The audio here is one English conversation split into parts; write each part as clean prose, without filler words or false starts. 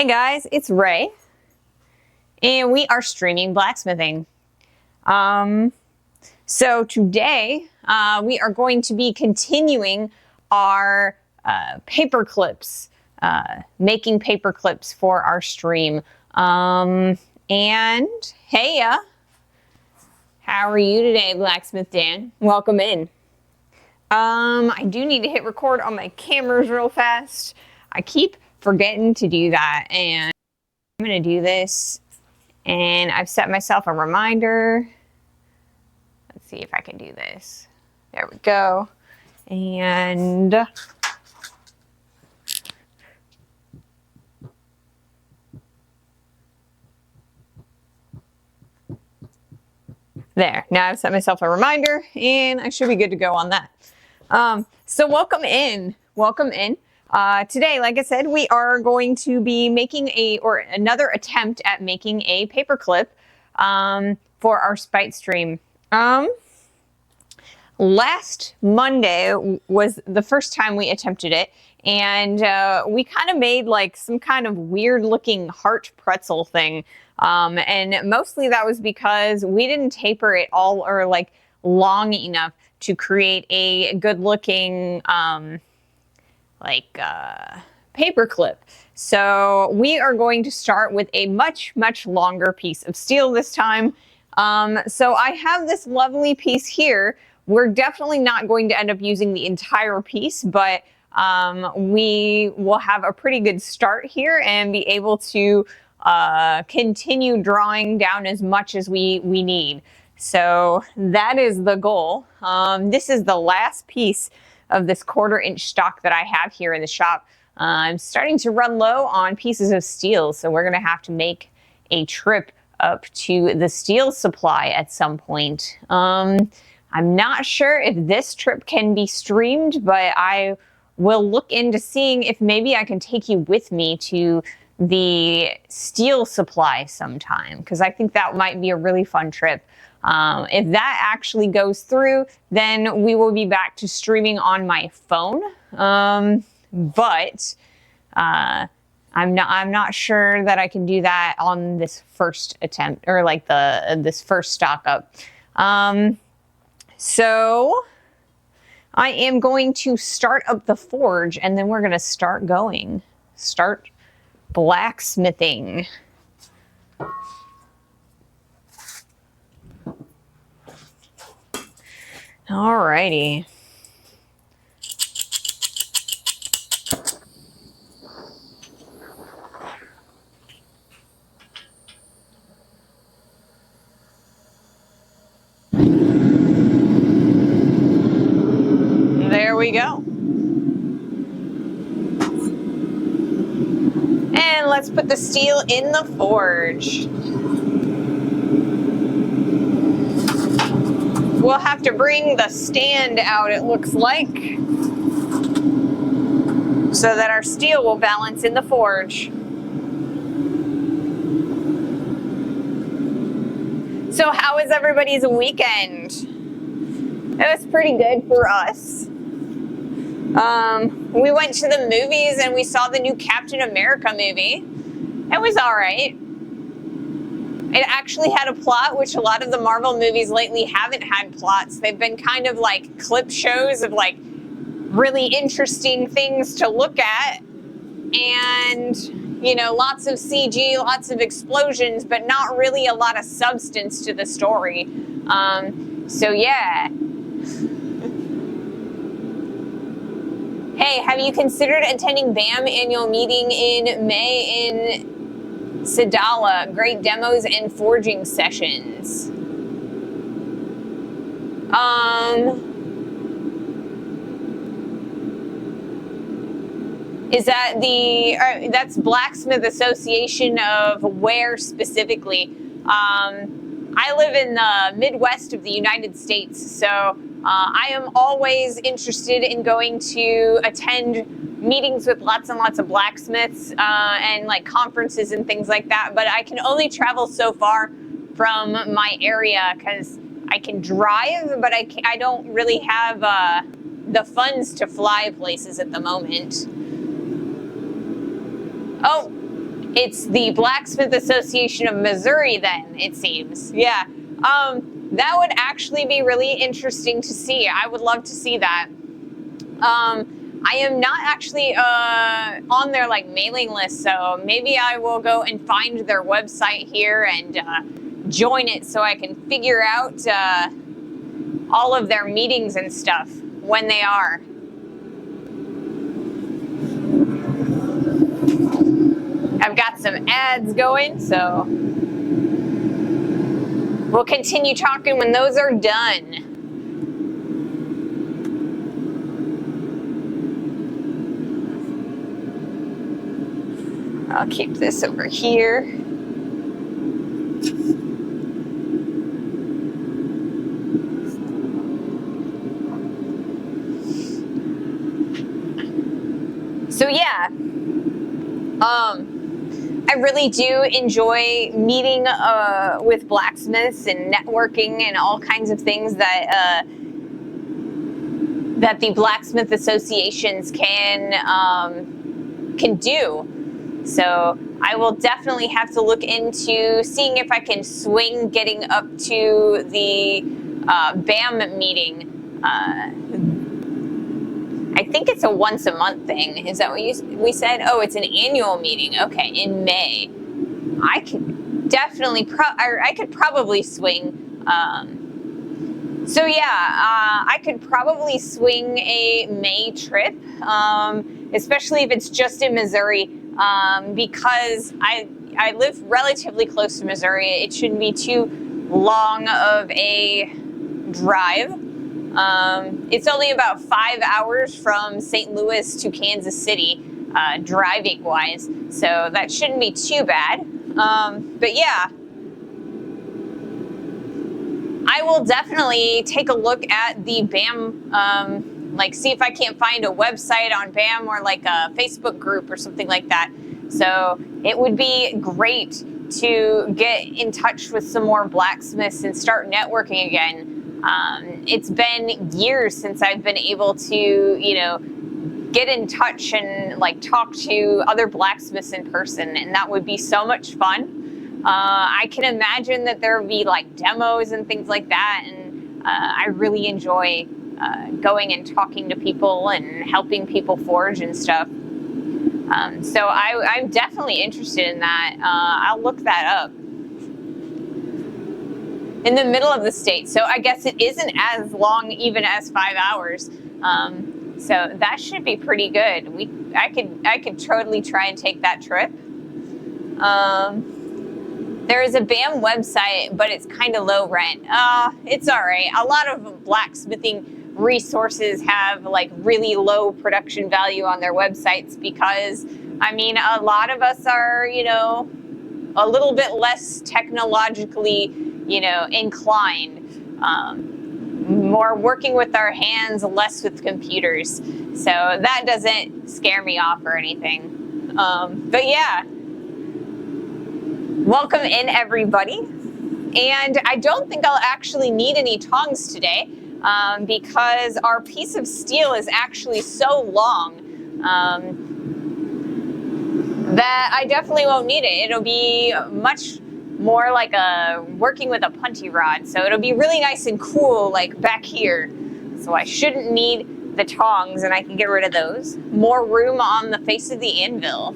Hey guys, it's Ray, and we are streaming blacksmithing. So today we are going to be continuing our paperclips, making paperclips for our stream. And hey, how are you today, Blacksmith Dan? Welcome in. I do need to hit record on my cameras real fast. I keep forgetting to do that, and I'm gonna do this, and I've set myself a reminder. Let's see if I can do this. There we go. And there, now I've set myself a reminder and I should be good to go on that. So welcome in. Today, like I said, we are going to be making another attempt at making a paperclip for our Spite stream. Last Monday was the first time we attempted it, and we kind of made like some kind of weird looking heart pretzel thing. And mostly that was because we didn't taper it all or like long enough to create a good looking paperclip. So we are going to start with a much longer piece of steel this time. So I have this lovely piece here. We're definitely not going to end up using the entire piece, but we will have a pretty good start here and be able to continue drawing down as much as we need. So that is the goal. This is the last piece of this 1/4 inch stock that I have here in the shop. I'm starting to run low on pieces of steel, so we're gonna have to make a trip up to the steel supply at some point. I'm not sure if this trip can be streamed, but I will look into seeing if maybe I can take you with me to the steel supply sometime, because I think that might be a really fun trip. If that actually goes through, then we will be back to streaming on my phone. But I'm not sure that I can do that on this first attempt, or like this first stock up. So I am going to start up the forge, and then we're going to start blacksmithing. Alrighty. There we go. And let's put the steel in the forge. We'll have to bring the stand out, it looks like, so that our steel will balance in the forge. So how was everybody's weekend? It was pretty good for us. We went to the movies and we saw the new Captain America movie. It was all right. It actually had a plot, which a lot of the Marvel movies lately haven't had plots. They've been kind of like clip shows of like really interesting things to look at. And, you know, lots of CG, lots of explosions, but not really a lot of substance to the story. So yeah. Hey, have you considered attending BAM annual meeting in May in Sadala? Great demos and forging sessions. Is that that's Blacksmith Association of where specifically? I live in the Midwest of the United States, so I am always interested in going to attend meetings with lots and lots of blacksmiths and like conferences and things like that. But I can only travel so far from my area because I can drive, but I don't really have the funds to fly places at the moment. Oh, It's the Blacksmith Association of Missouri then, it seems. Yeah. That would actually be really interesting to see. I would love to see that. I am not actually on their like mailing list, so maybe I will go and find their website here and join it so I can figure out all of their meetings and stuff when they are. I've got some ads going, so we'll continue talking when those are done. I'll keep this over here. So yeah, I really do enjoy meeting with blacksmiths and networking and all kinds of things that that the blacksmith associations can do. So I will definitely have to look into seeing if I can swing getting up to the BAM meeting. I think it's a once a month thing. Is that what we said? Oh, it's an annual meeting. Okay, in May. I could definitely I could probably swing. So yeah, I could probably swing a May trip, especially if it's just in Missouri, because I live relatively close to Missouri. It shouldn't be too long of a drive. It's only about 5 hours from St. Louis to Kansas City, driving wise, so that shouldn't be too bad. But yeah, I will definitely take a look at the BAM, like see if I can't find a website on BAM or like a Facebook group or something like that. So it would be great to get in touch with some more blacksmiths and start networking again. It's been years since I've been able to, you know, get in touch and like talk to other blacksmiths in person, and that would be so much fun. I can imagine that there would be like demos and things like that, and I really enjoy going and talking to people and helping people forge and stuff. So I'm definitely interested in that. I'll look that up. In the middle of the state, so I guess it isn't as long even as 5 hours. So that should be pretty good. I could totally try and take that trip. There is a BAM website, but it's kind of low rent. It's all right. A lot of blacksmithing resources have like really low production value on their websites because, I mean, a lot of us are, you know, a little bit less technologically, you know, inclined. More working with our hands, less with computers. So that doesn't scare me off or anything. But yeah. Welcome in, everybody. And I don't think I'll actually need any tongs today because our piece of steel is actually so long that I definitely won't need it. It'll be much more like working with a punty rod. So it'll be really nice and cool like back here. So I shouldn't need the tongs and I can get rid of those. More room on the face of the anvil.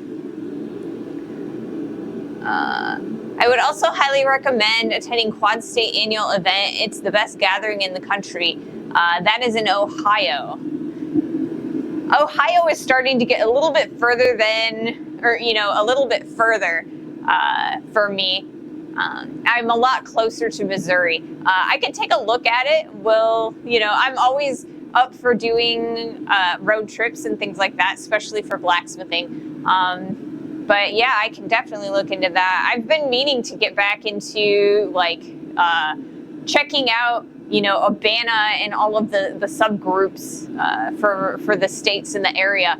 I would also highly recommend attending Quad State annual event. It's the best gathering in the country. That is in Ohio. Ohio is starting to get a little bit further than, or you know, a little bit further for me. I'm a lot closer to Missouri. I could take a look at it. Well, you know, I'm always up for doing road trips and things like that, especially for blacksmithing. But yeah, I can definitely look into that. I've been meaning to get back into like checking out, you know, Abana and all of the subgroups for the states in the area,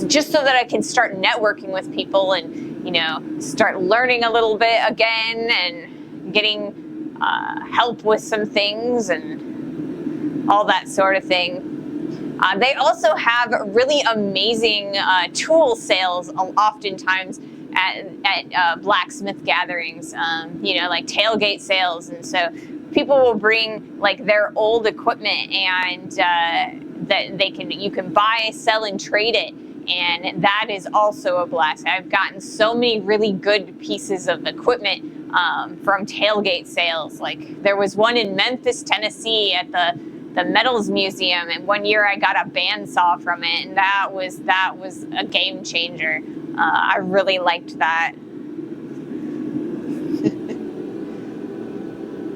just so that I can start networking with people and, you know, start learning a little bit again and getting help with some things and all that sort of thing. They also have really amazing tool sales oftentimes at blacksmith gatherings, like tailgate sales. And so people will bring like their old equipment and that you can buy, sell, and trade it. And that is also a blast. I've gotten so many really good pieces of equipment from tailgate sales. Like there was one in Memphis, Tennessee at the Metals Museum, and one year I got a bandsaw from it, and that was a game changer. I really liked that.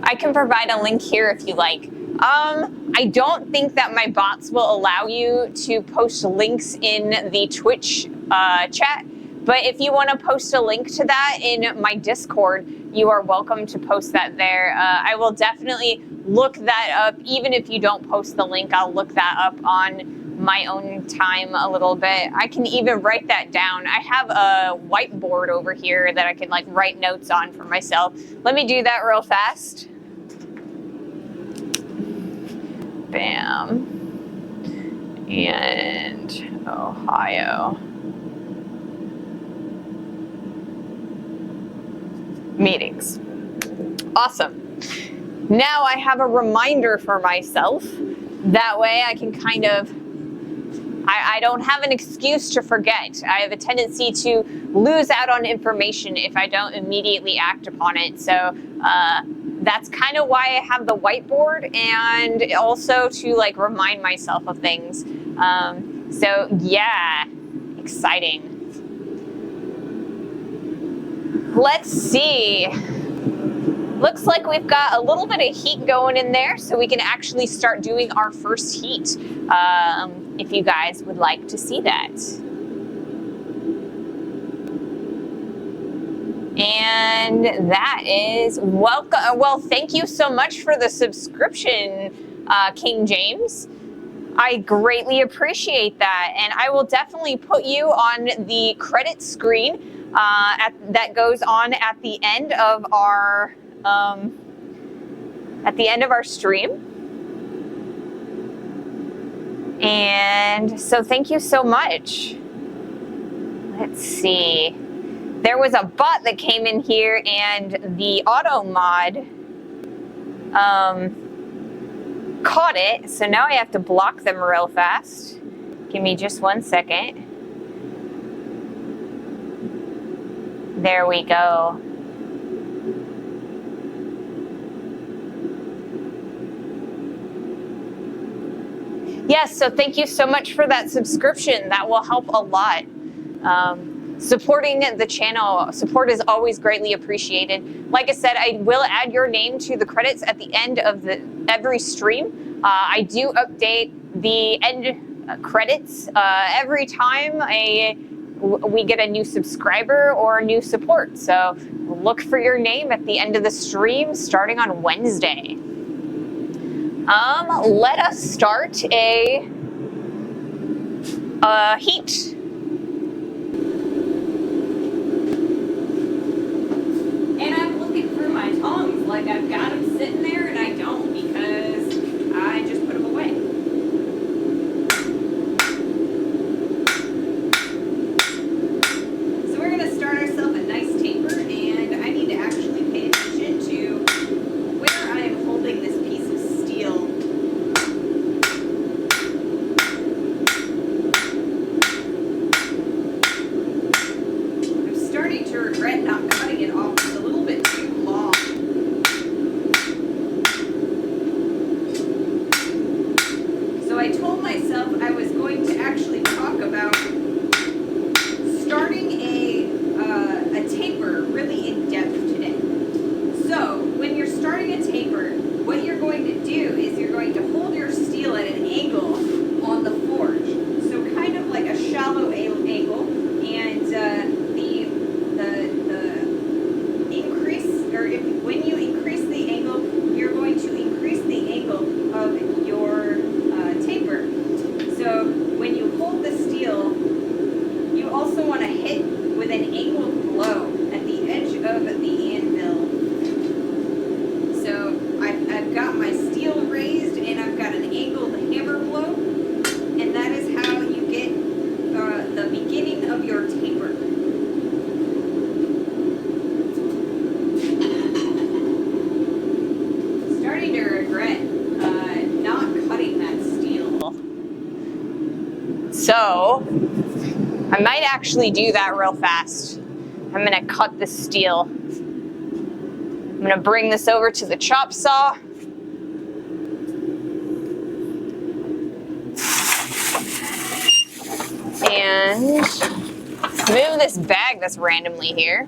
I can provide a link here if you like. I don't think that my bots will allow you to post links in the Twitch chat, but if you want to post a link to that in my Discord, you are welcome to post that there. I will definitely look that up. Even if you don't post the link, I'll look that up on my own time a little bit. I can even write that down. I have a whiteboard over here that I can like write notes on for myself. Let me do that real fast. Bam. And Ohio. Meetings. Awesome. Now I have a reminder for myself. That way I can kind of, I don't have an excuse to forget. I have a tendency to lose out on information if I don't immediately act upon it. So that's kind of why I have the whiteboard, and also to like remind myself of things. So yeah, exciting. Let's see. Looks like we've got a little bit of heat going in there, so we can actually start doing our first heat, if you guys would like to see that. And that is welcome. Well, thank you so much for the subscription, King James. I greatly appreciate that, and I will definitely put you on the credit screen that goes on at the end of our stream. And so thank you so much. Let's see. There was a bot that came in here, and the auto mod caught it. So now I have to block them real fast. Give me just 1 second. There we go. Yes, so thank you so much for that subscription. That will help a lot. Supporting the channel, support is always greatly appreciated. Like I said, I will add your name to the credits at the end of every stream. I do update the end credits every time we get a new subscriber or a new support. So look for your name at the end of the stream starting on Wednesday. Let us start a heat. And I'm looking through my tongs like I've got them sitting there, and I don't, because I just put them away. So we're going to start ourselves a nice taper, and I need to actually pay attention to where I am holding this piece of steel. I'm starting to regret not cutting it off. It's a little bit too long. So I told myself I was going to actually talk about starting a taper really in depth today. So when you're starting a taper, what you're going to do is you're going to hold your steel at an angle on the forge. So kind of like a shallow angle, and when you increase the angle, you're going to increase the angle of your taper. So So I might actually do that real fast. I'm gonna cut the steel. I'm gonna bring this over to the chop saw. And move this bag that's randomly here.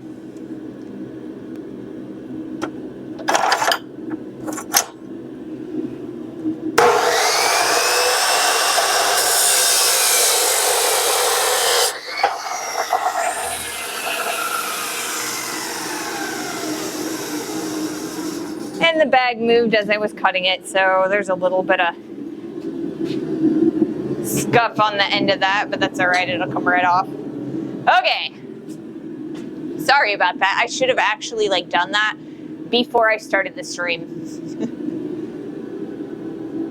And the bag moved as I was cutting it, so there's a little bit of scuff on the end of that, but that's all right, it'll come right off. Okay. Sorry about that. I should have actually done that before I started the stream.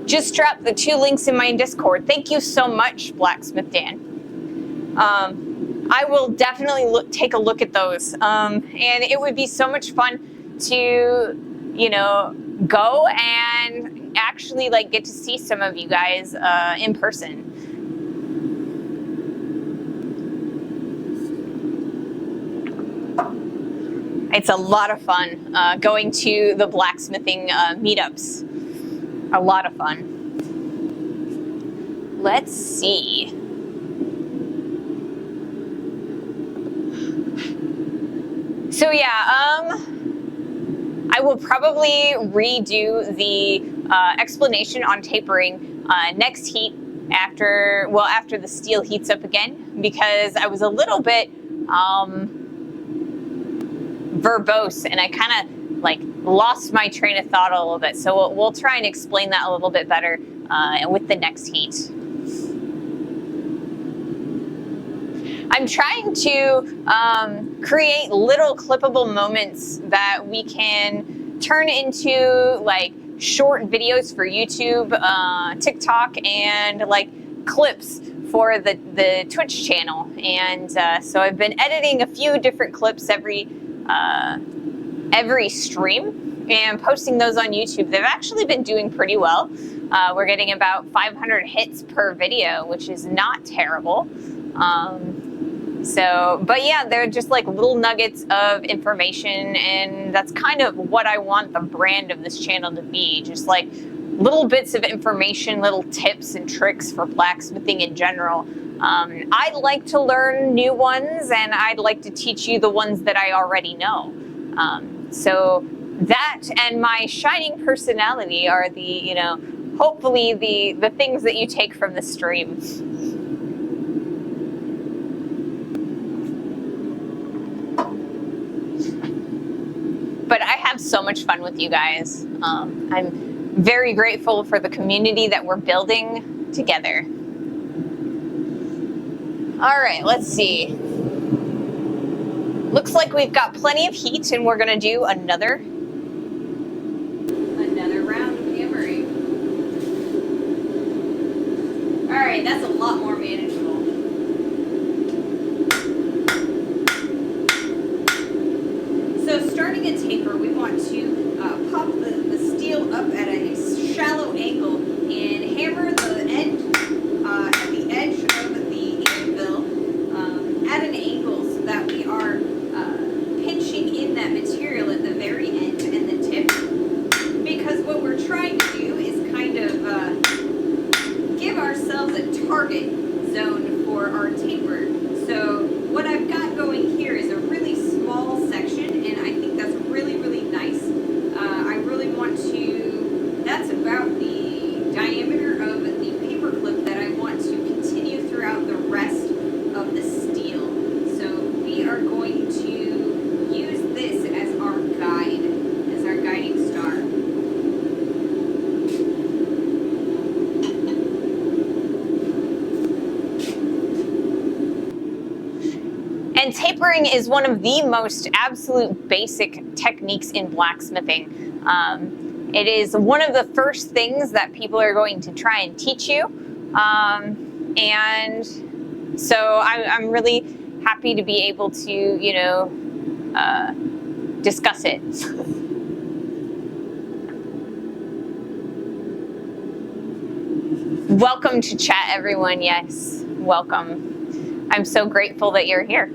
Just dropped the 2 links in my Discord. Thank you so much, Blacksmith Dan. I will definitely take a look at those. And it would be so much fun to, go and actually get to see some of you guys in person. It's a lot of fun going to the blacksmithing meetups. A lot of fun. Let's see. So yeah, I will probably redo the explanation on tapering next heat after the steel heats up again, because I was a little bit verbose and I kind of lost my train of thought a little bit. So we'll try and explain that a little bit better with the next heat. I'm trying to create little clippable moments that we can turn into short videos for YouTube, TikTok, and clips for the Twitch channel. And so I've been editing a few different clips every stream and posting those on YouTube. They've actually been doing pretty well. We're getting about 500 hits per video, which is not terrible. But yeah, they're just little nuggets of information, and that's kind of what I want the brand of this channel to be. Just little bits of information, little tips and tricks for blacksmithing in general. I'd like to learn new ones, and I'd like to teach you the ones that I already know. So that and my shining personality are the, hopefully the things that you take from the stream. But I have so much fun with you guys. I'm very grateful for the community that we're building together. All right, let's see. Looks like we've got plenty of heat, and we're gonna do another round of hammering. All right, that's a lot more manageable. So starting a taper, we want to pop the steel up at a shallow angle and hammer the end at the edge of the anvil at an angle so that we are pinching in that material at the very end and the tip. Because what we're trying to do is kind of give ourselves a target zone for our taper. So what I've got going here is a really small section, and I think that's really, really nice. I really want to, that's about the diameter of the paperclip that I want to continue throughout the rest of the steel. So we are going to use this as our guide, as our guiding star. And tapering is one of the most absolute basic techniques in blacksmithing. It is one of the first things that people are going to try and teach you. And so I'm really happy to be able to, discuss it. Welcome to chat, everyone. Yes. welcome. I'm so grateful that you're here.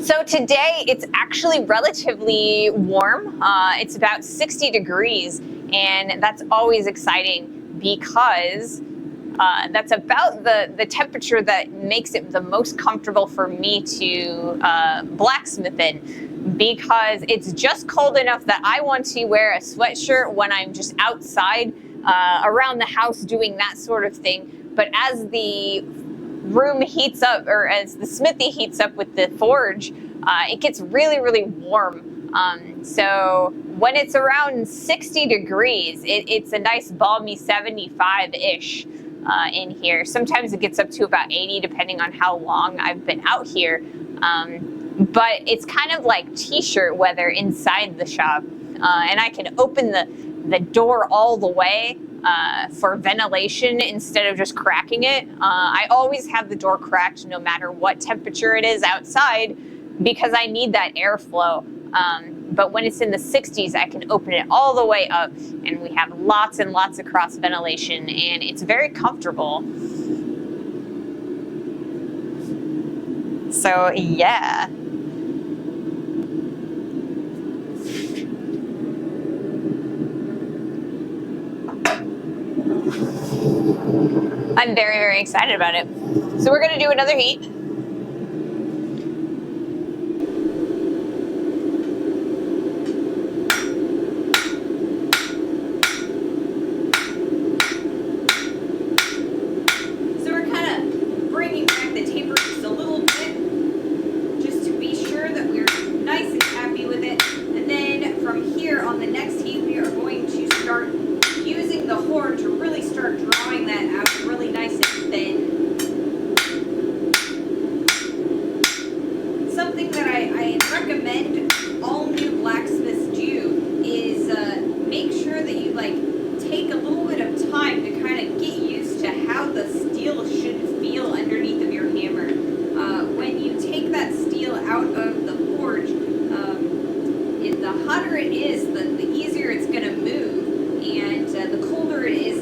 So today it's actually relatively warm. It's about 60 degrees, and that's always exciting because that's about the temperature that makes it the most comfortable for me to blacksmith in, because it's just cold enough that I want to wear a sweatshirt when I'm just outside around the house doing that sort of thing. But as the room heats up, or as the smithy heats up with the forge, it gets really, really warm. So when it's around 60 degrees, it's a nice balmy 75-ish in here. Sometimes it gets up to about 80 depending on how long I've been out here. But it's kind of like t-shirt weather inside the shop. And I can open the door all the way for ventilation instead of just cracking it. I always have the door cracked no matter what temperature it is outside, because I need that airflow. But when it's in the 60s, I can open it all the way up, and we have lots and lots of cross ventilation, and it's very comfortable. So yeah. I'm very, very excited about it. So we're gonna do another heat. So we're kind of bringing back the taper just a little bit, just to be sure that we're nice and happy with it. And then from here on the next heat, we are going to start using the horn to really start drawing that out really nice and thin. Something that I recommend all new blacksmiths do is make sure that you take a little bit of time to kind of get used to how the steel should feel underneath of your hammer. When you take that steel out of the forge, the hotter it is, the easier it's going to move, and the colder it is,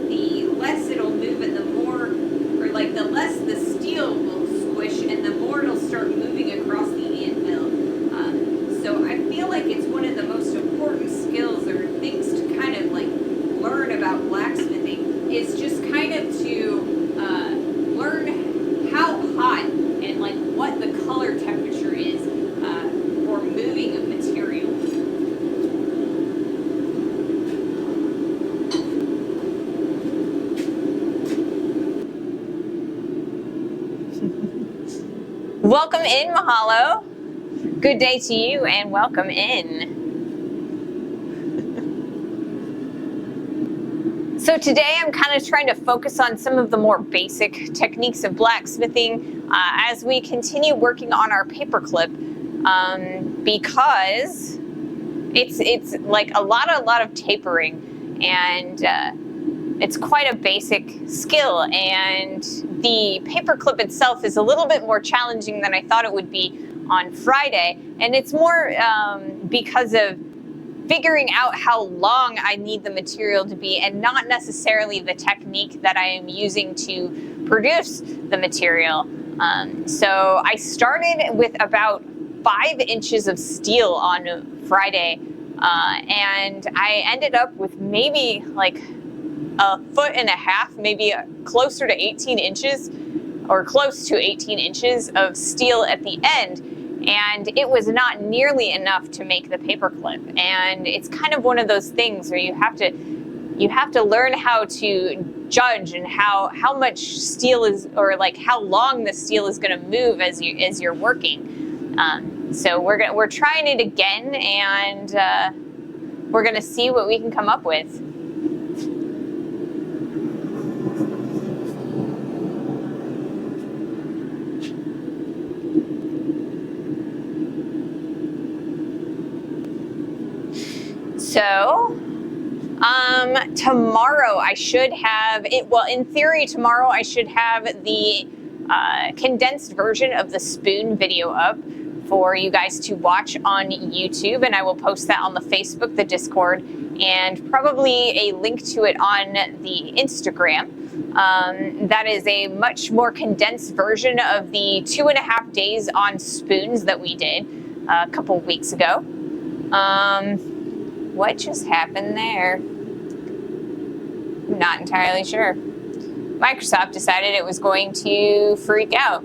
the less it'll move, and the more, or the less the steel will squish, and the more it'll start moving across the anvil. So I feel like it's one of the most important skills or things to kind of learn about blacksmithing, is just kind of to learn how hot and what the color temperature is for moving of material. Welcome in, Mahalo. Good day to you, and welcome in. So today I'm kind of trying to focus on some of the more basic techniques of blacksmithing as we continue working on our paperclip, because it's like a lot of tapering, and it's quite a basic skill, and the paperclip itself is a little bit more challenging than I thought it would be on Friday, and it's more because of figuring out how long I need the material to be, and not necessarily the technique that I am using to produce the material. So I started with about 5 inches of steel on Friday, and I ended up with maybe a foot and a half, maybe closer to 18 inches, or close to 18 inches of steel at the end. And it was not nearly enough to make the paperclip. And it's kind of one of those things where you have to learn how to judge and how much steel is, or how long the steel is going to move as you're working. So we're trying it again, and we're going to see what we can come up with. So, tomorrow I should have it. Well, in theory, tomorrow I should have the condensed version of the spoon video up for you guys to watch on YouTube, and I will post that on the Facebook, the Discord, and probably a link to it on the Instagram. That is a much more condensed version of the 2.5 days on spoons that we did a couple weeks ago. What just happened there? I'm not entirely sure. Microsoft decided it was going to freak out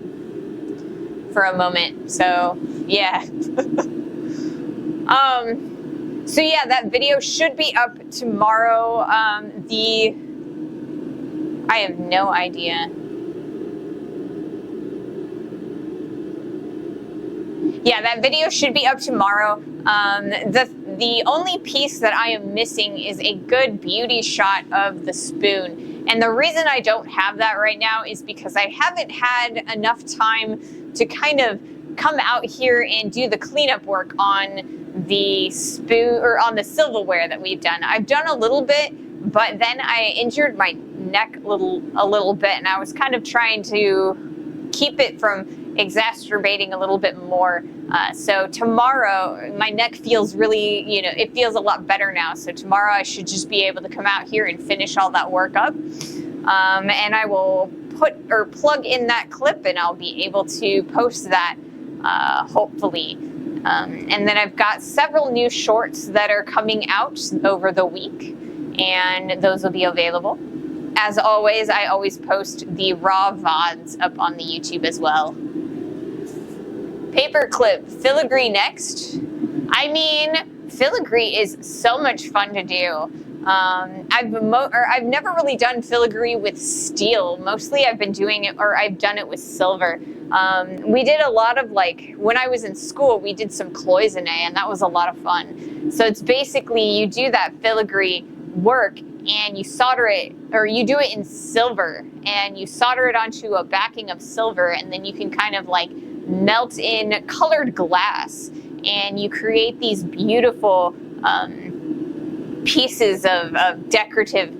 for a moment. So yeah. So yeah, that video should be up tomorrow. I have no idea. Yeah, that video should be up tomorrow. The only piece that I am missing is a good beauty shot of the spoon. And the reason I don't have that right now is because I haven't had enough time to kind of come out here and do the cleanup work on the spoon or on the silverware that we've done. I've done a little bit, but then I injured my neck a little bit, and I was kind of trying to keep it from exacerbating a little bit more. So tomorrow, my neck feels really, it feels a lot better now. So tomorrow I should just be able to come out here and finish all that work up. And I will plug in that clip, and I'll be able to post that hopefully. And then I've got several new shorts that are coming out over the week, and those will be available. As always, I always post the raw VODs up on the YouTube as well. Paperclip, filigree next. I mean, filigree is so much fun to do. I've never really done filigree with steel. Mostly I've been doing it, or I've done it with silver. We did a lot of, when I was in school, we did some cloisonne, and that was a lot of fun. So it's basically, you do that filigree work, and you solder it, or you do it in silver, and you solder it onto a backing of silver, and then you can kind of melt in colored glass, and you create these beautiful pieces of decorative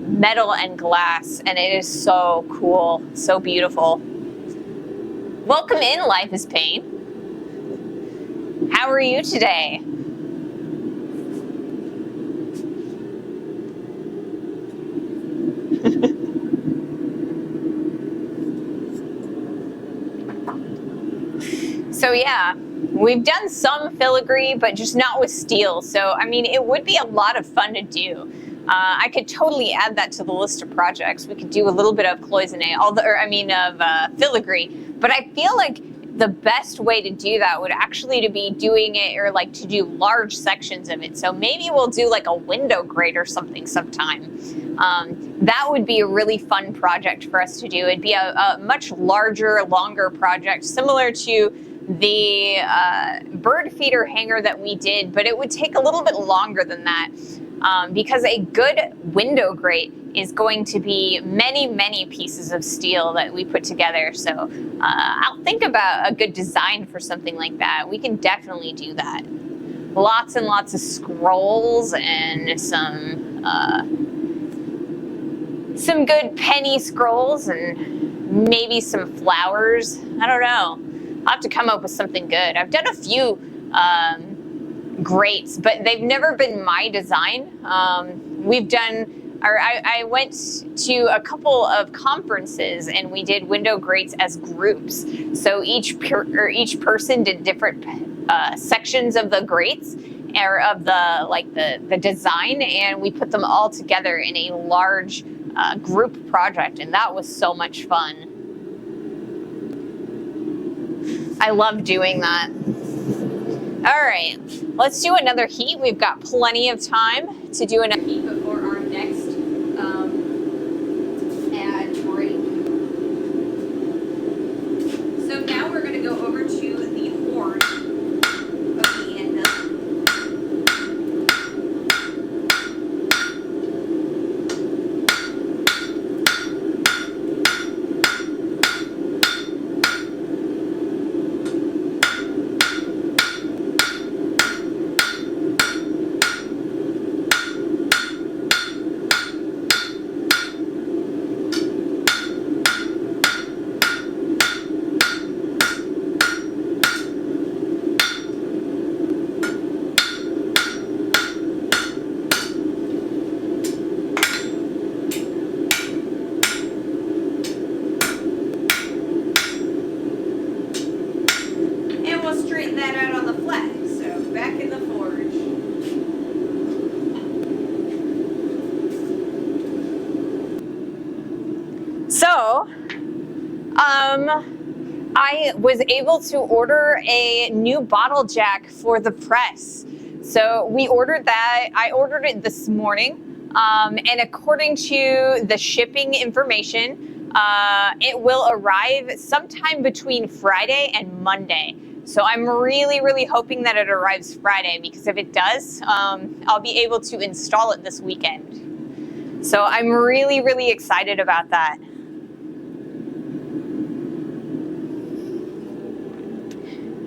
metal and glass, and it is so cool, so beautiful. Welcome in, Life is Pain. How are you today? So yeah, we've done some filigree, but just not with steel. So, I mean, it would be a lot of fun to do. I could totally add that to the list of projects. We could do a little bit of cloisonne, of filigree. But I feel like the best way to do that would actually to be doing it, or to do large sections of it. So maybe we'll do a window grate or something sometime. That would be a really fun project for us to do. It'd be a much larger, longer project, similar to the bird feeder hanger that we did, but it would take a little bit longer than that, because a good window grate is going to be many, many pieces of steel that we put together. So I'll think about a good design for something like that. We can definitely do that. Lots and lots of scrolls and some good penny scrolls, and maybe some flowers. I don't know. I'll have to come up with something good. I've done a few grates, but they've never been my design. I went to a couple of conferences, and we did window grates as groups. So each person did different sections of the grates, or of the design, and we put them all together in a large group project, and that was so much fun. I love doing that. All right, let's do another heat. We've got plenty of time to do another heat before our next ad break. So now we're going to go over to the horn of the anvil. So, I was able to order a new bottle jack for the press. So we ordered that. I ordered it this morning. And according to the shipping information, it will arrive sometime between Friday and Monday. So I'm really, really hoping that it arrives Friday, because if it does, I'll be able to install it this weekend. So I'm really, really excited about that.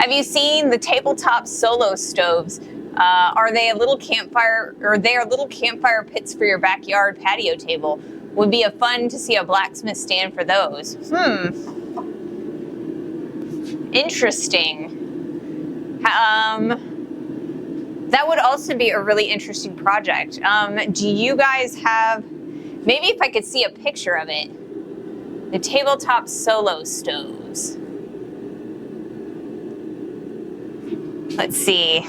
Have you seen the tabletop solo stoves? Are they a little campfire, or they are little campfire pits for your backyard patio table? Would be fun to see a blacksmith stand for those. Interesting. That would also be a really interesting project. Do you guys have, maybe if I could see a picture of it, the tabletop solo stoves. Let's see.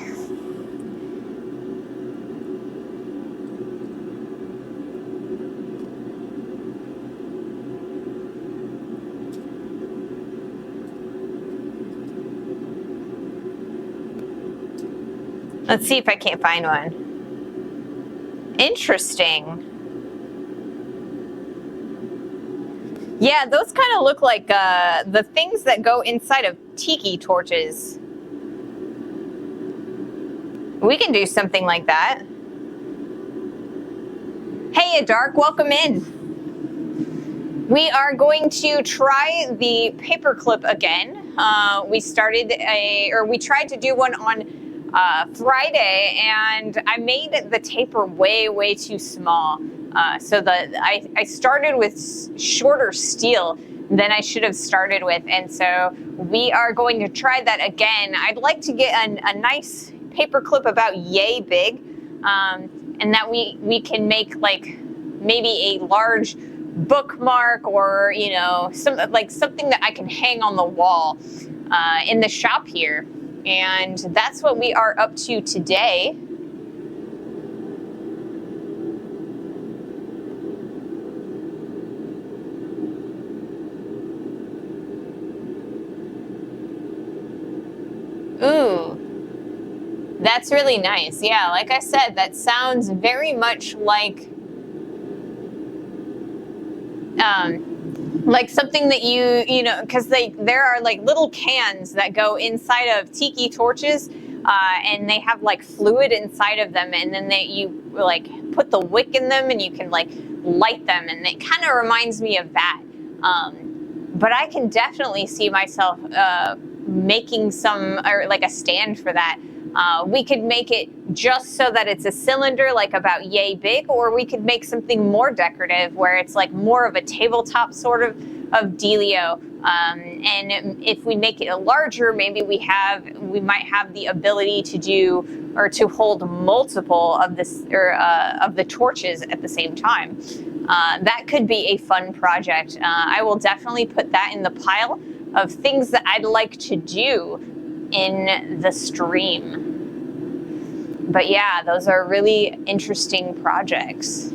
Let's see if I can't find one. Interesting. Yeah, those kind of look like the things that go inside of tiki torches. We can do something like that. Hey, Dark, welcome in. We are going to try the paperclip again. We tried to do one on Friday, and I made the taper way, way too small. So I started with shorter steel than I should have started with, and so we are going to try that again. I'd like to get a nice paperclip about yay big, and that we can make like maybe a large bookmark, or something that I can hang on the wall in the shop here. And that's what we are up to today. Ooh. That's really nice. Yeah, like I said, that sounds very much like something that you know, because there are like little cans that go inside of tiki torches, and they have like fluid inside of them, and then you like put the wick in them, and you can like light them, and it kind of reminds me of that. But I can definitely see myself making some, or like a stand for that. We could make it just so that it's a cylinder, like about yay big, or we could make something more decorative where it's like more of a tabletop sort of dealio. And if we make it larger, maybe we might have the ability to do, or to hold multiple of this, or of the torches at the same time. That could be a fun project. I will definitely put that in the pile of things that I'd like to do in the stream. But yeah, those are really interesting projects.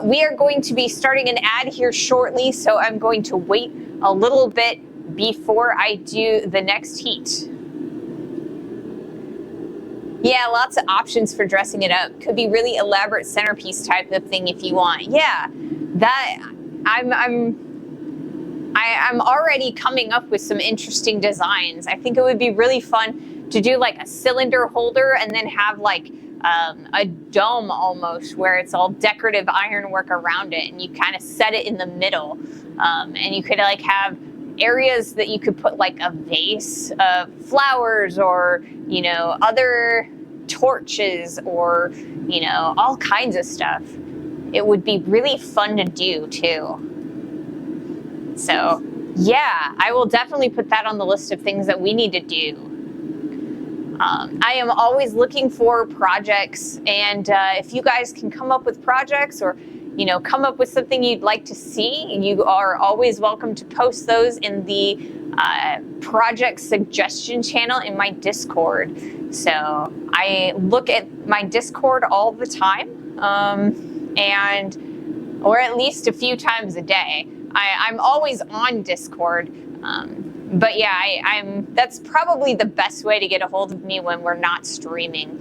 We are going to be starting an ad here shortly, so I'm going to wait a little bit before I do the next heat. Yeah, lots of options for dressing it up. Could be really elaborate centerpiece type of thing if you want. Yeah, that I'm already coming up with some interesting designs. I think it would be really fun to do like a cylinder holder, and then have like a dome almost, where it's all decorative ironwork around it, and you kind of set it in the middle, and you could like have areas that you could put like a vase of flowers, or other torches, or all kinds of stuff. It would be really fun to do too. So yeah, I will definitely put that on the list of things that we need to do. I am always looking for projects, and if you guys can come up with projects, or come up with something you'd like to see, you are always welcome to post those in the project suggestion channel in my Discord. So I look at my Discord all the time, or at least a few times a day. I'm always on Discord. But yeah, that's probably the best way to get a hold of me when we're not streaming.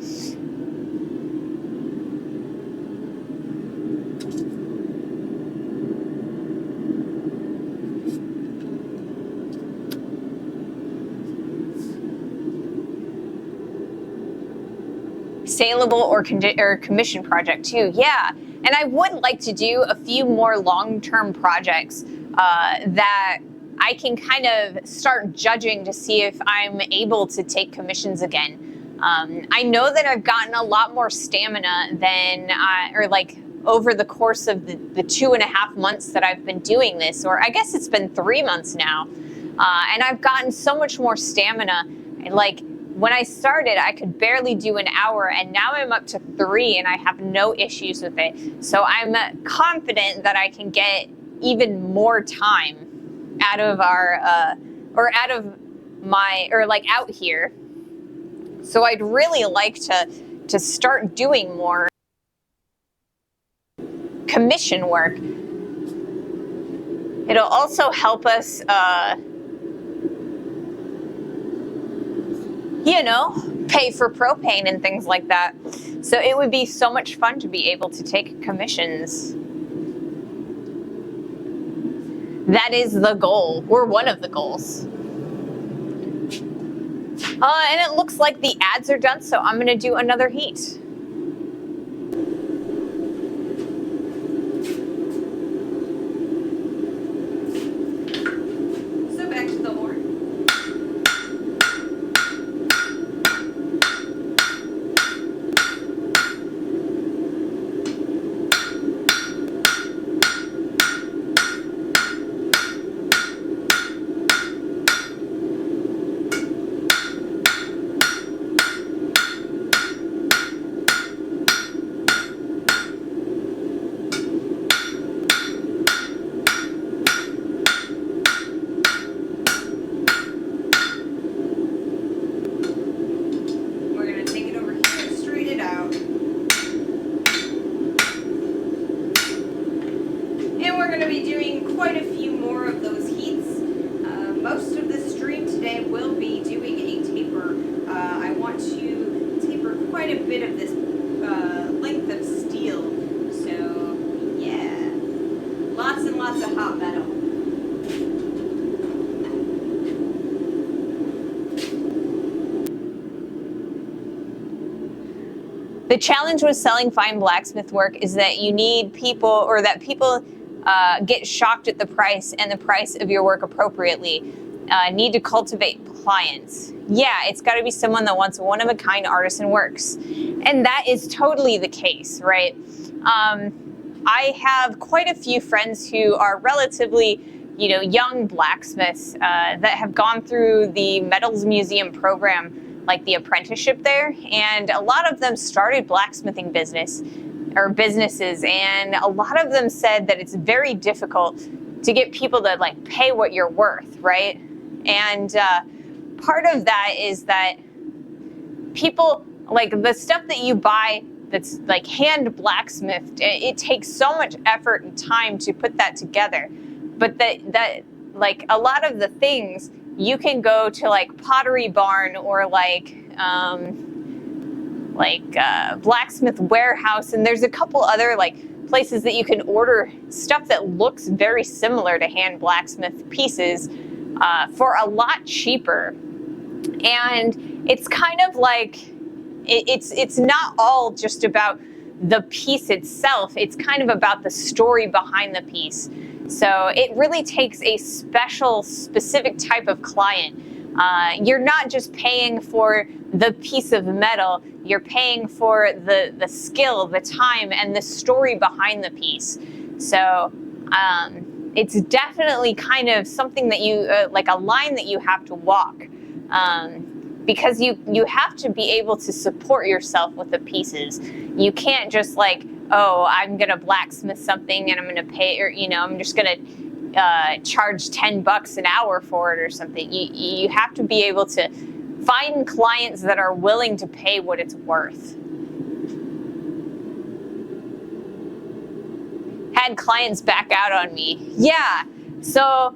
Saleable or commission project too. Yeah, and I would like to do a few more long-term projects that I can kind of start judging to see if I'm able to take commissions again. I know that I've gotten a lot more stamina than over the course of the 2.5 months that I've been doing this, or I guess it's been 3 months now, and I've gotten so much more stamina. Like, when I started, I could barely do an hour, and now I'm up to 3, and I have no issues with it. So I'm confident that I can get even more time out of out here. So I'd really like to start doing more commission work. It'll also help us, pay for propane and things like that. So it would be so much fun to be able to take commissions. That is the goal, or one of the goals. And it looks like the ads are done, so I'm gonna do another heat. So back to the horn. The challenge with selling fine blacksmith work is that you need people, or that people get shocked at the price and the price of your work appropriately. Need to cultivate clients. Yeah, it's got to be someone that wants one-of-a-kind artisan works. And that is totally the case, right? I have quite a few friends who are relatively, young blacksmiths that have gone through the Metals Museum program, like the apprenticeship there, and a lot of them started blacksmithing businesses, and a lot of them said that it's very difficult to get people to pay what you're worth, right? And part of that is that people, the stuff that you buy that's hand blacksmithed, it takes so much effort and time to put that together. But that a lot of the things, you can go to Pottery Barn or Blacksmith Warehouse, and there's a couple other places that you can order stuff that looks very similar to hand blacksmith pieces for a lot cheaper. And it's kind of it's not all just about the piece itself. It's kind of about the story behind the piece. So it really takes a specific type of client. You're not just paying for the piece of metal, you're paying for the skill, the time, and the story behind the piece. So it's definitely kind of something that you, a line that you have to walk. Because you have to be able to support yourself with the pieces. You can't just oh, I'm gonna blacksmith something and I'm gonna pay, or I'm just gonna charge $10 an hour for it or something. You have to be able to find clients that are willing to pay what it's worth. Had clients back out on me. Yeah, So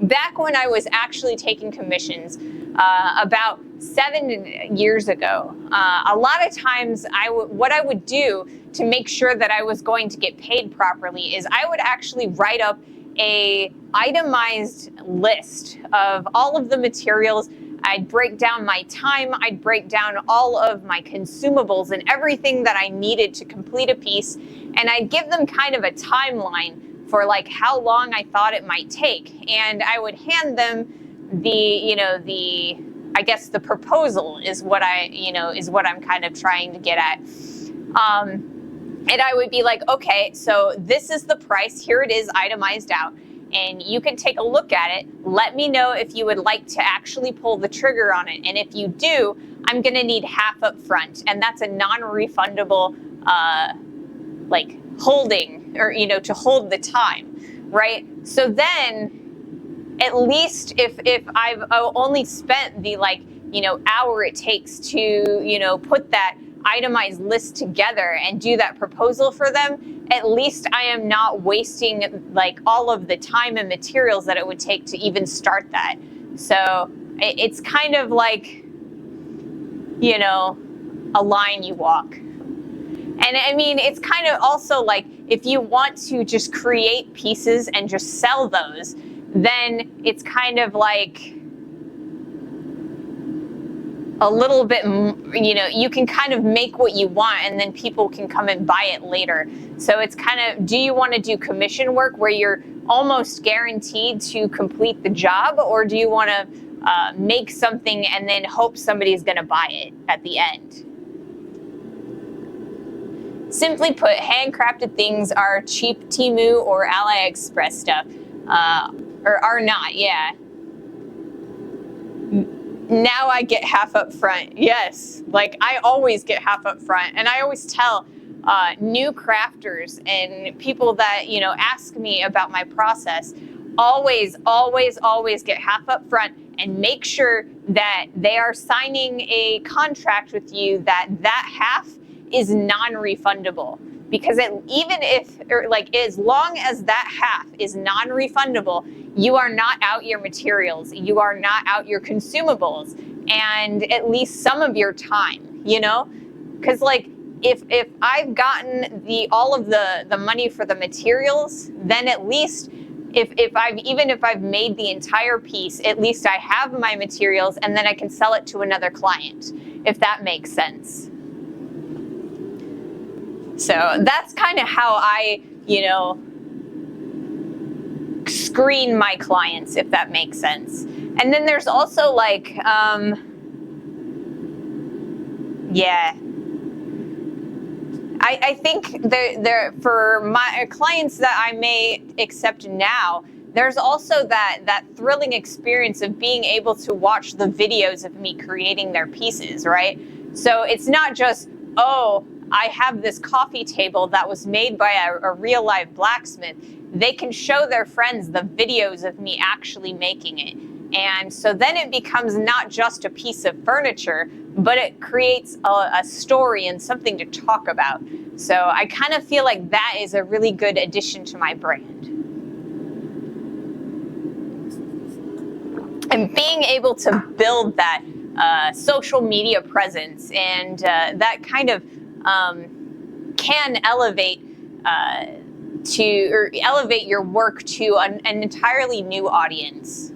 back when I was actually taking commissions, about 7 years ago, a lot of times what I would do to make sure that I was going to get paid properly is I would actually write up a itemized list of all of the materials. I'd break down my time, I'd break down all of my consumables and everything that I needed to complete a piece, and I'd give them kind of a timeline for like how long I thought it might take. And I would hand them I guess the proposal is what I'm kind of trying to get at. And I would be like, okay, so this is the price, here it is itemized out, and you can take a look at it. Let me know if you would like to actually pull the trigger on it. And if you do, I'm gonna need half up front. And that's a non-refundable holding, or to hold the time, right? So then at least if I've only spent the hour it takes to put that itemized list together and do that proposal for them, at least I am not wasting all of the time and materials that it would take to even start that. So it's kind of like a line you walk. And I mean, it's kind of also like if you want to just create pieces and just sell those, then it's kind of like a little bit, you can kind of make what you want and then people can come and buy it later. So it's kind of, do you want to do commission work where you're almost guaranteed to complete the job, or do you want to make something and then hope somebody's going to buy it at the end? Simply put, handcrafted things are cheap Temu or AliExpress stuff, or are not, yeah. Now I get half up front. Yes, I always get half up front, and I always tell new crafters and people that ask me about my process, always get half up front, and make sure that they are signing a contract with you that half is non-refundable. Because as long as that half is non-refundable, you are not out your materials, you are not out your consumables, and at least some of your time, Because if I've gotten all of the money for the materials, then at least if I've made the entire piece, at least I have my materials, and then I can sell it to another client, if that makes sense. So that's kind of how I, screen my clients, if that makes sense. And then there's also I think there for my clients that I may accept now, there's also that thrilling experience of being able to watch the videos of me creating their pieces, right? So it's not just, oh, I have this coffee table that was made by a real live blacksmith. They can show their friends the videos of me actually making it. And so then it becomes not just a piece of furniture, but it creates a story and something to talk about. So I kind of feel like that is a really good addition to my brand. And being able to build that social media presence and that kind of can elevate your work to an entirely new audience.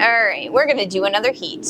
All right, we're gonna do another heat.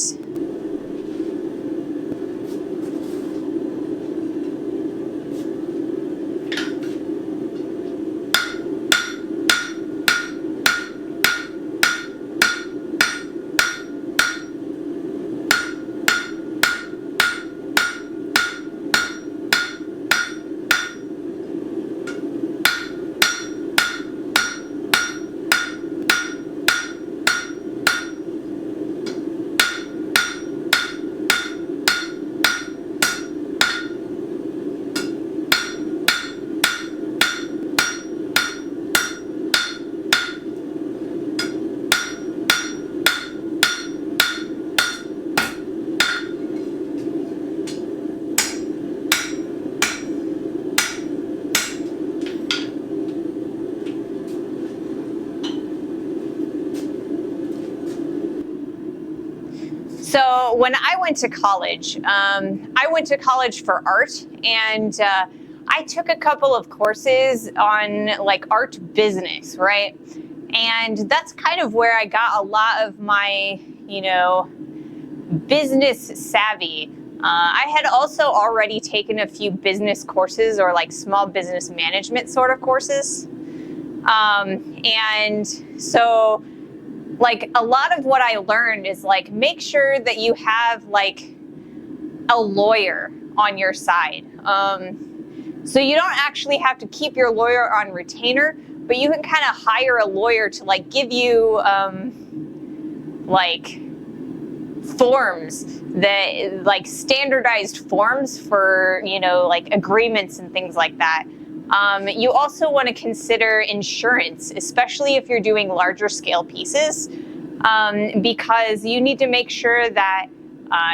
So when I went to college for art, and I took a couple of courses on like art business, right? And that's kind of where I got a lot of my, business savvy. I had also already taken a few business courses or like small business management sort of courses. And so like a lot of what I learned is like, make sure that you have like a lawyer on your side. So you don't actually have to keep your lawyer on retainer, but you can kind of hire a lawyer to like give you like forms that like standardized forms for, like agreements and things like that. You also want to consider insurance, especially if you're doing larger scale pieces, because you need to make sure that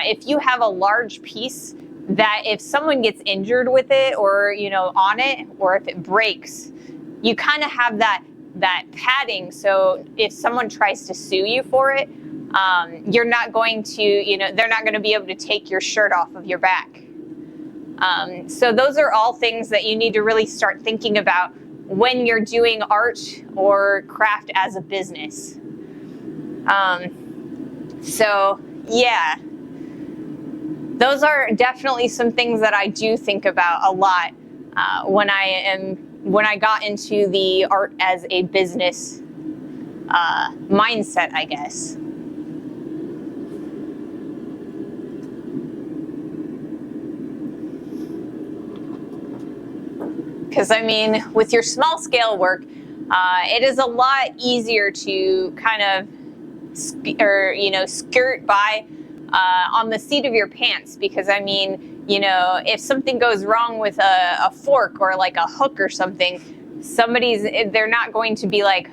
if you have a large piece, that if someone gets injured with it or, on it, or if it breaks, you kind of have that padding. So if someone tries to sue you for it, you're not going to, they're not going to be able to take your shirt off of your back. So those are all things that you need to really start thinking about when you're doing art or craft as a business. So yeah, those are definitely some things that I do think about a lot when I got into the art as a business mindset, I guess. Because I mean, with your small scale work, it is a lot easier to kind of skirt by on the seat of your pants. Because I mean, if something goes wrong with a fork or like a hook or something, they're not going to be like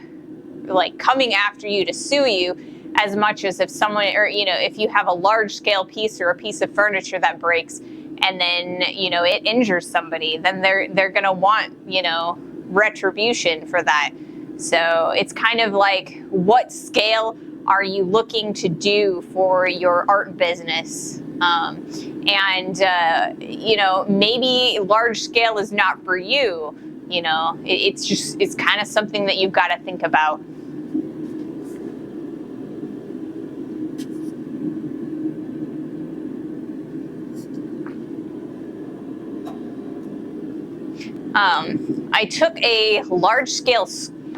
coming after you to sue you as much as if someone, or if you have a large scale piece or a piece of furniture that breaks and then it injures somebody, then they're gonna want retribution for that. So it's kind of like, what scale are you looking to do for your art business? Maybe large scale is not for you. It's kind of something that you've got to think about. I took a large-scale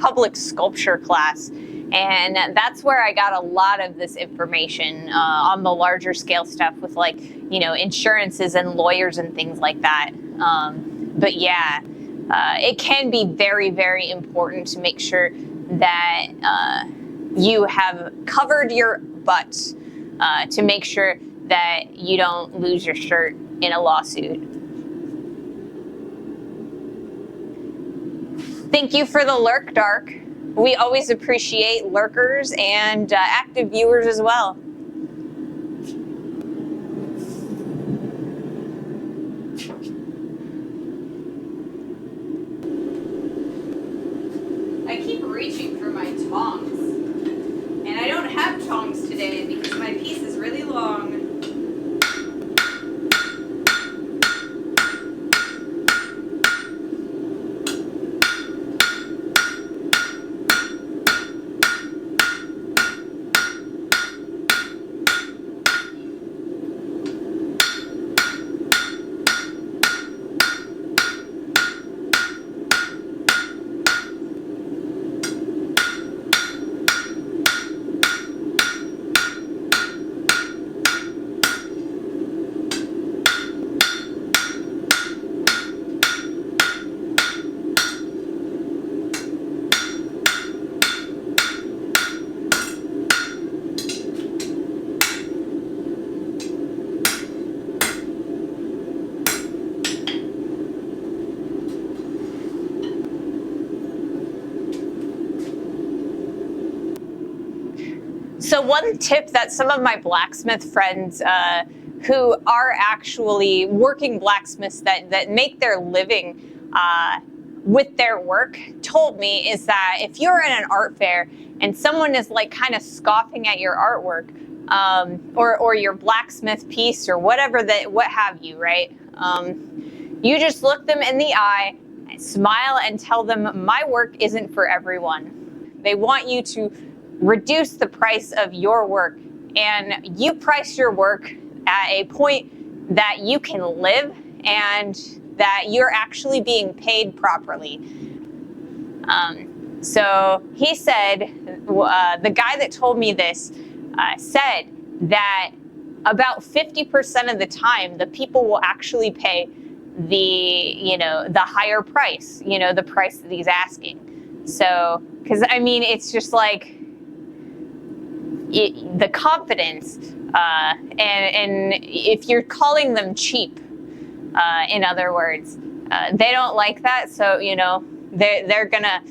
public sculpture class, and that's where I got a lot of this information on the larger scale stuff with like, insurances and lawyers and things like that. But yeah, it can be very, very important to make sure that you have covered your butt to make sure that you don't lose your shirt in a lawsuit. Thank you for the lurk, Dark. We always appreciate lurkers and active viewers as well. I keep reaching for my tongs, and I don't have tongs today because my piece is really long. So one tip that some of my blacksmith friends who are actually working blacksmiths that make their living with their work told me is that if you're in an art fair and someone is like kind of scoffing at your artwork, or your blacksmith piece or whatever what have you, right? You just look them in the eye, smile, and tell them my work isn't for everyone. They want you to reduce the price of your work, and you price your work at a point that you can live and that you're actually being paid properly. So he said, the guy that told me this said that about 50% of the time, the people will actually pay the higher price, the price that he's asking. So, because I mean, it's just like the confidence, and if you're calling them cheap, in other words, they don't like that. So, they're gonna,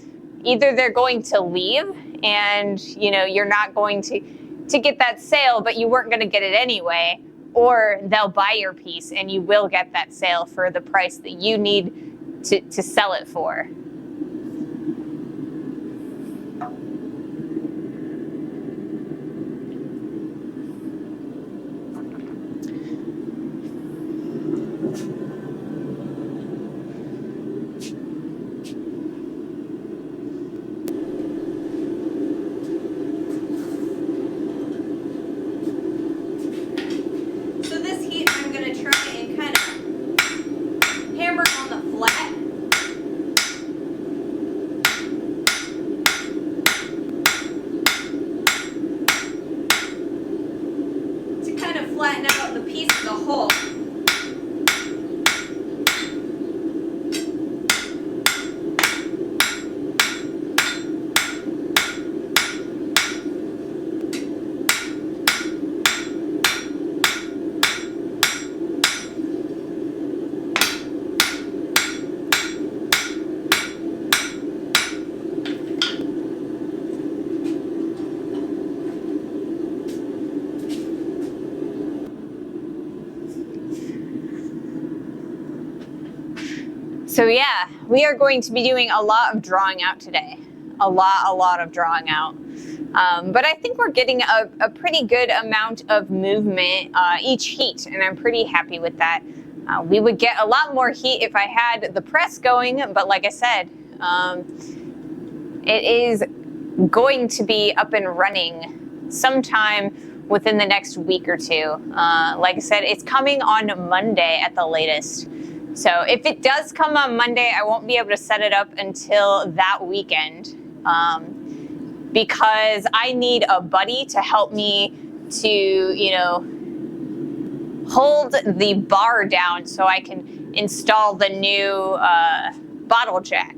either they're going to leave and, you're not going to get that sale, but you weren't going to get it anyway, or they'll buy your piece and you will get that sale for the price that you need to sell it for. Flatten out the piece as a whole. So yeah, we are going to be doing a lot of drawing out today. A lot of drawing out. But I think we're getting a pretty good amount of movement each heat, and I'm pretty happy with that. We would get a lot more heat if I had the press going, but like I said, it is going to be up and running sometime within the next week or two. Like I said, it's coming on Monday at the latest. So if it does come on Monday, I won't be able to set it up until that weekend, because I need a buddy to help me to, hold the bar down so I can install the new bottle jack.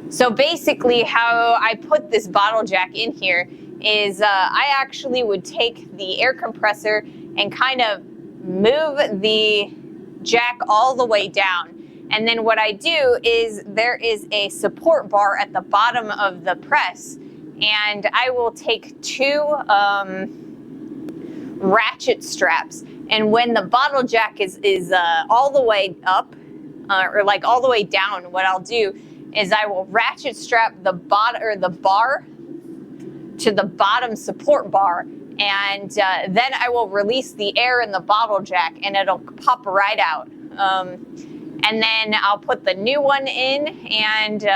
So basically how I put this bottle jack in here is I actually would take the air compressor and kind of move the jack all the way down. And then what I do is there is a support bar at the bottom of the press, and I will take two ratchet straps, and when the bottle jack is all the way up, or like all the way down, what I'll do is I will ratchet strap the bar to the bottom support bar, and then I will release the air in the bottle jack and it'll pop right out. And then I'll put the new one in, and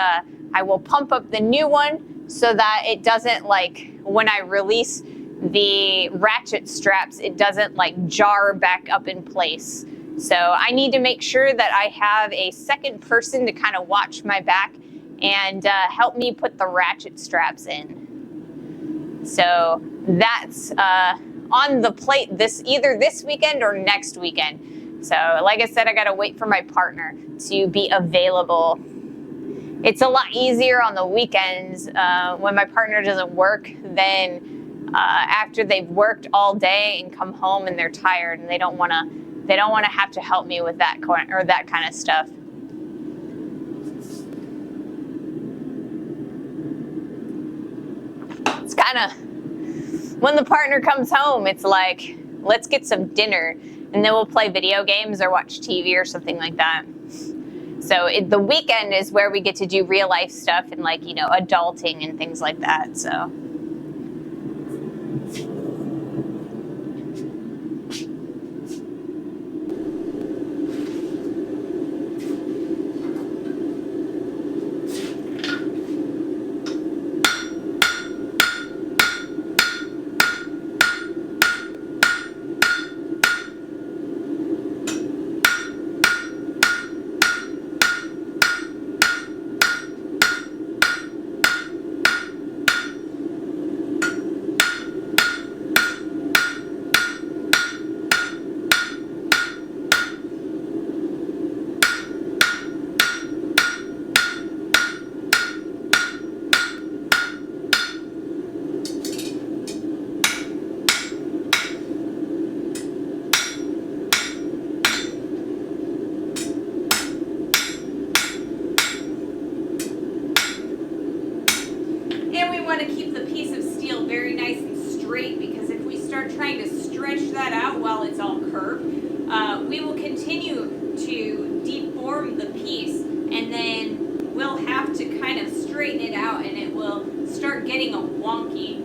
I will pump up the new one so that it doesn't, like, when I release the ratchet straps, it doesn't like jar back up in place. So I need to make sure that I have a second person to kind of watch my back and help me put the ratchet straps in. So that's on the plate either this weekend or next weekend. So like I said, I gotta wait for my partner to be available. It's a lot easier on the weekends when my partner doesn't work than after they've worked all day and come home and they're tired and they don't wanna have to help me with that kind of stuff. It's kind of, when the partner comes home, it's like, let's get some dinner, and then we'll play video games or watch TV or something like that. So the weekend is where we get to do real life stuff and, like, you know, adulting and things like that. So will start getting wonky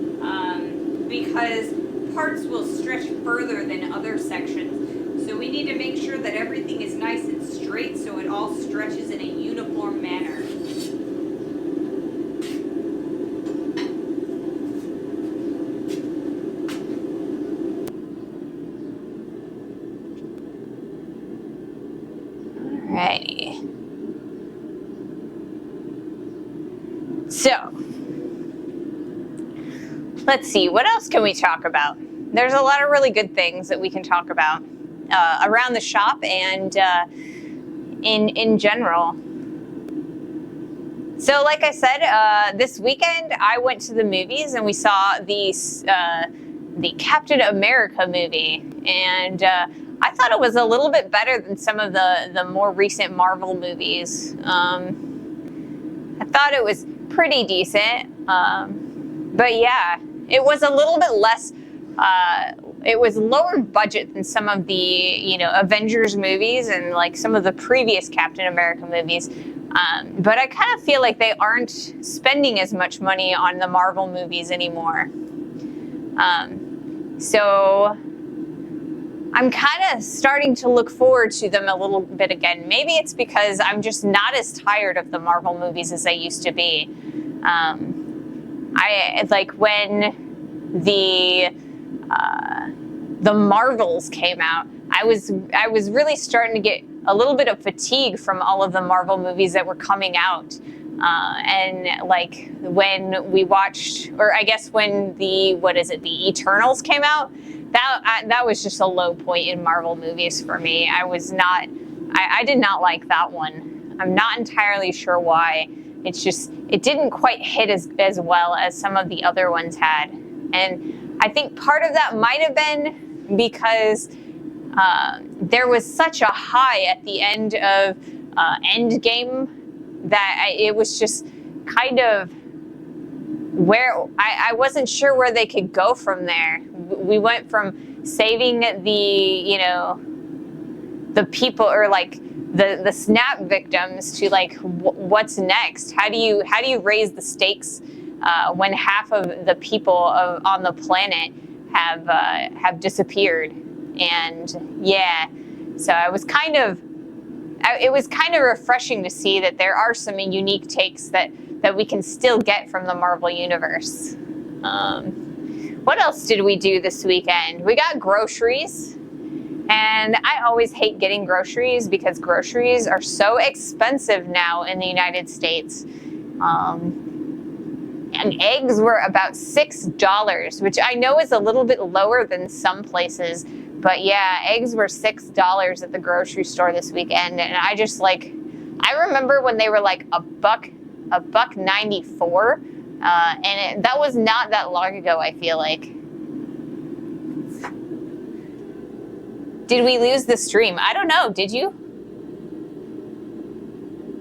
because parts will stretch further than other sections. So we need to make sure that everything is nice and straight so it all stretches in a uniform manner. Alrighty. So, let's see, what else can we talk about? There's a lot of really good things that we can talk about around the shop and in general. So, like I said, this weekend I went to the movies and we saw the Captain America movie, and I thought it was a little bit better than some of the more recent Marvel movies. I thought it was pretty decent, but yeah, it was a little bit less. It was lower budget than some of the Avengers movies and like some of the previous Captain America movies. But I kind of feel like they aren't spending as much money on the Marvel movies anymore. So I'm kind of starting to look forward to them a little bit again. Maybe it's because I'm just not as tired of the Marvel movies as I used to be. I like when the Marvels came out. I was really starting to get a little bit of fatigue from all of the Marvel movies that were coming out. And like when we watched, or I guess when the Eternals came out, that was just a low point in Marvel movies for me. I did not like that one. I'm not entirely sure why. It's just, it didn't quite hit as well as some of the other ones had. And I think part of that might have been because there was such a high at the end of Endgame that it was just kind of where I wasn't sure where they could go from there. We went from saving the people, or like the snap victims, to like what's next? How do you raise the stakes when half of the people on the planet have disappeared? And yeah, so it was kind of refreshing to see that there are some unique takes that we can still get from the Marvel Universe. What else did we do this weekend? We got groceries. And I always hate getting groceries because groceries are so expensive now in the United States. And eggs were about $6, which I know is a little bit lower than some places. But yeah, eggs were $6 at the grocery store this weekend. And I just I remember when they were like $1.94. And that was not that long ago, I feel like. Did we lose the stream? I don't know. Did you?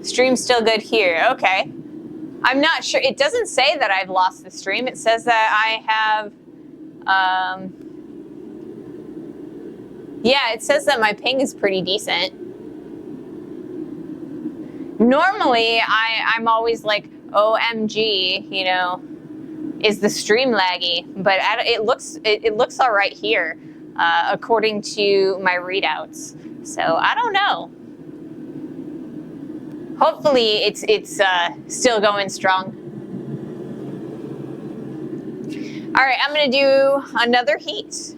Stream's still good here. Okay. I'm not sure. It doesn't say that I've lost the stream. It says that I have... yeah, it says that my ping is pretty decent. Normally, I'm always like, OMG, is the stream laggy? But it looks all right here. According to my readouts. So I don't know. Hopefully it's still going strong. All right, I'm gonna do another heat.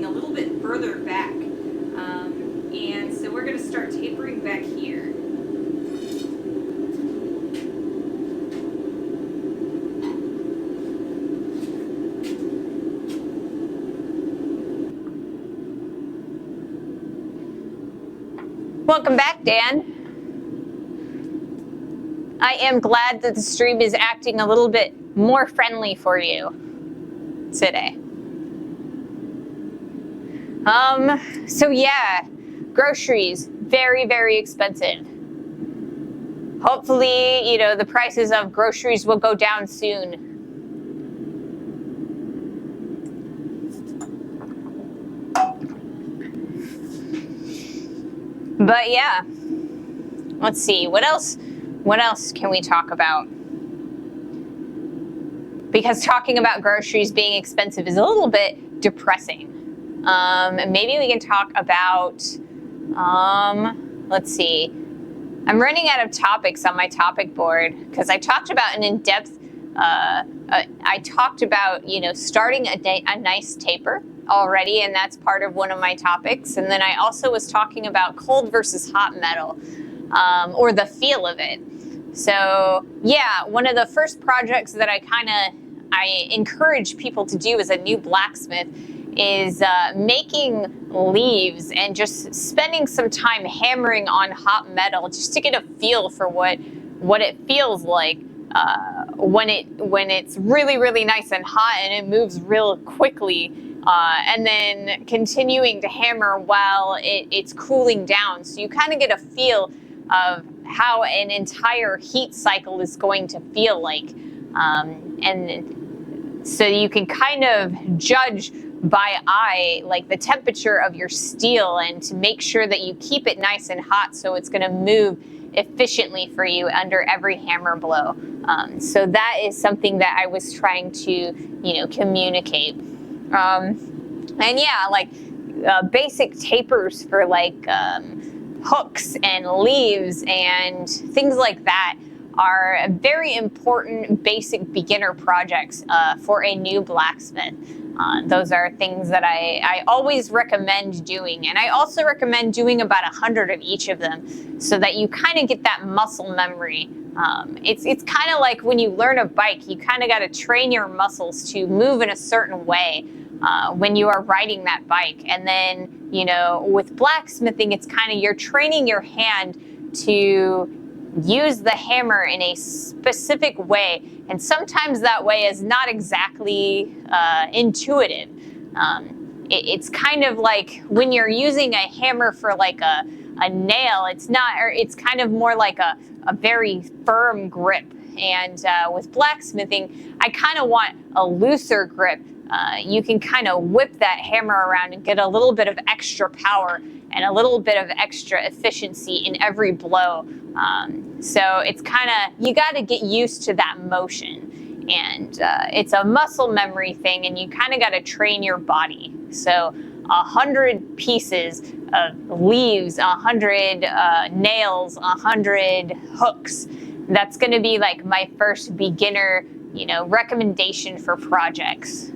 tapering a little bit further back. And so we're going to start tapering back here. Welcome back, Dan. I am glad that the stream is acting a little bit more friendly for you today. So yeah, groceries, very, very expensive. Hopefully, you know, the prices of groceries will go down soon. But yeah, let's see, what else can we talk about? Because talking about groceries being expensive is a little bit depressing. Maybe we can talk about, let's see. I'm running out of topics on my topic board because I talked about an in-depth, I talked about, you know, starting a nice taper already, and that's part of one of my topics. And then I also was talking about cold versus hot metal, or the feel of it. So yeah, one of the first projects that I encourage people to do as a new blacksmith is making leaves and just spending some time hammering on hot metal just to get a feel for what it feels like when it's really, really nice and hot and it moves real quickly, and then continuing to hammer while it's cooling down. So you kind of get a feel of how an entire heat cycle is going to feel like, and so you can kind of judge by eye, like the temperature of your steel, and to make sure that you keep it nice and hot so it's going to move efficiently for you under every hammer blow. So that is something that I was trying to, you know, communicate. And yeah, like basic tapers for like hooks and leaves and things like that are very important basic beginner projects for a new blacksmith. Those are things that I always recommend doing. And I also recommend doing about 100 of each of them so that you kind of get that muscle memory. It's kind of like when you learn a bike, you kind of got to train your muscles to move in a certain way when you are riding that bike. And then, you know, with blacksmithing, it's kind of you're training your hand to use the hammer in a specific way, and sometimes that way is not exactly intuitive. It's kind of like when you're using a hammer for like a nail, it's not, or it's kind of more like a very firm grip. And with blacksmithing, I kind of want a looser grip. You can kind of whip that hammer around and get a little bit of extra power and a little bit of extra efficiency in every blow. So it's kind of, you got to get used to that motion. And it's a muscle memory thing, and you kind of got to train your body. So 100 pieces of leaves, 100 nails, 100 hooks. That's going to be like my first beginner, you know, recommendation for projects.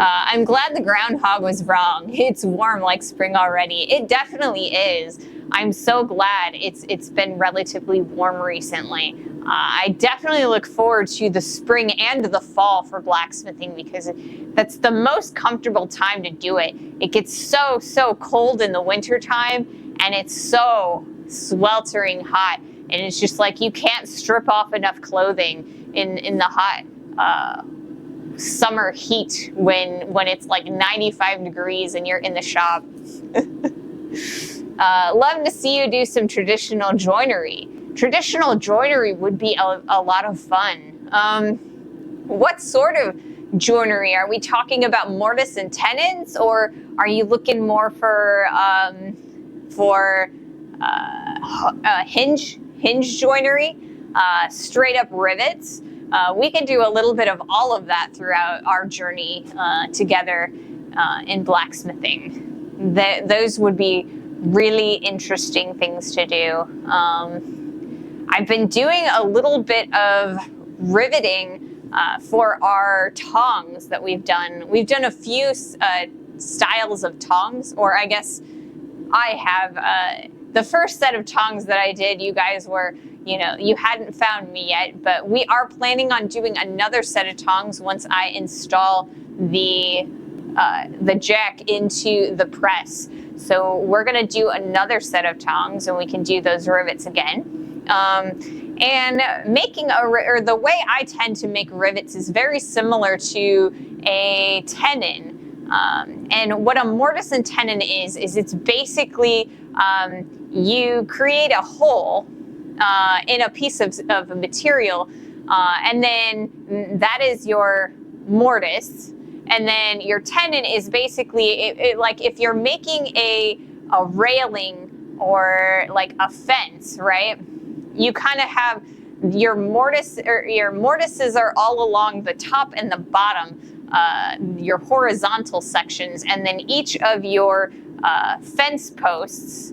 I'm glad the groundhog was wrong. It's warm like spring already. It definitely is. I'm so glad it's been relatively warm recently. I definitely look forward to the spring and the fall for blacksmithing because that's the most comfortable time to do it. It gets so cold in the winter time, and it's so sweltering hot, and it's just like you can't strip off enough clothing in the hot summer heat when it's like 95 degrees and you're in the shop. Love to see you do some traditional joinery. Traditional joinery would be a lot of fun. What sort of joinery? Are we talking about mortise and tenons, or are you looking more for hinge joinery, straight up rivets? We can do a little bit of all of that throughout our journey together in blacksmithing. Those would be really interesting things to do. I've been doing a little bit of riveting for our tongs that we've done. We've done a few styles of tongs, or I guess I have. The first set of tongs that I did, you guys were, you hadn't found me yet, but we are planning on doing another set of tongs once I install the jack into the press. So we're gonna do another set of tongs, and we can do those rivets again. And making the way I tend to make rivets is very similar to a tenon. And what a mortise and tenon is it's basically you create a hole in a piece of material, and then that is your mortise. And then your tenon is basically like if you're making a railing or like a fence, right? You kind of have your mortise, or your mortises are all along the top and the bottom, your horizontal sections, and then each of your fence posts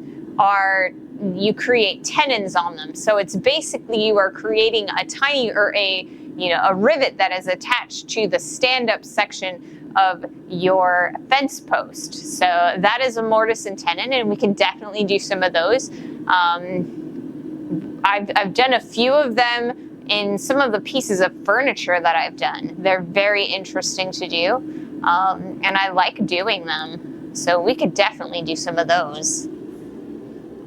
you create tenons on them. So it's basically you are creating a tiny, or a rivet that is attached to the stand-up section of your fence post. So that is a mortise and tenon, and we can definitely do some of those. I've done a few of them in some of the pieces of furniture that I've done. They're very interesting to do, and I like doing them. So we could definitely do some of those.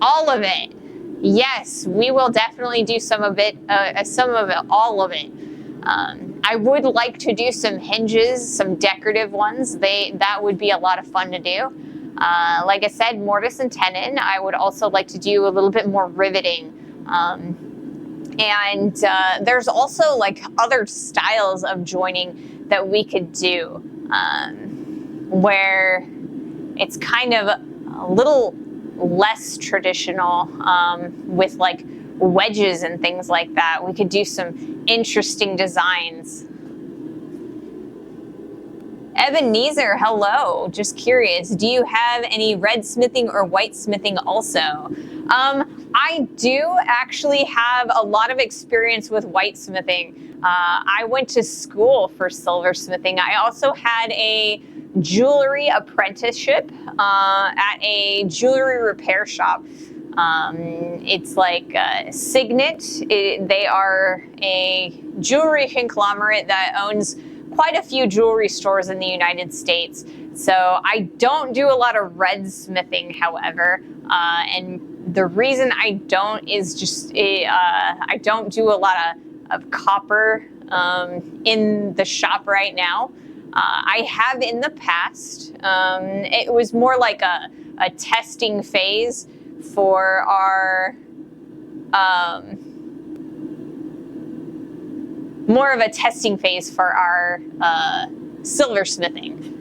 All of it. Yes, we will definitely do some of it, all of it. I would like to do some hinges, some decorative ones. That would be a lot of fun to do. Like I said, mortise and tenon. I would also like to do a little bit more riveting. And there's also like other styles of joining that we could do, where it's kind of a little less traditional, with like wedges and things like that. We could do some interesting designs. Ebenezer, hello. Just curious, do you have any red smithing or white smithing also? I do actually have a lot of experience with white smithing. I went to school for silversmithing. I also had a jewelry apprenticeship at a jewelry repair shop. It's like Signet. They are a jewelry conglomerate that owns quite a few jewelry stores in the United States. So I don't do a lot of red smithing, however, and the reason I don't is just I don't do a lot of copper in the shop right now. I have in the past. It was more like a testing phase for our more of a testing phase for our silversmithing.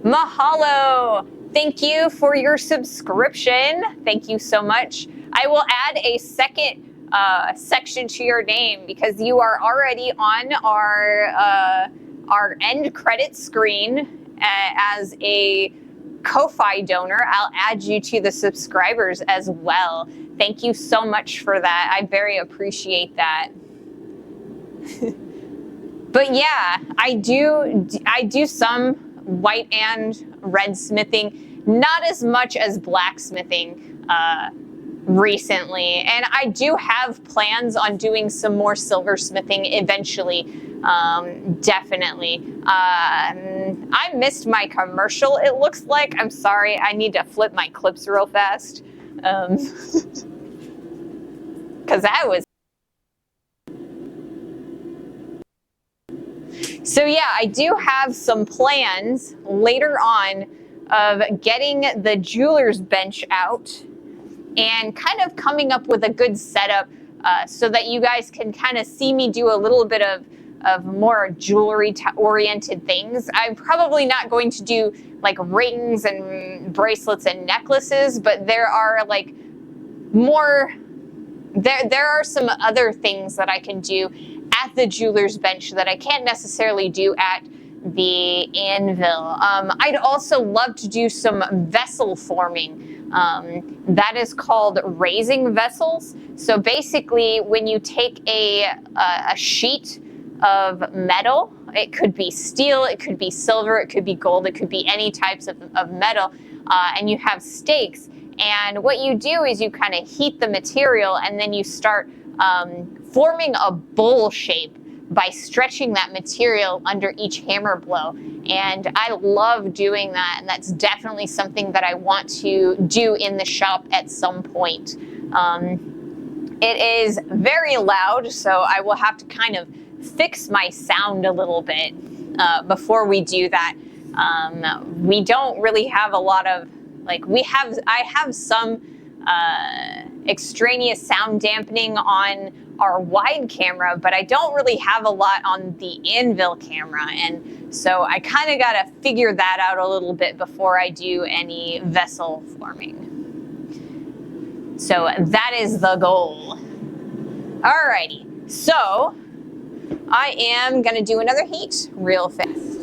Mahalo! Thank you for your subscription. Thank you so much. I will add a second section to your name because you are already on our end credit screen as a KoFi donor. I'll add you to the subscribers as well. Thank you so much for that. I very appreciate that. But yeah, I do some white and red smithing, not as much as blacksmithing recently. And I do have plans on doing some more silversmithing eventually, definitely. I missed my commercial, it looks like. I'm sorry, I need to flip my clips real fast. Because that was... So yeah, I do have some plans later on of getting the jeweler's bench out and kind of coming up with a good setup so that you guys can kind of see me do a little bit of more jewelry oriented things. I'm probably not going to do like rings and bracelets and necklaces, but there are like more, there are some other things that I can do at the jeweler's bench that I can't necessarily do at the anvil. I'd also love to do some vessel forming. That is called raising vessels. So basically, when you take a sheet of metal, it could be steel, it could be silver, it could be gold, it could be any types of metal, and you have stakes. And what you do is you kind of heat the material, and then you start forming a bowl shape by stretching that material under each hammer blow. And I love doing that, and that's definitely something that I want to do in the shop at some point. It is very loud, so I will have to kind of fix my sound a little bit before we do that. We don't really have a lot of, I have some extraneous sound dampening on our wide camera, but I don't really have a lot on the anvil camera, and so I kind of got to figure that out a little bit before I do any vessel forming. So that is the goal. Alrighty, so I am gonna do another heat real fast.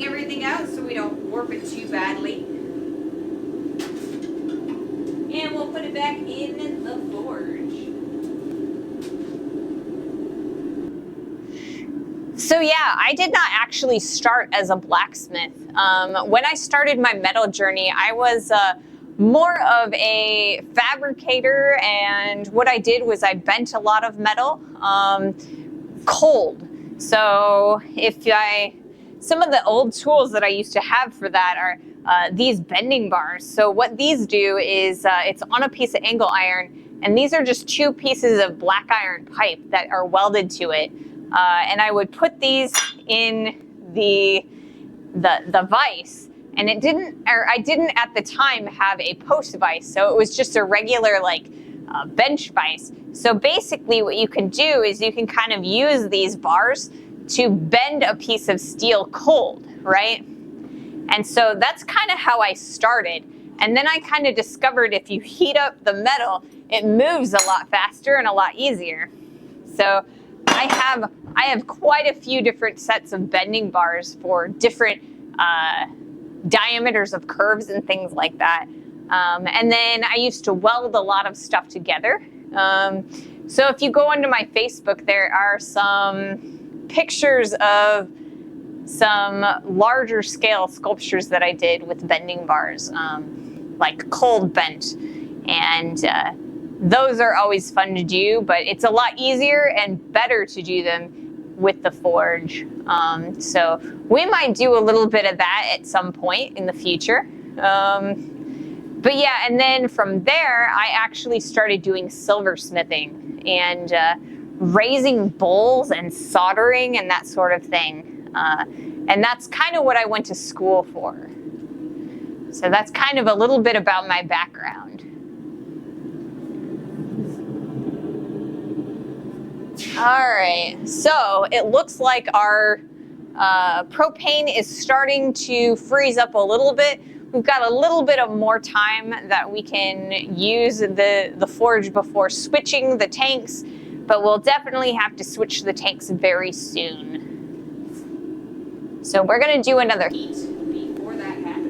Everything out so we don't warp it too badly. And we'll put it back in the forge. So yeah, I did not actually start as a blacksmith. When I started my metal journey, I was more of a fabricator, and what I did was I bent a lot of metal cold. So some of the old tools that I used to have for that are these bending bars. So what these do is it's on a piece of angle iron, and these are just two pieces of black iron pipe that are welded to it. And I would put these in the vise, and I didn't at the time have a post vise, so it was just a regular bench vise. So basically what you can do is you can kind of use these bars to bend a piece of steel cold, right? And so that's kind of how I started. And then I kind of discovered if you heat up the metal, it moves a lot faster and a lot easier. So I have quite a few different sets of bending bars for different diameters of curves and things like that. And then I used to weld a lot of stuff together. So if you go onto my Facebook, there are some pictures of some larger scale sculptures that I did with bending bars, like cold bent. And those are always fun to do, but it's a lot easier and better to do them with the forge. So we might do a little bit of that at some point in the future. But yeah, and then from there, I actually started doing silversmithing and raising bowls and soldering and that sort of thing. And that's kind of what I went to school for. So that's kind of a little bit about my background. All right, so it looks like our propane is starting to freeze up a little bit. We've got a little bit of more time that we can use the forge before switching the tanks, but we'll definitely have to switch the tanks very soon. So we're gonna do another heat before that happens.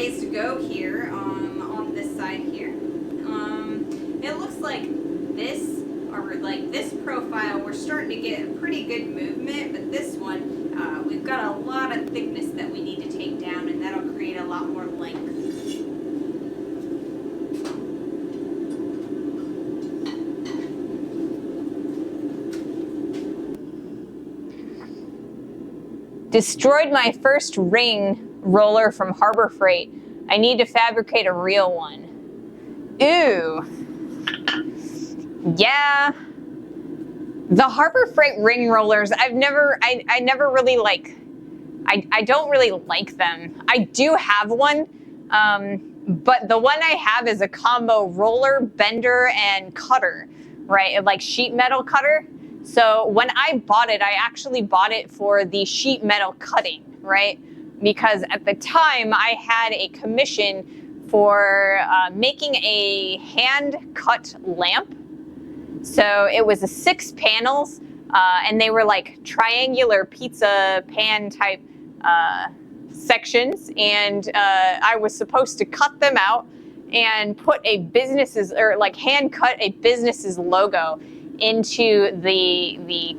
ways to go here on this side here. It looks like this, or like this profile, we're starting to get a pretty good movement, but this one, we've got a lot of thickness that we need to take down, and that'll create a lot more length. Destroyed my first ring roller from Harbor Freight. I need to fabricate a real one. Ooh. Yeah. The Harbor Freight ring rollers, I never really like, I don't really like them. I do have one, but the one I have is a combo roller, bender, and cutter, right? Like sheet metal cutter. So when I bought it, I actually bought it for the sheet metal cutting, right? Because at the time I had a commission for making a hand-cut lamp. So it was 6 panels, and they were like triangular pizza pan type sections, and I was supposed to cut them out and put a business's, or like hand cut a business's logo into the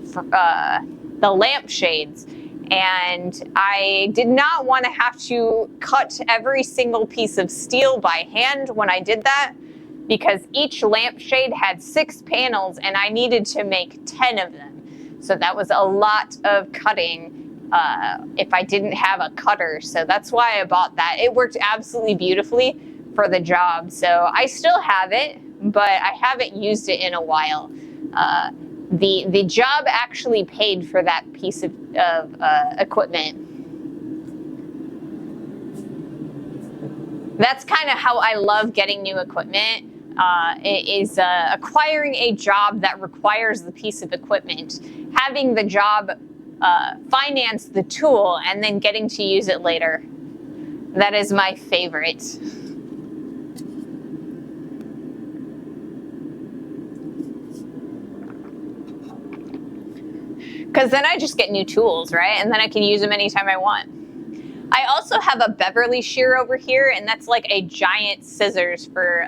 lampshades. And I did not want to have to cut every single piece of steel by hand when I did that, because each lampshade had 6 panels and I needed to make 10 of them. So that was a lot of cutting if I didn't have a cutter. So that's why I bought that. It worked absolutely beautifully for the job. So I still have it, but I haven't used it in a while. The job actually paid for that piece of equipment. That's kind of how I love getting new equipment, is acquiring a job that requires the piece of equipment, having the job finance the tool, and then getting to use it later. That is my favorite. Because then I just get new tools, right? And then I can use them anytime I want. I also have a Beverly shear over here, and that's like a giant scissors for,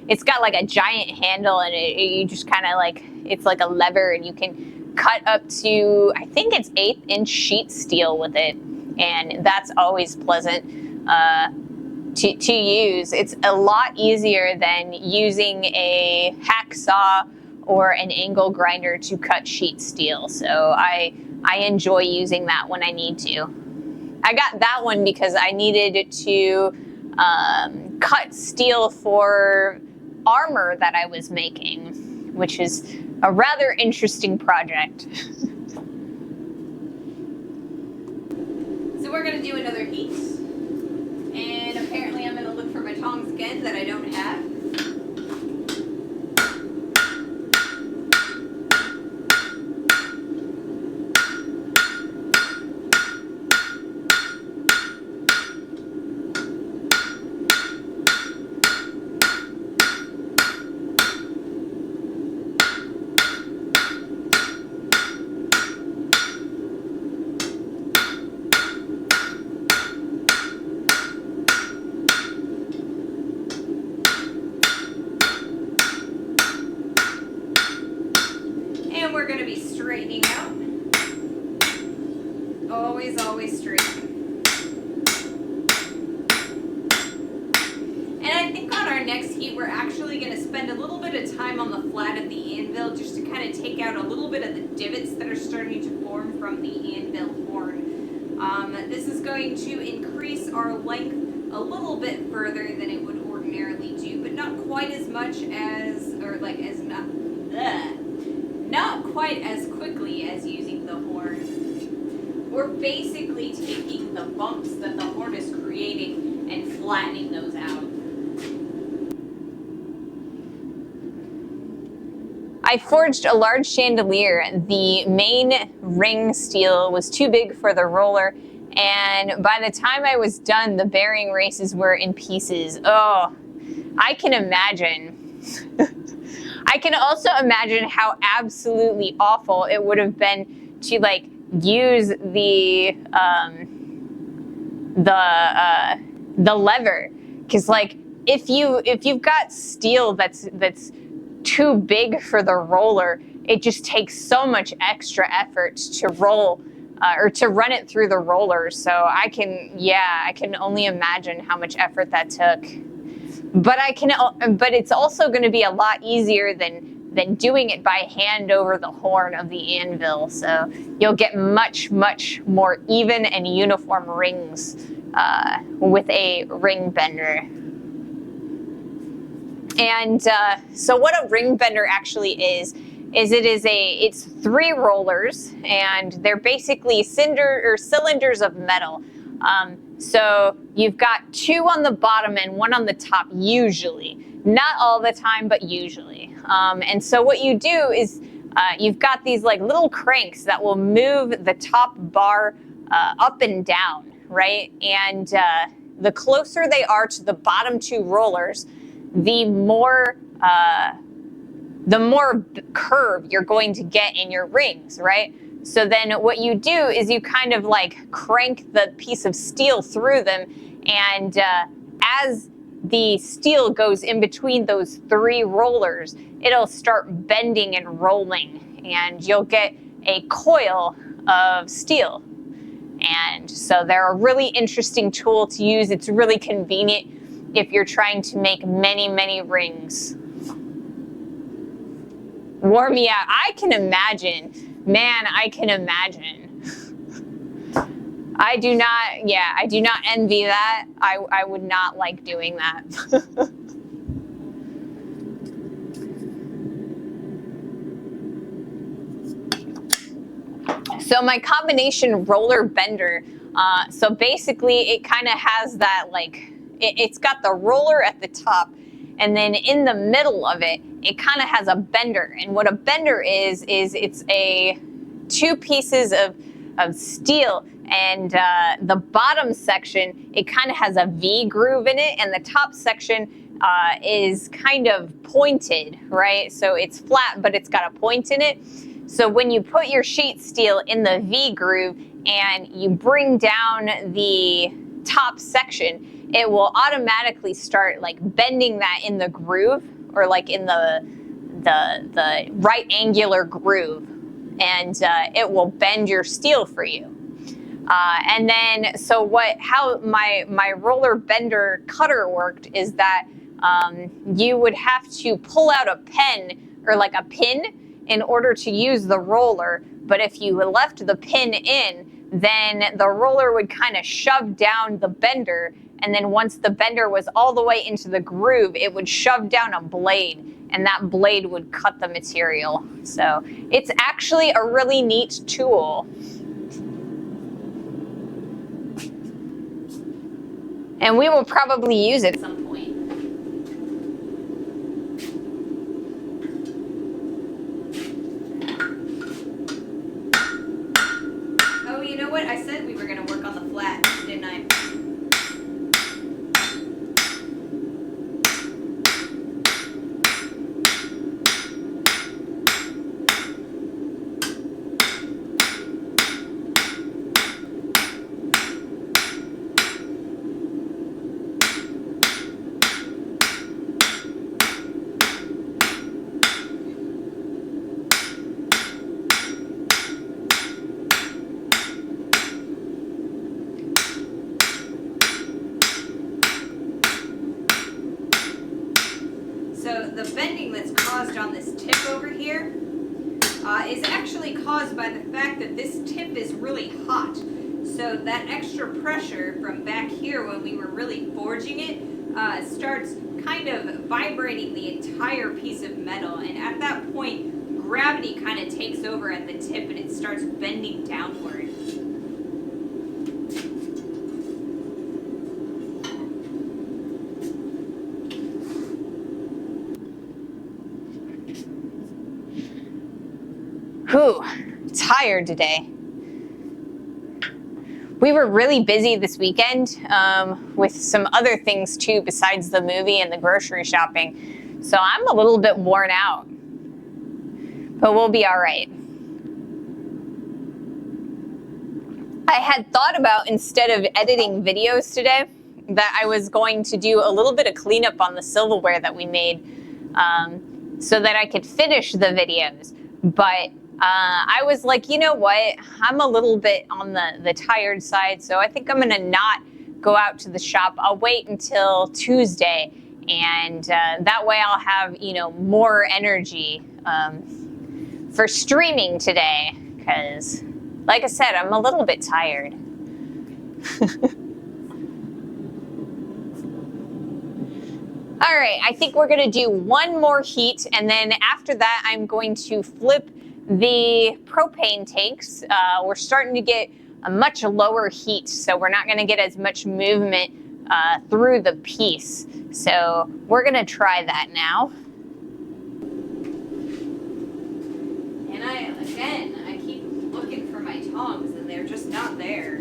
it's got like a giant handle, and you just kind of like, it's like a lever, and you can cut up to, I think it's 1/8-inch sheet steel with it. And that's always pleasant to use. It's a lot easier than using a hacksaw or an angle grinder to cut sheet steel. So I enjoy using that when I need to. I got that one because I needed to cut steel for armor that I was making, which is a rather interesting project. So we're gonna do another heat. And apparently I'm gonna look for my tongs again that I don't have. And we're going to be straightening out. Always straight. And I think on our next heat, we're actually going to spend a little bit of time on the flat of the anvil just to kind of take out a little bit of the divots that are starting to form from the anvil horn. This is going to increase our length a little bit further than it would ordinarily do, but not quite as much as, or like as not quite as quickly as using the horn. We're basically taking the bumps that the horn is creating and flattening those out. I forged a large chandelier. The main ring steel was too big for the roller, and by the time I was done, the bearing races were in pieces. Oh, I can imagine. I can also imagine how absolutely awful it would have been to like use the the lever, because like if you've got steel that's too big for the roller, it just takes so much extra effort to roll or to run it through the roller. So I can only imagine how much effort that took. But it's also going to be a lot easier than doing it by hand over the horn of the anvil. So you'll get much more even and uniform rings with a ring bender. And so what a ring bender actually is it's 3 rollers, and they're basically cylinders of metal. So you've got 2 on the bottom and 1 on the top, usually. Not all the time, but usually. And so what you do is you've got these like little cranks that will move the top bar up and down, right? And the closer they are to the bottom 2 rollers, the more curve you're going to get in your rings, right? So then what you do is you kind of like crank the piece of steel through them, and as the steel goes in between those 3 rollers, it'll start bending and rolling, and you'll get a coil of steel. And so they're a really interesting tool to use. It's really convenient if you're trying to make many rings. Wore me out. I can imagine. Man, I can imagine. I do not envy that. I would not like doing that. So my combination roller bender, so basically it kind of has that like, it's got the roller at the top, and then in the middle of it, it kind of has a bender. And what a bender is it's 2 pieces of steel, and the bottom section, it kind of has a V groove in it, and the top section is kind of pointed, right? So it's flat, but it's got a point in it. So when you put your sheet steel in the V groove and you bring down the top section, it will automatically start like bending that in the groove, or like in the right angular groove, and it will bend your steel for you. And then so how my roller bender cutter worked is that you would have to pull out a pen or like a pin in order to use the roller, but if you left the pin in, then the roller would kind of shove down the bender, and then once the bender was all the way into the groove, it would shove down a blade, and that blade would cut the material. So it's actually a really neat tool. And we will probably use it at some point. Oh, you know what? I said we were going to work on the flat, didn't I? So the bending that's caused on this tip over here is actually caused by the fact that this tip is really hot. So that extra pressure from back here when we were really forging it starts kind of vibrating the entire piece of metal. And at that point, gravity kind of takes over at the tip and it starts bending downward. Whew, tired today. We were really busy this weekend with some other things too besides the movie and the grocery shopping. So I'm a little bit worn out, but we'll be all right. I had thought about, instead of editing videos today, that I was going to do a little bit of cleanup on the silverware that we made so that I could finish the videos. But I was like, you know what? I'm a little bit on the tired side, so I think I'm going to not go out to the shop. I'll wait until Tuesday, and that way I'll have, you know, more energy for streaming today, because, like I said, I'm a little bit tired. All right, I think we're gonna do one more heat, and then after that, I'm going to flip the propane tanks. We're starting to get a much lower heat, so we're not gonna get as much movement through the piece. So we're gonna try that now. And I keep looking for my tongs, and they're just not there.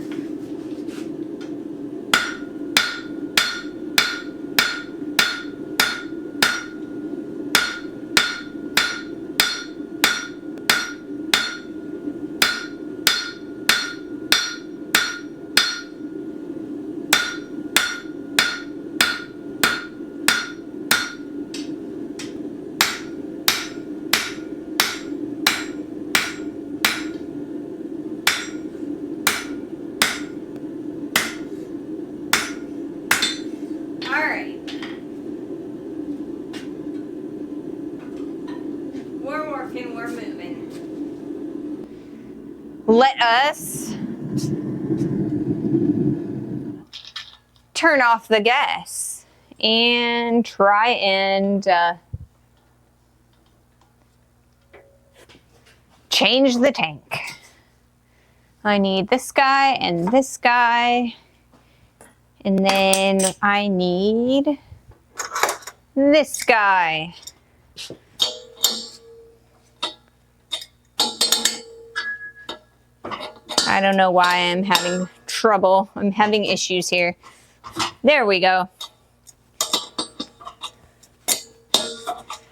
We're moving. Let us turn off the gas and try and change the tank. I need this guy and this guy, and then I need this guy. I don't know why I'm having trouble. I'm having issues here. There we go.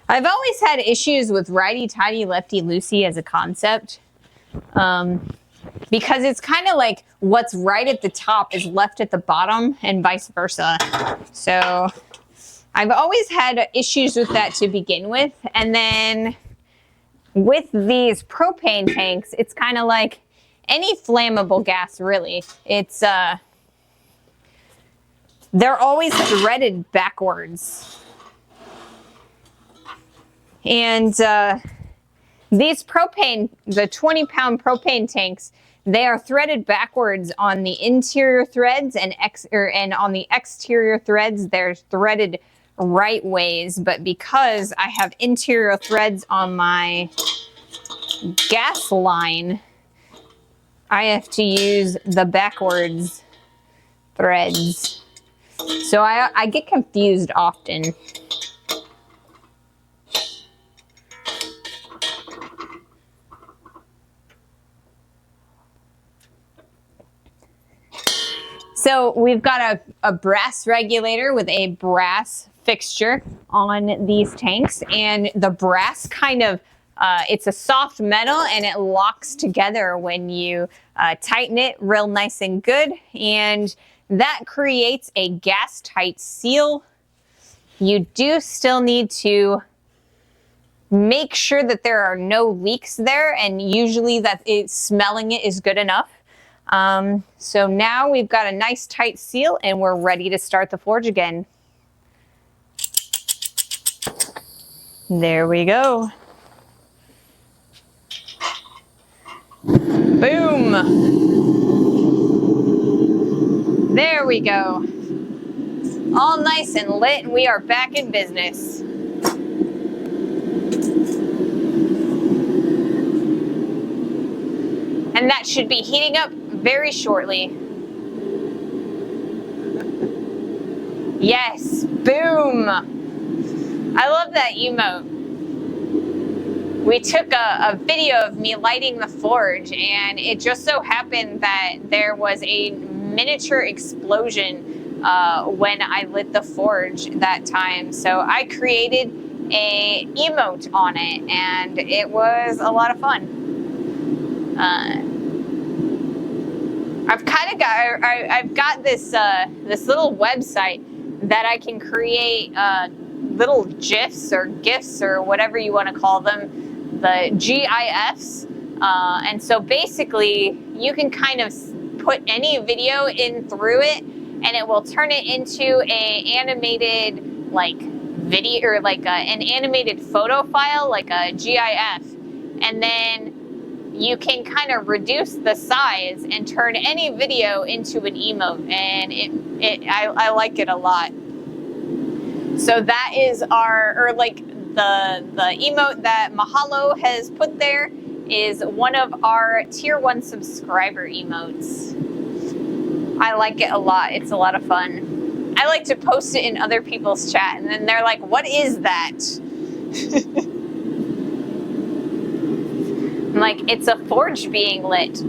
I've always had issues with righty-tighty, lefty-loosey as a concept. Because it's kind of like what's right at the top is left at the bottom and vice versa. So I've always had issues with that to begin with. And then with these propane tanks, it's kind of like any flammable gas, really. It's they're always threaded backwards. And these propane, the 20-pound propane tanks, they are threaded backwards on the interior threads, and on the exterior threads, they're threaded right ways. But because I have interior threads on my gas line, I have to use the backwards threads. So I get confused often. So we've got a brass regulator with a brass fixture on these tanks, and the brass kind of, it's a soft metal and it locks together when you tighten it real nice and good, and that creates a gas tight seal. You do still need to make sure that there are no leaks there, and usually that smelling it is good enough. So now we've got a nice tight seal and we're ready to start the forge again. There we go. Boom. There we go. All nice and lit, and we are back in business. And that should be heating up very shortly. Yes, boom. I love that emote. We took a video of me lighting the forge, and it just so happened that there was a miniature explosion when I lit the forge that time. So I created a emote on it, and it was a lot of fun. I've got this this little website that I can create little GIFs or GIFs or whatever you want to call them, the GIFs. And so basically, you can kind of put any video in through it, and it will turn it into a animated like video or like an animated photo file, like a GIF, and then you can kind of reduce the size and turn any video into an emote, and I like it a lot. So that is our, or like the emote that Mahalo has put there is one of our tier 1 subscriber emotes. I like it a lot. It's a lot of fun. I like to post it in other people's chat, and then they're like, what is that? I'm like, it's a forge being lit.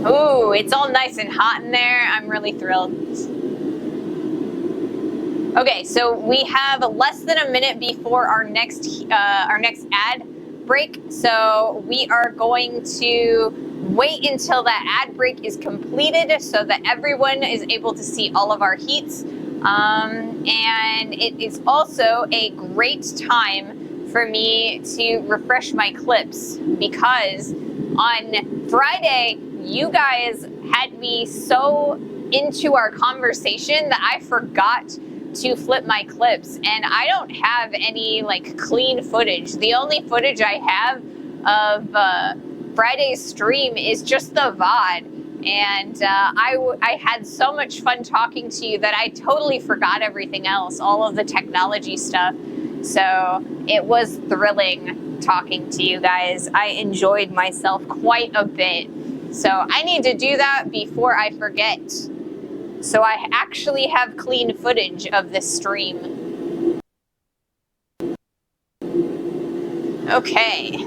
Ooh, it's all nice and hot in there. I'm really thrilled. Okay, so we have less than a minute before our next ad break. So we are going to wait until that ad break is completed so that everyone is able to see all of our heats. And it is also a great time for me to refresh my clips, because on Friday, you guys had me so into our conversation that I forgot to flip my clips, and I don't have any like clean footage. The only footage I have of Friday's stream is just the VOD. And I had so much fun talking to you that I totally forgot everything else, all of the technology stuff. So it was thrilling talking to you guys. I enjoyed myself quite a bit. So I need to do that before I forget. So I actually have clean footage of this stream. Okay.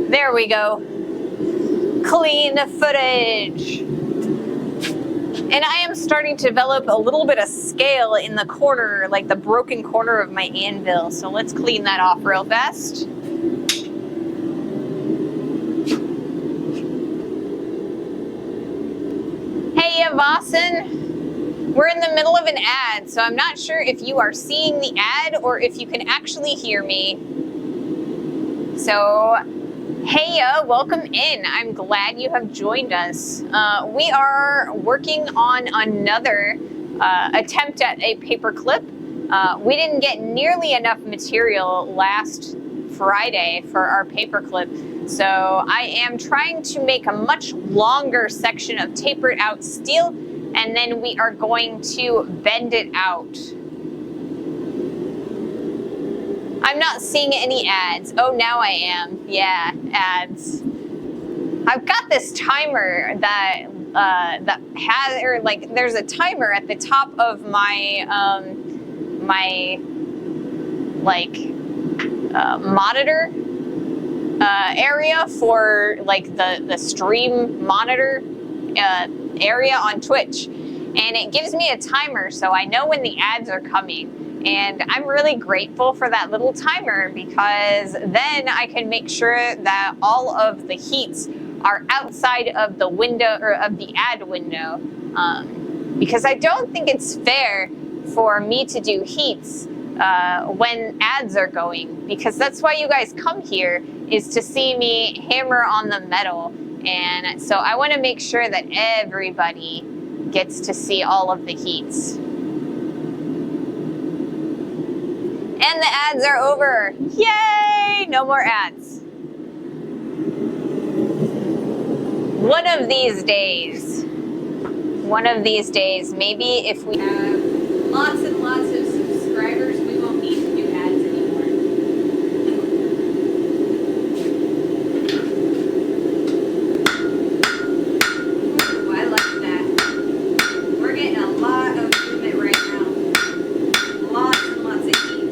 There we go. Clean footage. And I am starting to develop a little bit of scale in the corner, like the broken corner of my anvil. So let's clean that off real fast. Hey, Yavasin. We're in the middle of an ad, so I'm not sure if you are seeing the ad or if you can actually hear me. So, hey, welcome in. I'm glad you have joined us. We are working on another attempt at a paperclip. We didn't get nearly enough material last Friday for our paperclip, so I am trying to make a much longer section of tapered out steel, and then we are going to bend it out. I'm not seeing any ads. Oh, now I am. Yeah, ads. I've got this timer that that has, or like, there's a timer at the top of my my like monitor area for like the stream monitor area on Twitch, and it gives me a timer so I know when the ads are coming. And I'm really grateful for that little timer, because then I can make sure that all of the heats are outside of the window, or of the ad window, because I don't think it's fair for me to do heats when ads are going, because that's why you guys come here, is to see me hammer on the metal. And so I want to make sure that everybody gets to see all of the heats. And the ads are over. Yay! No more ads. One of these days, maybe if we have lots and lots of subscribers, we won't need to do ads anymore. Ooh, I like that. We're getting a lot of movement right now. Lots and lots of heat.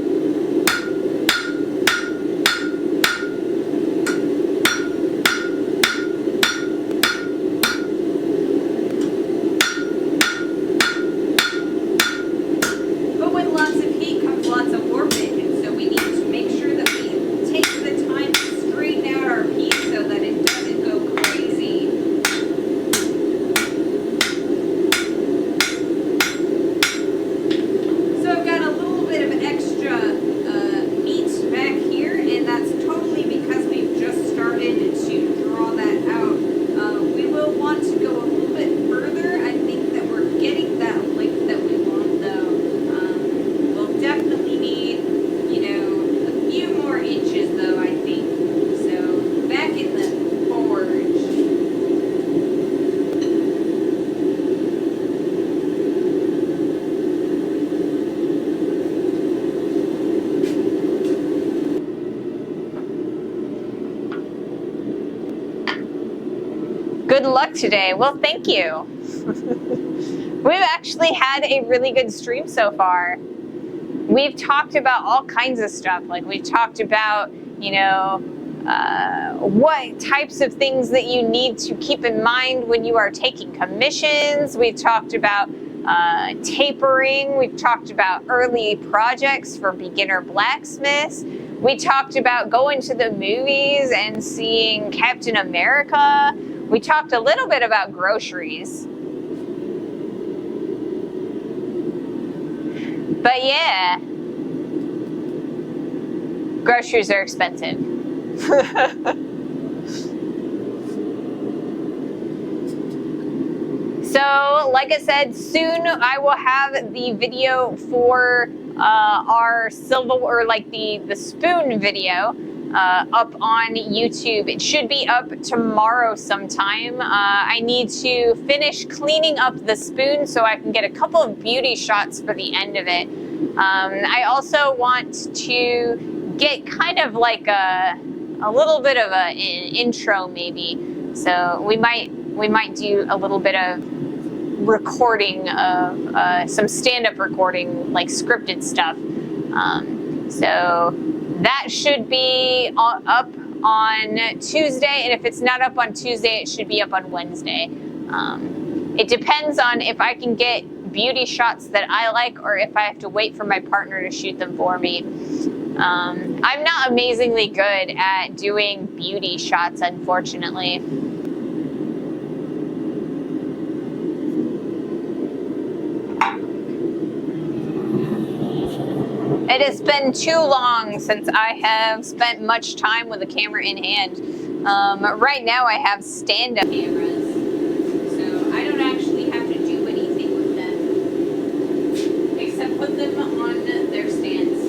Good luck today. Well, thank you. We've actually had a really good stream so far. We've talked about all kinds of stuff. Like we've talked about, what types of things that you need to keep in mind when you are taking commissions. We've talked about tapering. We've talked about early projects for beginner blacksmiths. We talked about going to the movies and seeing Captain America. We talked a little bit about groceries. But yeah, groceries are expensive. So, like I said, soon I will have the video for our silver, or like the spoon video up on YouTube. It should be up tomorrow sometime. I need to finish cleaning up the spoon so I can get a couple of beauty shots for the end of it. I also want to get kind of like a little bit of an intro maybe. So we might do a little bit of recording of some stand-up recording, like scripted stuff. So that should be up on Tuesday, and if it's not up on Tuesday, it should be up on Wednesday. It depends on if I can get beauty shots that I like, or if I have to wait for my partner to shoot them for me. I'm not amazingly good at doing beauty shots, unfortunately. It has been too long since I have spent much time with a camera in hand. Right now I have stand-up cameras, so I don't actually have to do anything with them, except put them on their stands.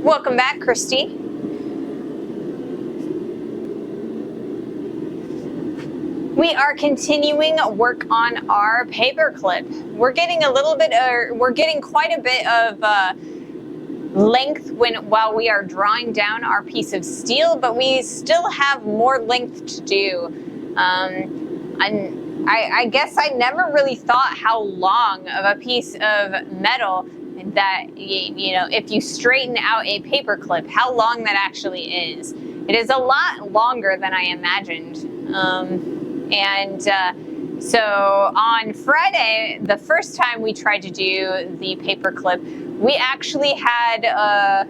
Welcome back, Christy. We are continuing work on our paperclip. We're getting quite a bit of length while we are drawing down our piece of steel, but we still have more length to do. And I guess I never really thought how long of a piece of metal that, if you straighten out a paperclip, how long that actually is. It is a lot longer than I imagined. So on Friday, the first time we tried to do the paperclip, we actually had, I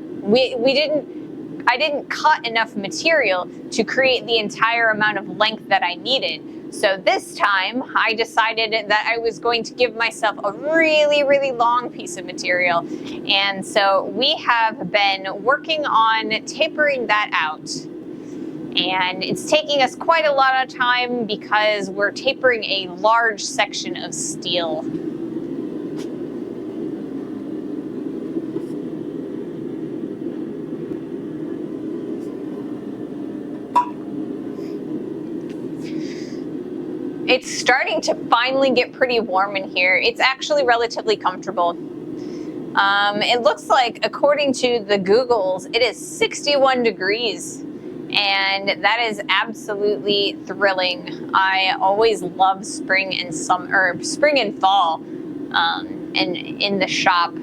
didn't cut enough material to create the entire amount of length that I needed. So this time, I decided that I was going to give myself a really, really long piece of material. And so we have been working on tapering that out. And it's taking us quite a lot of time because we're tapering a large section of steel. It's starting to finally get pretty warm in here. It's actually relatively comfortable. It looks like, according to the Googles, it is 61 degrees, and that is absolutely thrilling. I always love spring and summer, or spring and fall, and in the shop,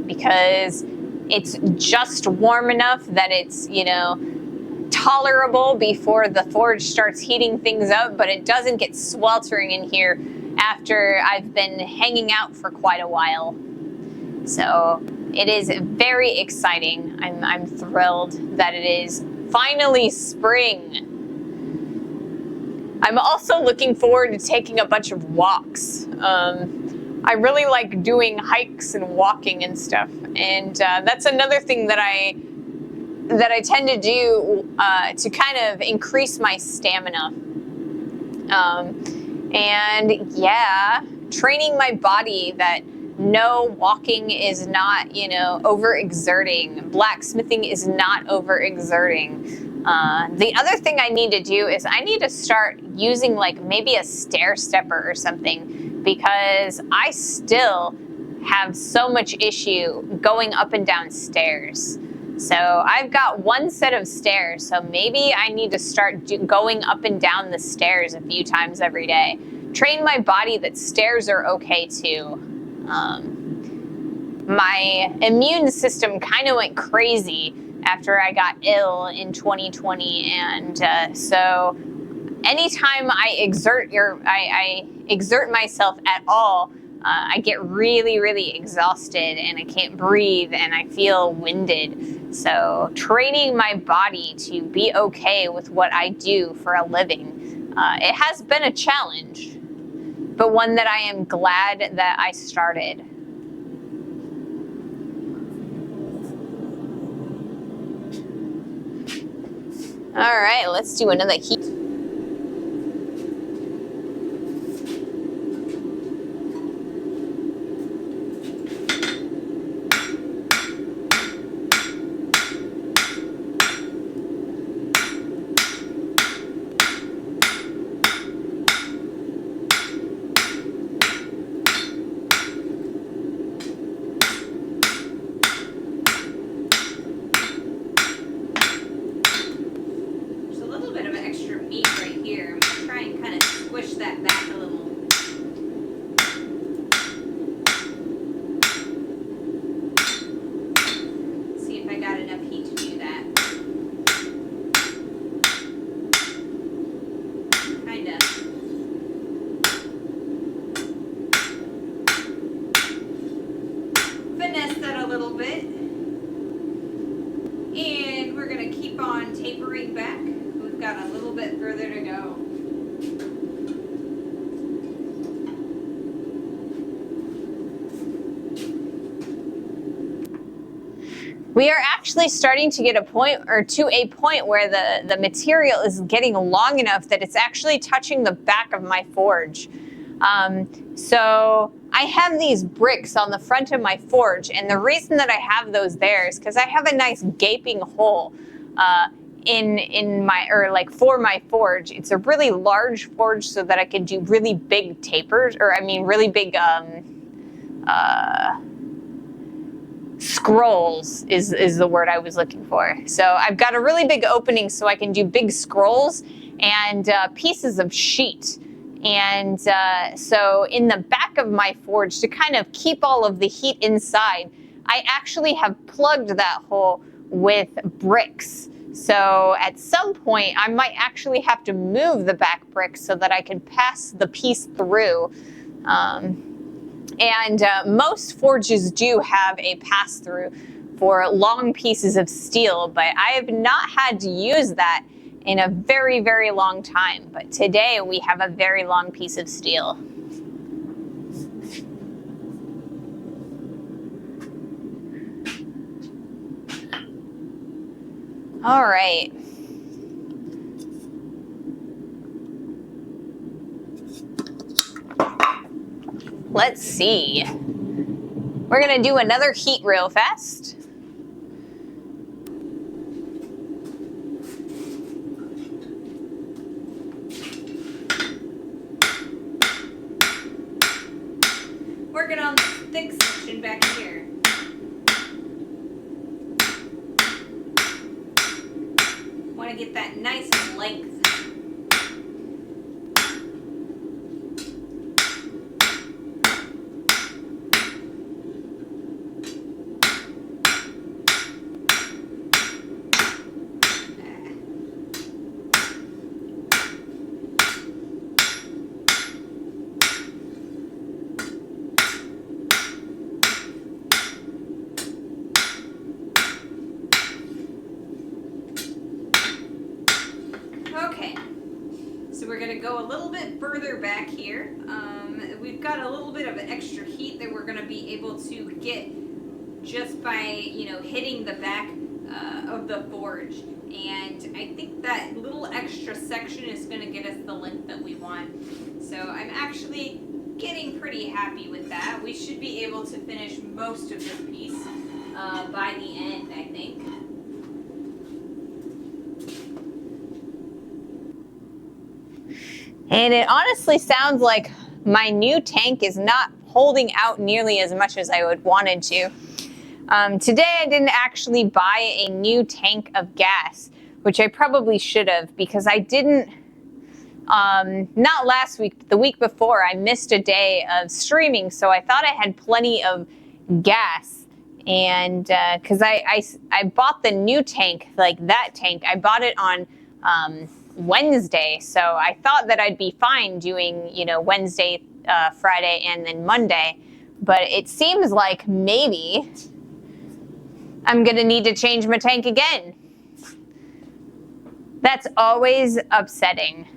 because it's just warm enough that it's, you know, tolerable before the forge starts heating things up, but it doesn't get sweltering in here after I've been hanging out for quite a while. So it is very exciting. I'm thrilled that it is finally spring. I'm also looking forward to taking a bunch of walks. I really like doing hikes and walking and stuff, and that's another thing that I tend to do to kind of increase my stamina. And yeah, training my body that no, walking is not, you know, overexerting. Blacksmithing is not overexerting. The other thing I need to do is I need to start using like maybe a stair stepper or something, because I still have so much issue going up and down stairs. So I've got one set of stairs, so maybe I need to start going up and down the stairs a few times every day. Train my body that stairs are okay too. My immune system kind of went crazy after I got ill in 2020, and so anytime I exert myself at all, I get really, really exhausted, and I can't breathe, and I feel winded. So training my body to be okay with what I do for a living, it has been a challenge, but one that I am glad that I started. All right, let's do another heat. We are actually starting to get a point where the material is getting long enough that it's actually touching the back of my forge. So I have these bricks on the front of my forge, and the reason that I have those there is because I have a nice gaping hole in my, or like for my forge. It's a really large forge so that I can do really big tapers, or I mean really big scrolls is the word I was looking for. So I've got a really big opening so I can do big scrolls and pieces of sheet. And so in the back of my forge, to kind of keep all of the heat inside, I actually have plugged that hole with bricks. So at some point, I might actually have to move the back bricks so that I can pass the piece through. And most forges do have a pass-through for long pieces of steel, but I have not had to use that in a very, very long time. But today we have a very long piece of steel. All right. Let's see. We're gonna do another heat real fast. back here. Want to get that nice length. Okay, so we're gonna go a little bit further back here. We've got a little bit of an extra heat that we're gonna be able to get just by, hitting the back of the forge. And I think that little extra section is gonna get us the length that we want. So I'm actually getting pretty happy with that. We should be able to finish most of this piece by the end, I think. And it honestly sounds like my new tank is not holding out nearly as much as I would wanted to. Today I didn't actually buy a new tank of gas, which I probably should have, because I didn't, not last week, but the week before, I missed a day of streaming, so I thought I had plenty of gas. And because I bought the new tank, like that tank, I bought it on Wednesday, so I thought that I'd be fine doing, Wednesday, Friday, and then Monday. But it seems like maybe I'm gonna need to change my tank again. That's always upsetting,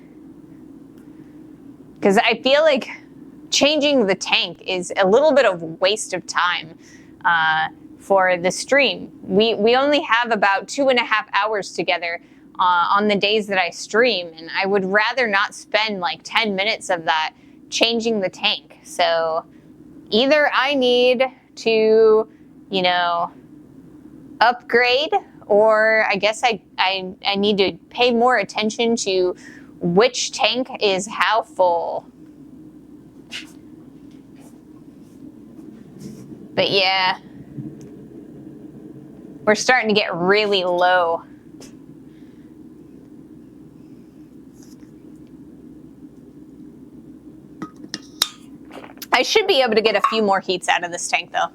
because I feel like changing the tank is a little bit of a waste of time for the stream. We only have about 2.5 hours together on the days that I stream, and I would rather not spend like 10 minutes of that changing the tank. So either I need to, upgrade, or I guess I need to pay more attention to which tank is how full. But yeah, we're starting to get really low. I should be able to get a few more heats out of this tank, though.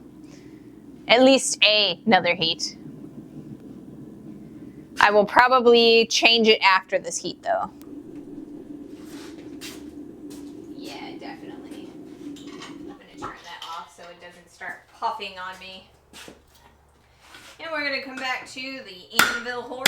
At least another heat. I will probably change it after this heat, though. Yeah, definitely. I'm going to turn that off so it doesn't start puffing on me. And we're going to come back to the anvil horn.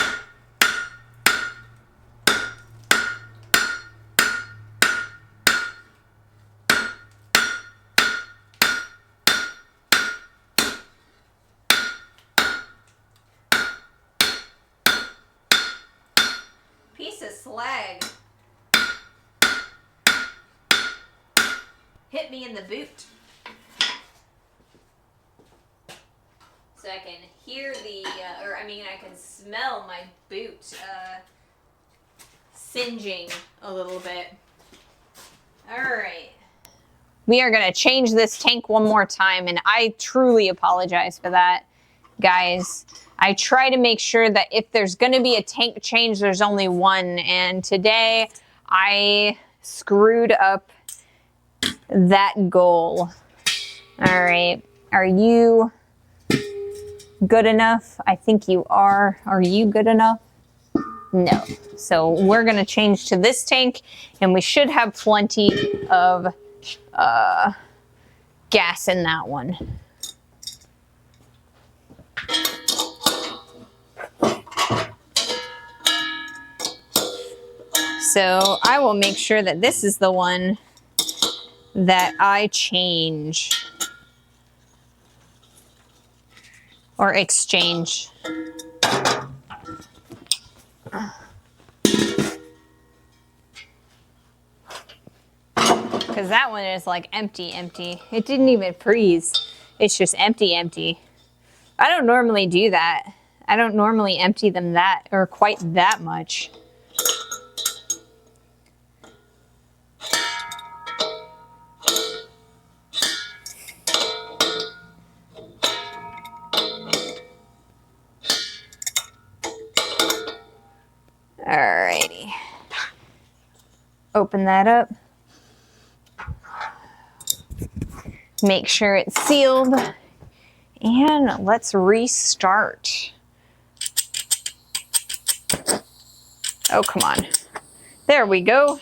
Piece of slag hit me in the boot. So I can hear I can smell my boot singeing a little bit. All right. We are going to change this tank one more time, and I truly apologize for that, guys. I try to make sure that if there's going to be a tank change, there's only one. And today I screwed up that goal. All right. Are you good enough? I think you are. Are you good enough? No. So we're going to change to this tank, and we should have plenty of gas in that one. So I will make sure that this is the one that I change or exchange. Because that one is like empty. It didn't even freeze. It's just empty. I don't normally do that. I don't normally empty them that or quite that much. Alrighty. Open that up. Make sure it's sealed. And let's restart. Oh, come on. There we go.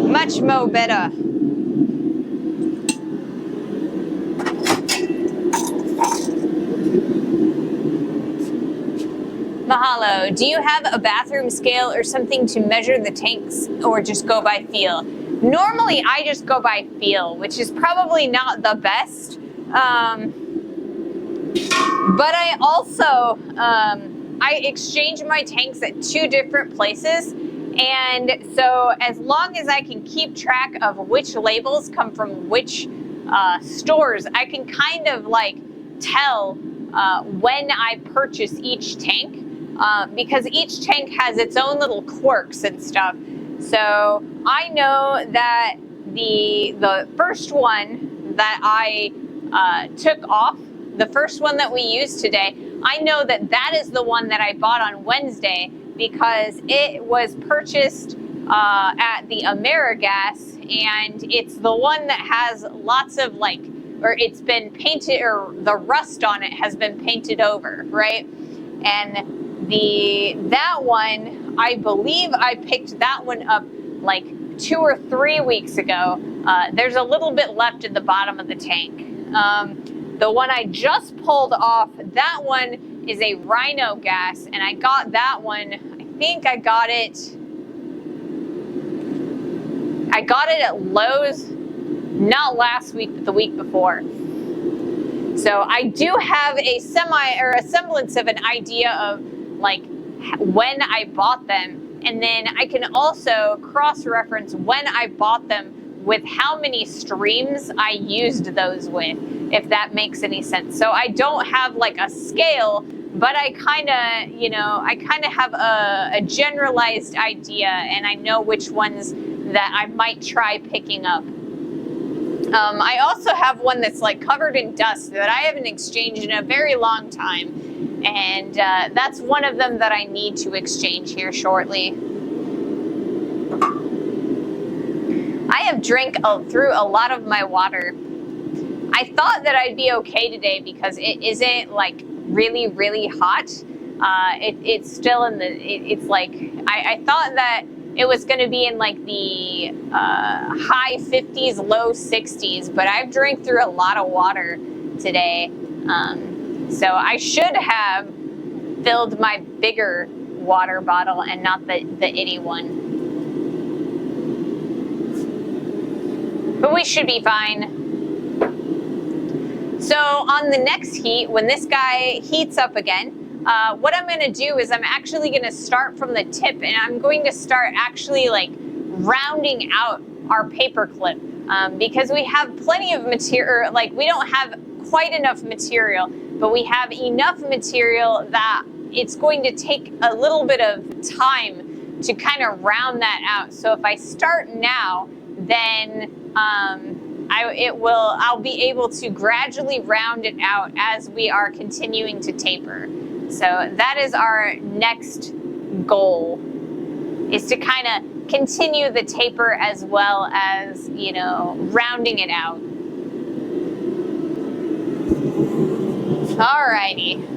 Much more better. Mahalo, do you have a bathroom scale or something to measure the tanks, or just go by feel? Normally I just go by feel, which is probably not the best. But I also, I exchange my tanks at 2 different places. And so as long as I can keep track of which labels come from which stores, I can kind of like tell when I purchase each tank, because each tank has its own little quirks and stuff. So I know that the first one that I took off, the first one that we used today, I know that that is the one that I bought on Wednesday because it was purchased at the AmeriGas, and it's the one that has lots of like, or it's been painted, or the rust on it has been painted over, right? And that one, I believe I picked that one up like 2 or 3 weeks ago. There's a little bit left at the bottom of the tank. The one I just pulled off, that one is a Rhino gas, and I got that one, I think I got it at Lowe's, not last week, but the week before. So I do have a semblance of an idea of like when I bought them, and then I can also cross-reference when I bought them with how many streams I used those with, if that makes any sense. So I don't have like a scale, but I kind of have a generalized idea, and I know which ones that I might try picking up. I also have one that's like covered in dust that I haven't exchanged in a very long time, and that's one of them that I need to exchange here shortly. I have drank through a lot of my water. I thought that I'd be okay today because it isn't like really, really hot. It's still in the, it's like, I thought that it was going to be in like the high 50s, low 60s, but I've drank through a lot of water today. So I should have filled my bigger water bottle and not the itty one. But we should be fine. So on the next heat, when this guy heats up again, what I'm going to do is I'm actually going to start from the tip, and I'm going to start actually like rounding out our paper clip, because we have plenty of material. Like, we don't have quite enough material, but we have enough material that it's going to take a little bit of time to kind of round that out. So if I start now, then I'll be able to gradually round it out as we are continuing to taper. So that is our next goal, is to kind of continue the taper as well as, you know, rounding it out. Alrighty.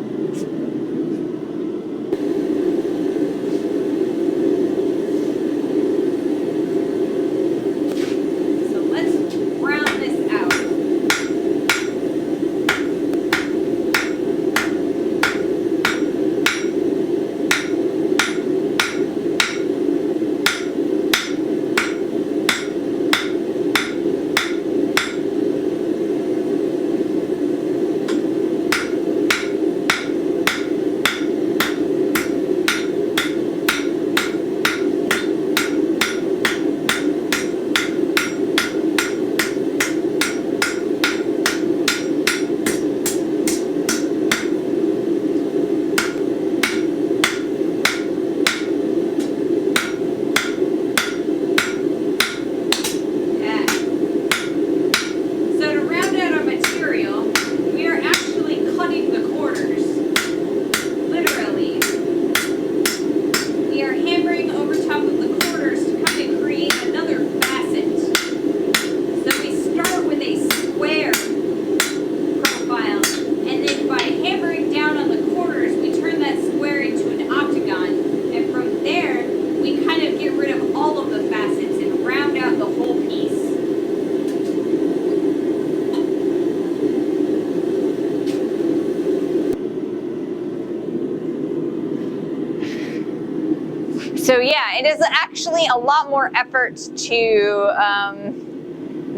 So yeah, it is actually a lot more effort to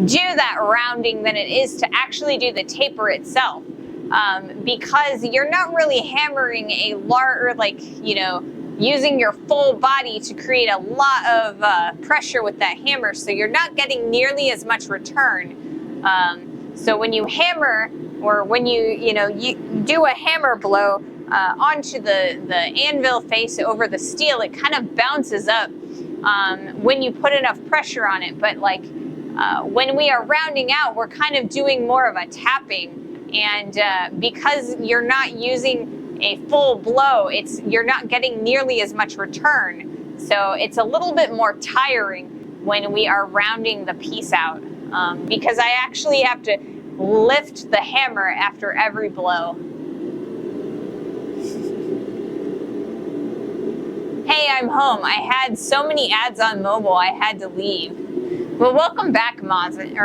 do that rounding than it is to actually do the taper itself, because you're not really hammering a large, like, you know, using your full body to create a lot of pressure with that hammer, so you're not getting nearly as much return. So when you hammer, or when you do a hammer blow onto the anvil face over the steel, it kind of bounces up when you put enough pressure on it. But like when we are rounding out, we're kind of doing more of a tapping, and because you're not using a full blow, you're not getting nearly as much return. So it's a little bit more tiring when we are rounding the piece out, because I actually have to lift the hammer after every blow. Hey, I'm home. I had so many ads on mobile, I had to leave. Well, welcome back, Boston.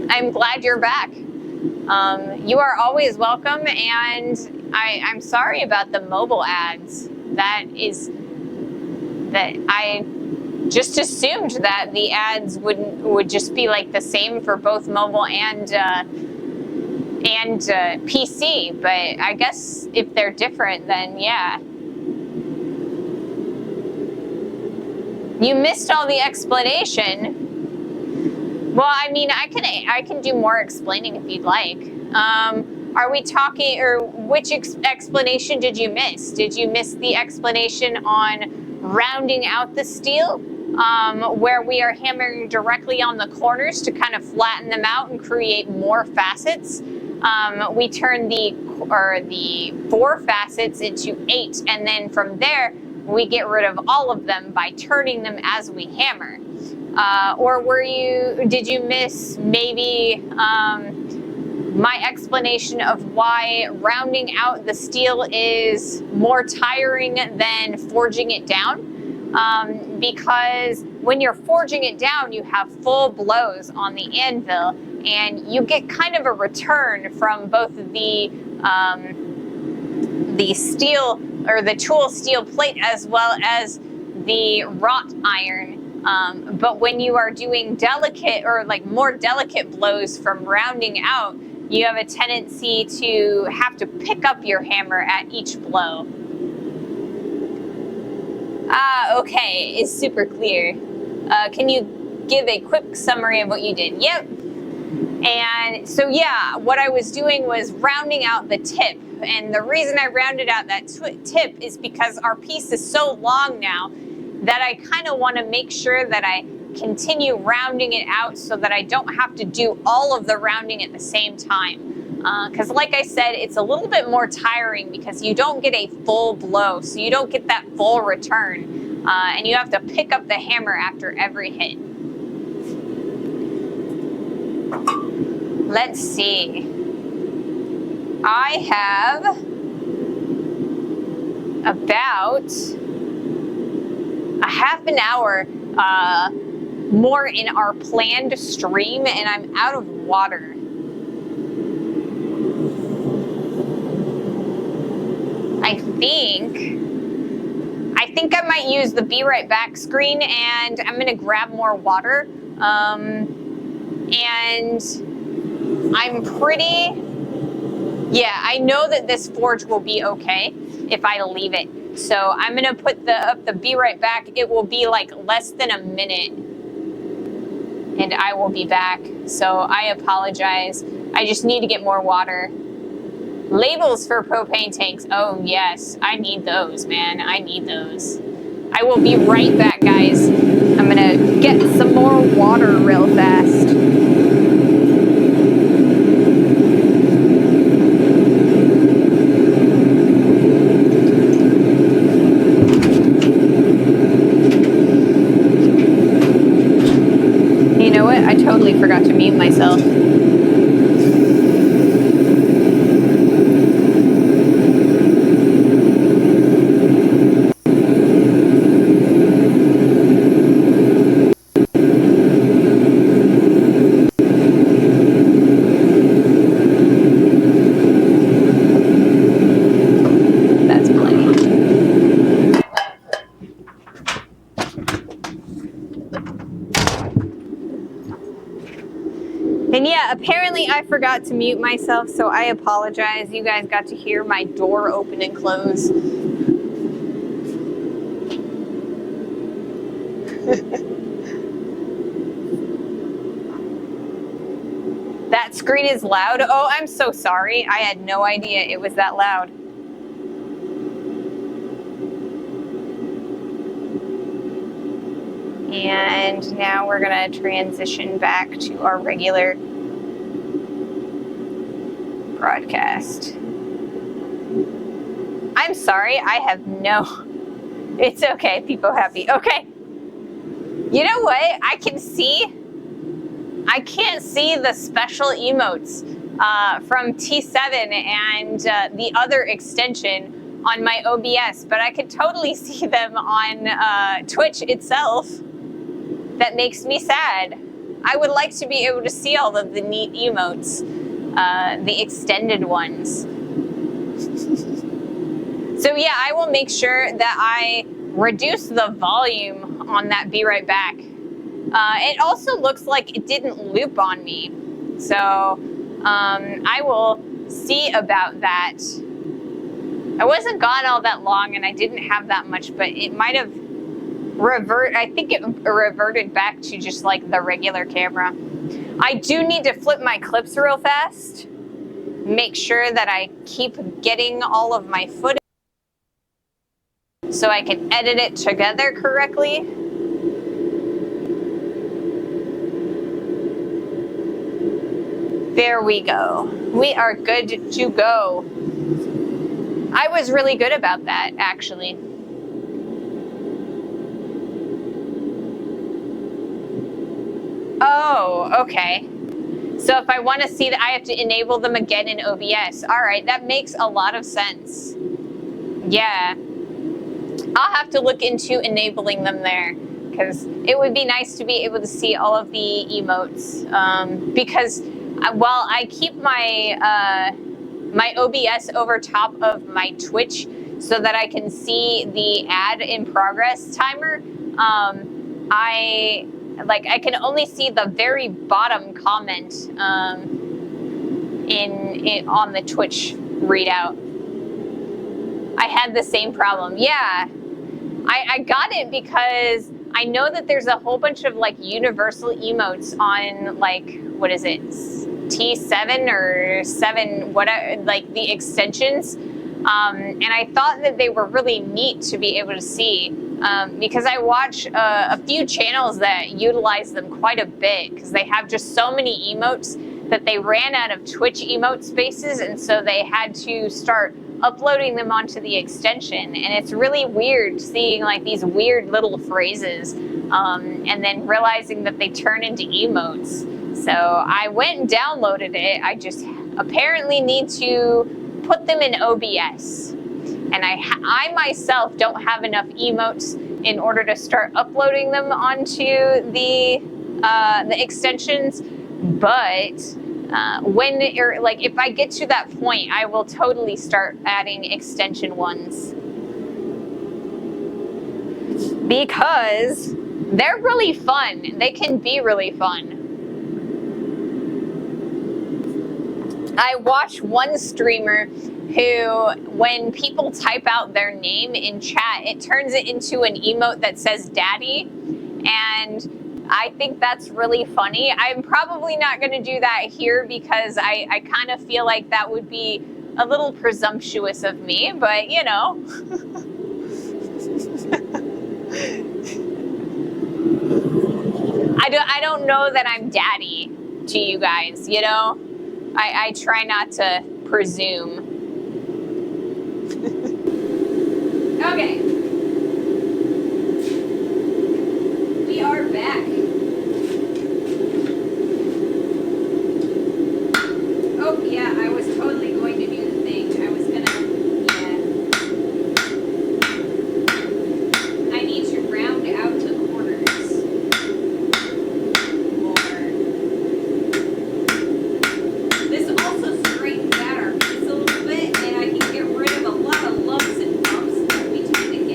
I'm glad you're back. You are always welcome, and I'm sorry about the mobile ads. That I just assumed that the ads would just be like the same for both mobile and PC, but I guess if they're different, then yeah. You missed all the explanation. Well, I mean, I can do more explaining if you'd like. Are we talking, or which explanation did you miss? Did you miss the explanation on rounding out the steel, where we are hammering directly on the corners to kind of flatten them out and create more facets? We turn the 4 facets into 8, and then from there we get rid of all of them by turning them as we hammer. Or did you miss maybe my explanation of why rounding out the steel is more tiring than forging it down? Because when you're forging it down, you have full blows on the anvil, and you get kind of a return from both the steel, or the tool steel plate, as well as the wrought iron. But when you are doing delicate, or like more delicate blows from rounding out, you have a tendency to have to pick up your hammer at each blow. Okay, it's super clear. Can you give a quick summary of what you did? Yep. And so yeah, what I was doing was rounding out the tip. And the reason I rounded out that tip is because our piece is so long now that I kind of want to make sure that I continue rounding it out so that I don't have to do all of the rounding at the same time. Because like I said, it's a little bit more tiring because you don't get a full blow, so you don't get that full return. And you have to pick up the hammer after every hit. Let's see. I have about a half an hour more in our planned stream, and I'm out of water. I think I might use the be right back screen, and I'm gonna grab more water. And I'm I know that this forge will be okay if I leave it. So I'm gonna put the be right back. It will be like less than a minute, and I will be back. So I apologize. I just need to get more water. Labels for propane tanks. Oh yes, I need those, man. I need those. I will be right back, guys. I'm gonna get some more water real fast. You know what? I totally forgot to mute myself. And yeah, apparently I forgot to mute myself, so I apologize. You guys got to hear my door open and close. That screen is loud. Oh, I'm so sorry. I had no idea it was that loud. And now we're going to transition back to our regular broadcast. I'm sorry, I have no... It's okay, people happy. Okay. You know what? I can't see the special emotes from T7 and the other extension on my OBS, but I could totally see them on Twitch itself. That makes me sad. I would like to be able to see all of the neat emotes, the extended ones. So yeah, I will make sure that I reduce the volume on that Be Right Back. It also looks like it didn't loop on me. So I will see about that. I wasn't gone all that long and I didn't have that much, but it might have I think it reverted back to just like the regular camera. I do need to flip my clips real fast. Make sure that I keep getting all of my footage so I can edit it together correctly. There we go. We are good to go. I was really good about that, actually. Oh, okay. So if I want to see that, I have to enable them again in OBS. All right, that makes a lot of sense. Yeah. I'll have to look into enabling them there because it would be nice to be able to see all of the emotes. Because while I keep my my OBS over top of my Twitch so that I can see the ad in progress timer, I can only see the very bottom comment on the Twitch readout. I had the same problem. Yeah, I got it because I know that there's a whole bunch of like universal emotes on like, what is it, T7 or 7, whatever, like the extensions. And I thought that they were really neat to be able to see because I watch a few channels that utilize them quite a bit because they have just so many emotes that they ran out of Twitch emote spaces, and so they had to start uploading them onto the extension. And it's really weird seeing like these weird little phrases and then realizing that they turn into emotes. So I went and downloaded it. I just apparently need to put them in OBS. And I myself don't have enough emotes in order to start uploading them onto the extensions. But if I get to that point, I will totally start adding extension ones. Because they're really fun. They can be really fun. I watch one streamer who, when people type out their name in chat, it turns it into an emote that says daddy. And I think that's really funny. I'm probably not going to do that here because I kind of feel like that would be a little presumptuous of me, but you know. I don't know that I'm daddy to you guys, you know? I try not to presume. Okay. We are back. Oh, yeah, I was totally going to do the thing. I was gonna, yeah. I need to round out the corners more. This also straightens out our piece a little bit, and I can get rid of a lot of lumps and bumps that we tend to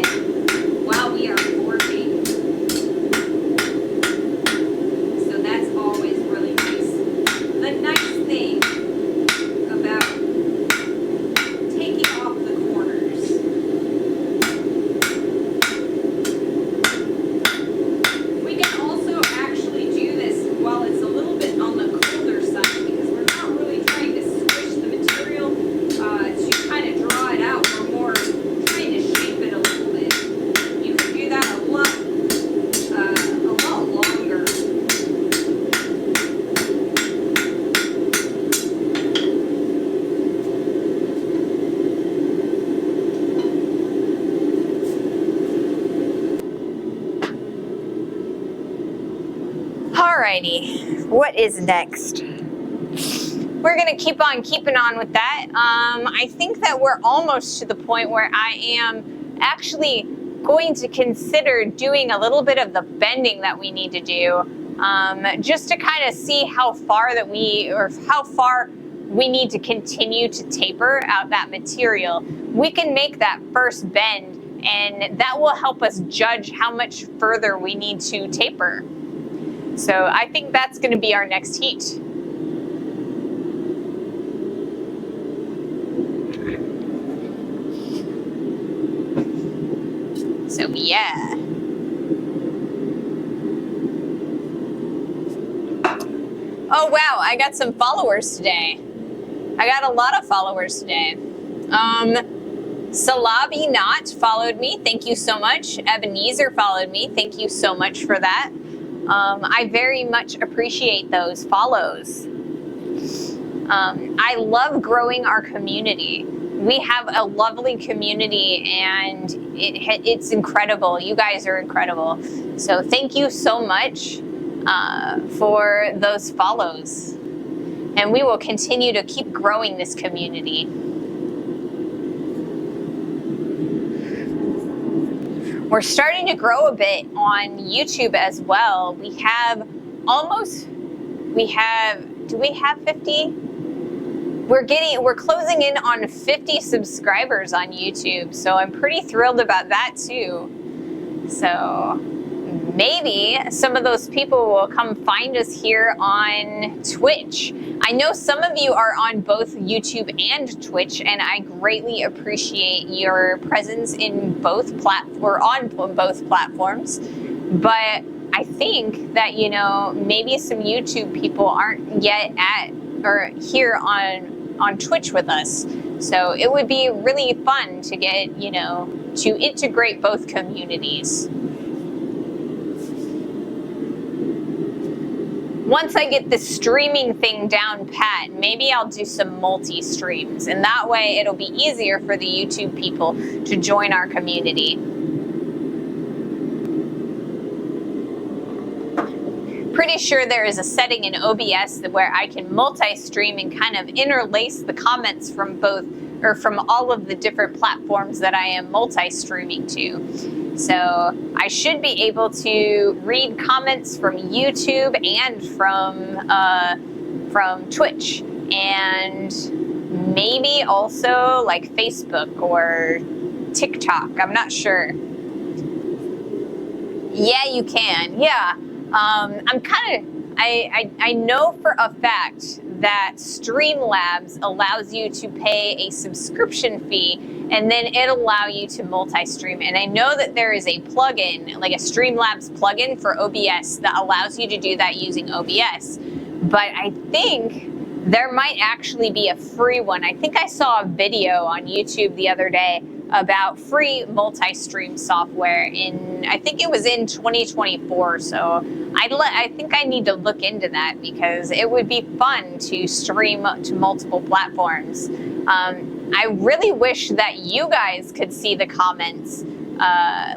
Alrighty, what is next? We're gonna keep on keeping on with that. I think that we're almost to the point where I am actually going to consider doing a little bit of the bending that we need to do, just to kind of see how far we need to continue to taper out that material. We can make that first bend, and that will help us judge how much further we need to taper. So I think that's going to be our next heat. So yeah. Oh wow, I got some followers today. I got a lot of followers today. Salabi Not followed me. Thank you so much. Ebenezer followed me. Thank you so much for that. I very much appreciate those follows. I love growing our community. We have a lovely community, and it's incredible. You guys are incredible. So thank you so much for those follows. And we will continue to keep growing this community. We're starting to grow a bit on YouTube as well. Do we have 50? We're closing in on 50 subscribers on YouTube, so I'm pretty thrilled about that too. So maybe some of those people will come find us here on Twitch. I know some of you are on both YouTube and Twitch, and I greatly appreciate your presence in both on both platforms. But I think that, you know, maybe some YouTube people aren't yet here on Twitch with us. So it would be really fun to get, you know, to integrate both communities. Once I get the streaming thing down pat, maybe I'll do some multi-streams, and that way it'll be easier for the YouTube people to join our community. Pretty sure there is a setting in OBS where I can multi-stream and kind of interlace the comments from from all of the different platforms that I am multi-streaming to. So I should be able to read comments from YouTube and from Twitch, and maybe also like Facebook or TikTok. I'm not sure. Yeah, you can. Yeah. I know for a fact that Streamlabs allows you to pay a subscription fee, and then it'll allow you to multi-stream. And I know that there is a plugin, like a Streamlabs plugin for OBS, that allows you to do that using OBS. But I think there might actually be a free one. I think I saw a video on YouTube the other day about free multi-stream software I think it was in 2024. So I think I need to look into that, because it would be fun to stream to multiple platforms. I really wish that you guys could see the comments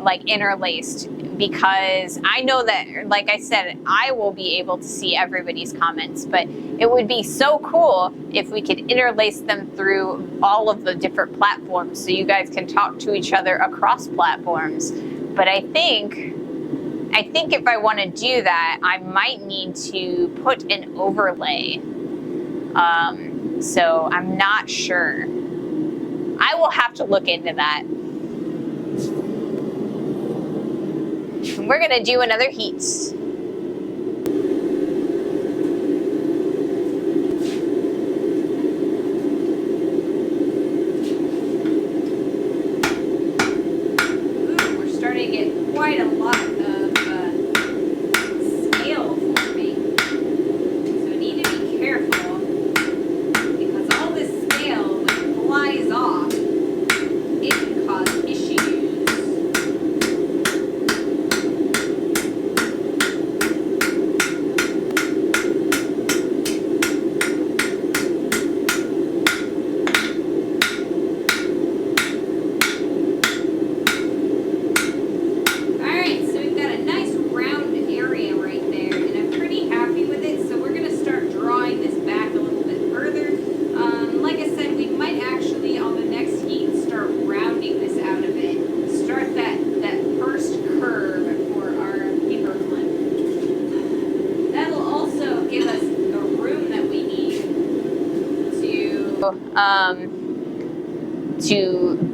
like interlaced, because I know that, like I said, I will be able to see everybody's comments, but it would be so cool if we could interlace them through all of the different platforms so you guys can talk to each other across platforms. But I think if I want to do that, I might need to put an overlay. So I'm not sure. I will have to look into that. We're gonna do another heat. We're starting to get quite a lot of scale forming, so we need to be careful, because all this scale, when it flies off, it can cause issues.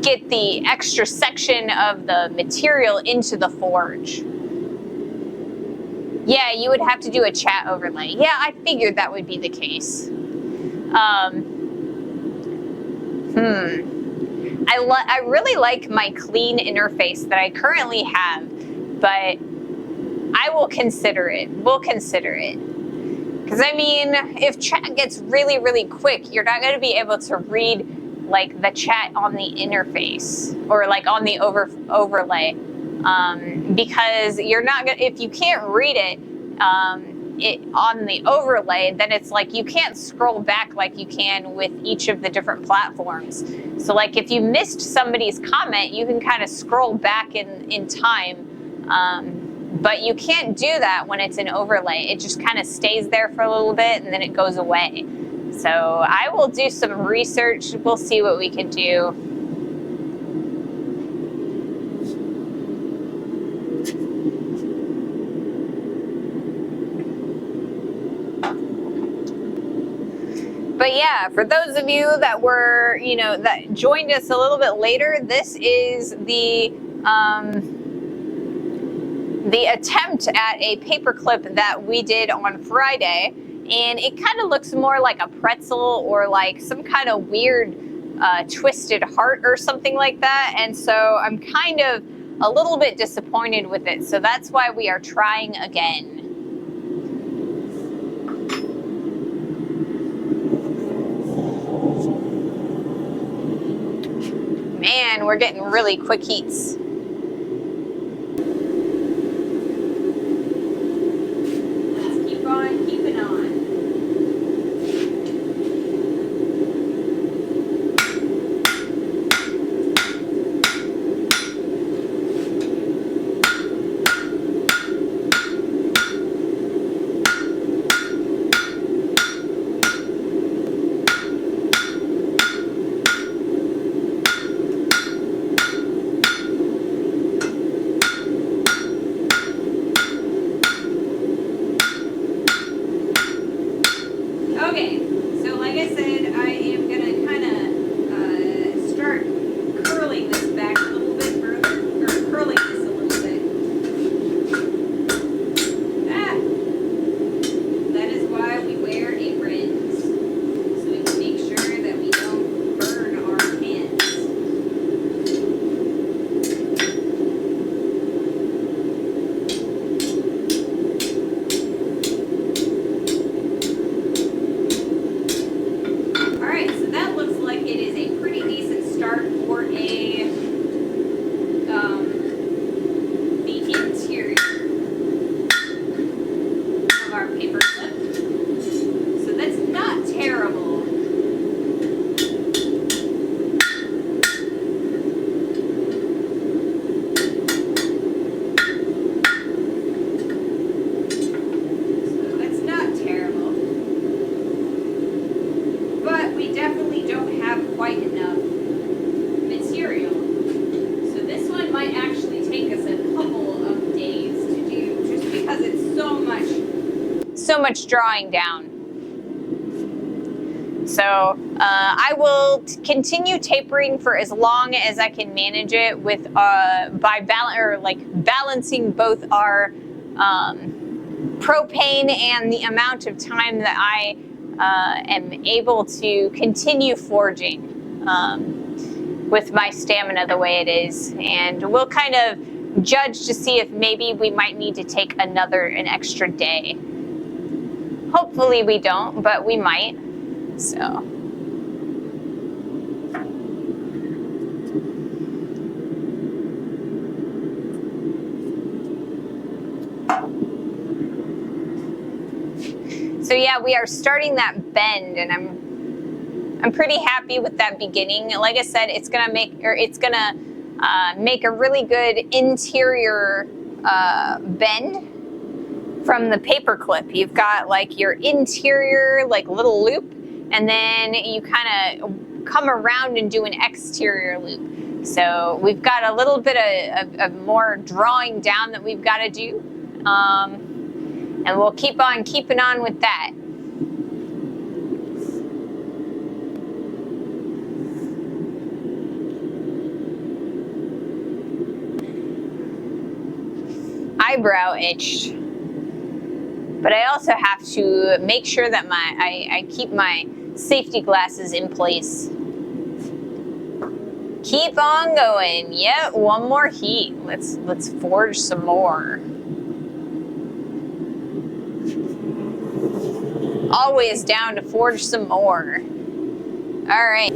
get the extra section of the material into the forge. Yeah, you would have to do a chat overlay. Yeah, I figured that would be the case. I really like my clean interface that I currently have, but I will consider it. We'll consider it. Because, I mean, if chat gets really, really quick, you're not going to be able to read, like, the chat on the interface or, like, on the overlay. Because you're not going to, if you can't read it, on the overlay, then it's like you can't scroll back like you can with each of the different platforms. So, like, if you missed somebody's comment, you can kind of scroll back in time. But you can't do that when it's an overlay. It just kind of stays there for a little bit and then it goes away. So I will do some research. We'll see what we can do. But yeah, for those of you that were, that joined us a little bit later, this is the attempt at a paperclip that we did on Friday, and it kind of looks more like a pretzel or like some kind of weird twisted heart or something like that, and so I'm kind of a little bit disappointed with it, so that's why we are trying again. Man, we're getting really quick heats. So much drawing down. So I will continue tapering for as long as I can manage it with balancing both our propane and the amount of time that I am able to continue forging with my stamina the way it is, and we'll kind of judge to see if maybe we might need to take an extra day. Hopefully we don't, but we might. So. So yeah, we are starting that bend, and I'm pretty happy with that beginning. Like I said, it's gonna make a really good interior bend from the paperclip. You've got like your interior like little loop, and then you kind of come around and do an exterior loop. So we've got a little bit of more drawing down that we've got to do, and we'll keep on keeping on with that. eyebrow itched. But I also have to make sure that I keep my safety glasses in place. Keep on going. Yep, one more heat. Let's forge some more. Always down to forge some more. All right.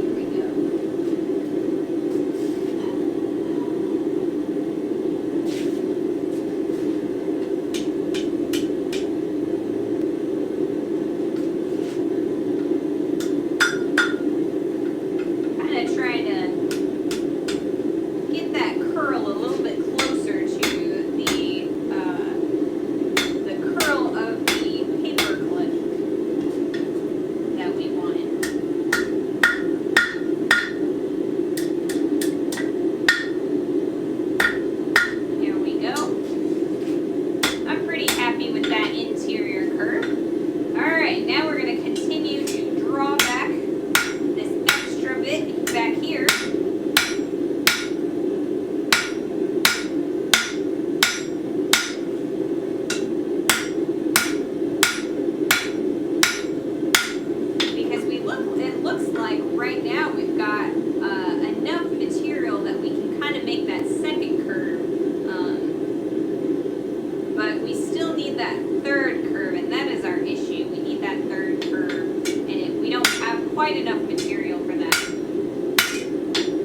Enough material for that.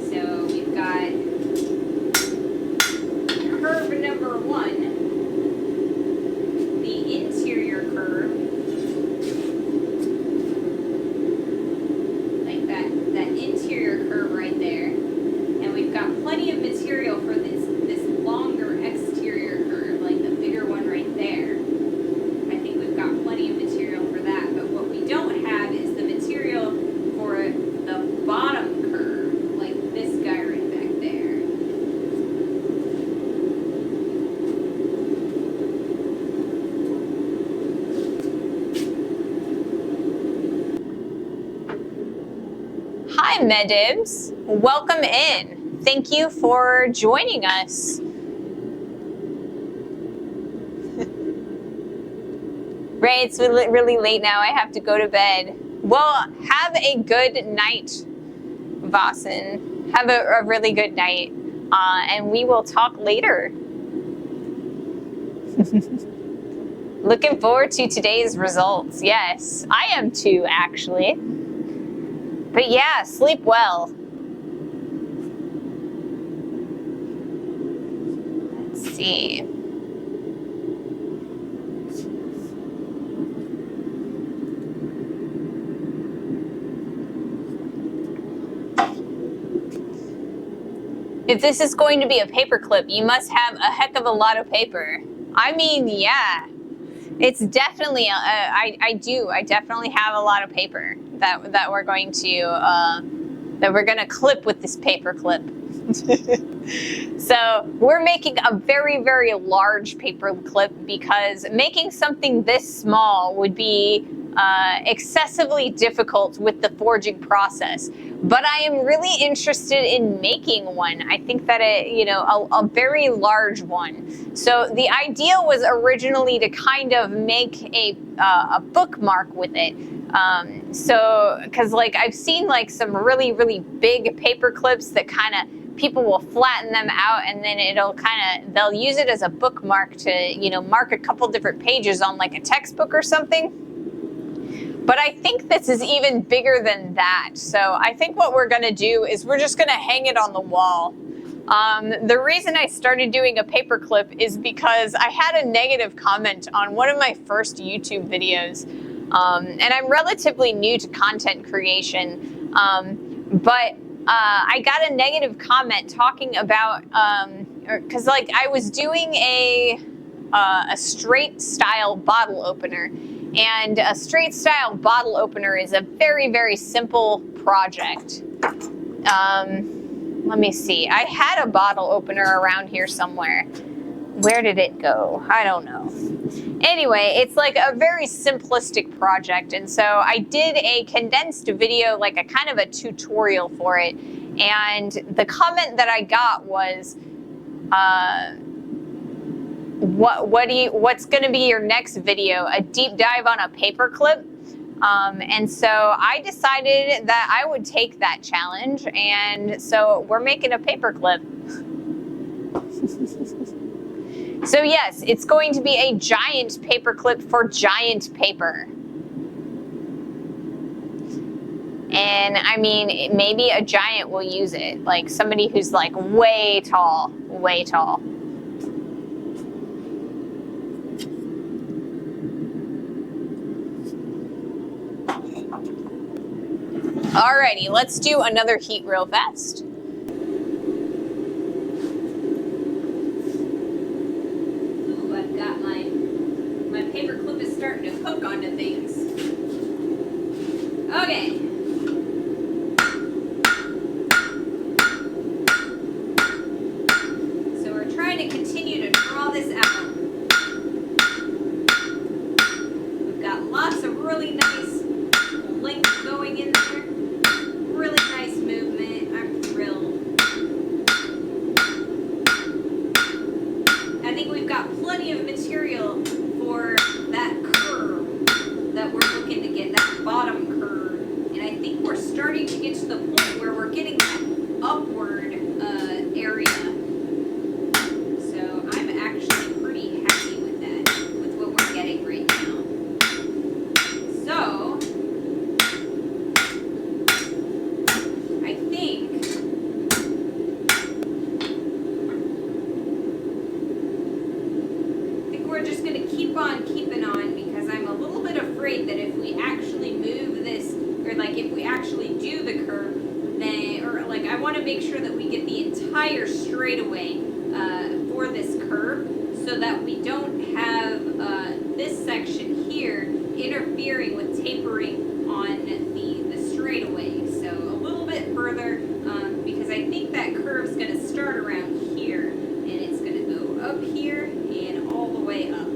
So we've got curve number 1, the interior curve, like that interior curve right there, and we've got plenty of material for this longer exterior curve, like the bigger one right there. I think we've got plenty of material for that, but what we don't have is the material for the bottom curve, like this guy right back there. Hi, Medibs. Welcome in. Thank you for joining us. Ray, it's really late now. I have to go to bed. Well, have a good night, Vasen. Have a really good night. And we will talk later. Looking forward to today's results. Yes, I am too, actually. But yeah, sleep well. Let's see. If this is going to be a paperclip, you must have a heck of a lot of paper. I mean, yeah, it's definitely, I definitely have a lot of paper that we're going to clip with this paperclip. So we're making a very, very large paperclip because making something this small would be excessively difficult with the forging process. But I am really interested in making one. I think that a very large one. So the idea was originally to kind of make a bookmark with it. So, because like I've seen like some really, really big paper clips that kind of people will flatten them out and then they'll use it as a bookmark to, mark a couple different pages on like a textbook or something. But I think this is even bigger than that. So I think what we're going to do is we're just going to hang it on the wall. The reason I started doing a paperclip is because I had a negative comment on one of my first YouTube videos. And I'm relatively new to content creation. But I got a negative comment talking about, because like I was doing a straight style bottle opener. And a straight style bottle opener is a very, very simple project. Let me see. I had a bottle opener around here somewhere. Where did it go? I don't know. Anyway, it's like a very simplistic project. And so I did a condensed video, like a kind of a tutorial for it. And the comment that I got was, what's going to be your next video? A deep dive on a paperclip? And so I decided that I would take that challenge, and so we're making a paperclip. So yes, it's going to be a giant paperclip for giant paper. And I mean, maybe a giant will use it, like somebody who's like way tall, way tall. Alrighty, let's do another heat real fast. Ooh, I've got my paperclip is starting to hook onto things. Okay. So we're trying to continue to draw this out. We've got lots of really nice length going in there. Really nice movement. I'm thrilled. I think we've got plenty of material for that curve that we're looking to get, that bottom curve. And I think we're starting to get to the point where we're getting that upward area. So I'm actually pretty happy with that, with what we're getting right now. So I think we're just going to keep on keeping on, because I'm a little bit afraid that if we actually move this, or like if we actually do the curve, then, or like I want to make sure that we get the entire straightaway for this curve, so that we don't have this section here interfering with tapering on the straightaway. So a little bit further, because I think that curve's going to start around here, and it's going to go up here and all the way up.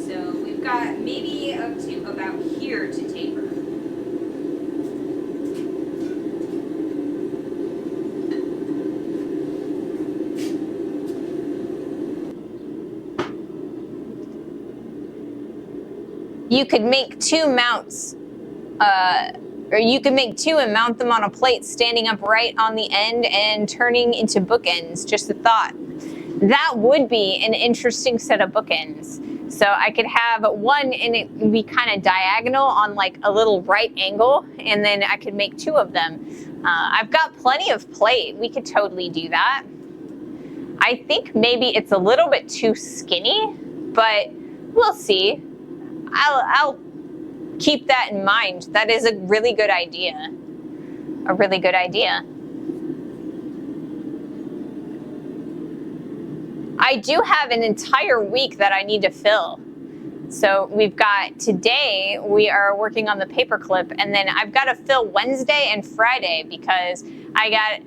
So we've got maybe up to about here to taper. You could make two mounts, or you could make two and mount them on a plate standing upright on the end and turning into bookends. Just a thought. That would be an interesting set of bookends. So I could have one and it would be kind of diagonal on like a little right angle, and then I could make two of them. I've got plenty of plate. We could totally do that. I think maybe it's a little bit too skinny, but we'll see. I'll keep that in mind. That is a really good idea. A really good idea. I do have an entire week that I need to fill. So we've got today, we are working on the paperclip, and then I've got to fill Wednesday and Friday, because I got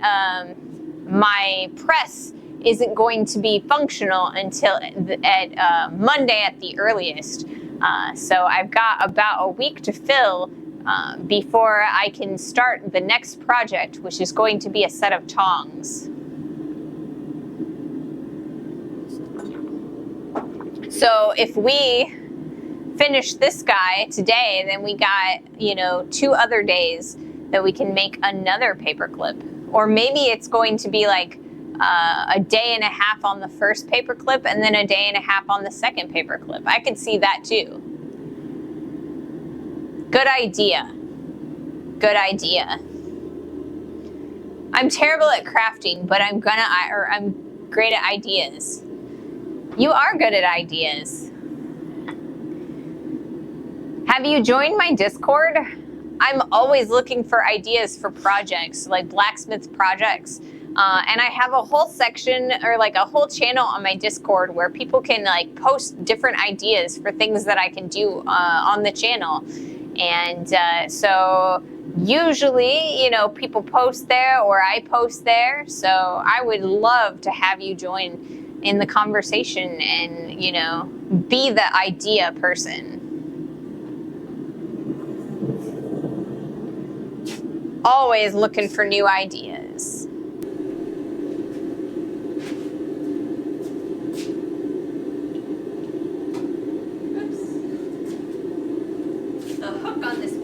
my press isn't going to be functional until at Monday at the earliest. So I've got about a week to fill before I can start the next project, which is going to be a set of tongs. So if we finish this guy today, then we got, 2 other days that we can make another paperclip. Or maybe it's going to be like a day and a half on the first paperclip and then a day and a half on the second paperclip. I could see that too. Good idea. Good idea. I'm terrible at crafting, but I'm great at ideas. You are good at ideas. Have you joined my Discord? I'm always looking for ideas for projects, like blacksmith projects. And I have a whole section, or like a whole channel on my Discord where people can like post different ideas for things that I can do on the channel. And so usually, people post there or I post there. So I would love to have you join in the conversation and, be the idea person. Always looking for new ideas.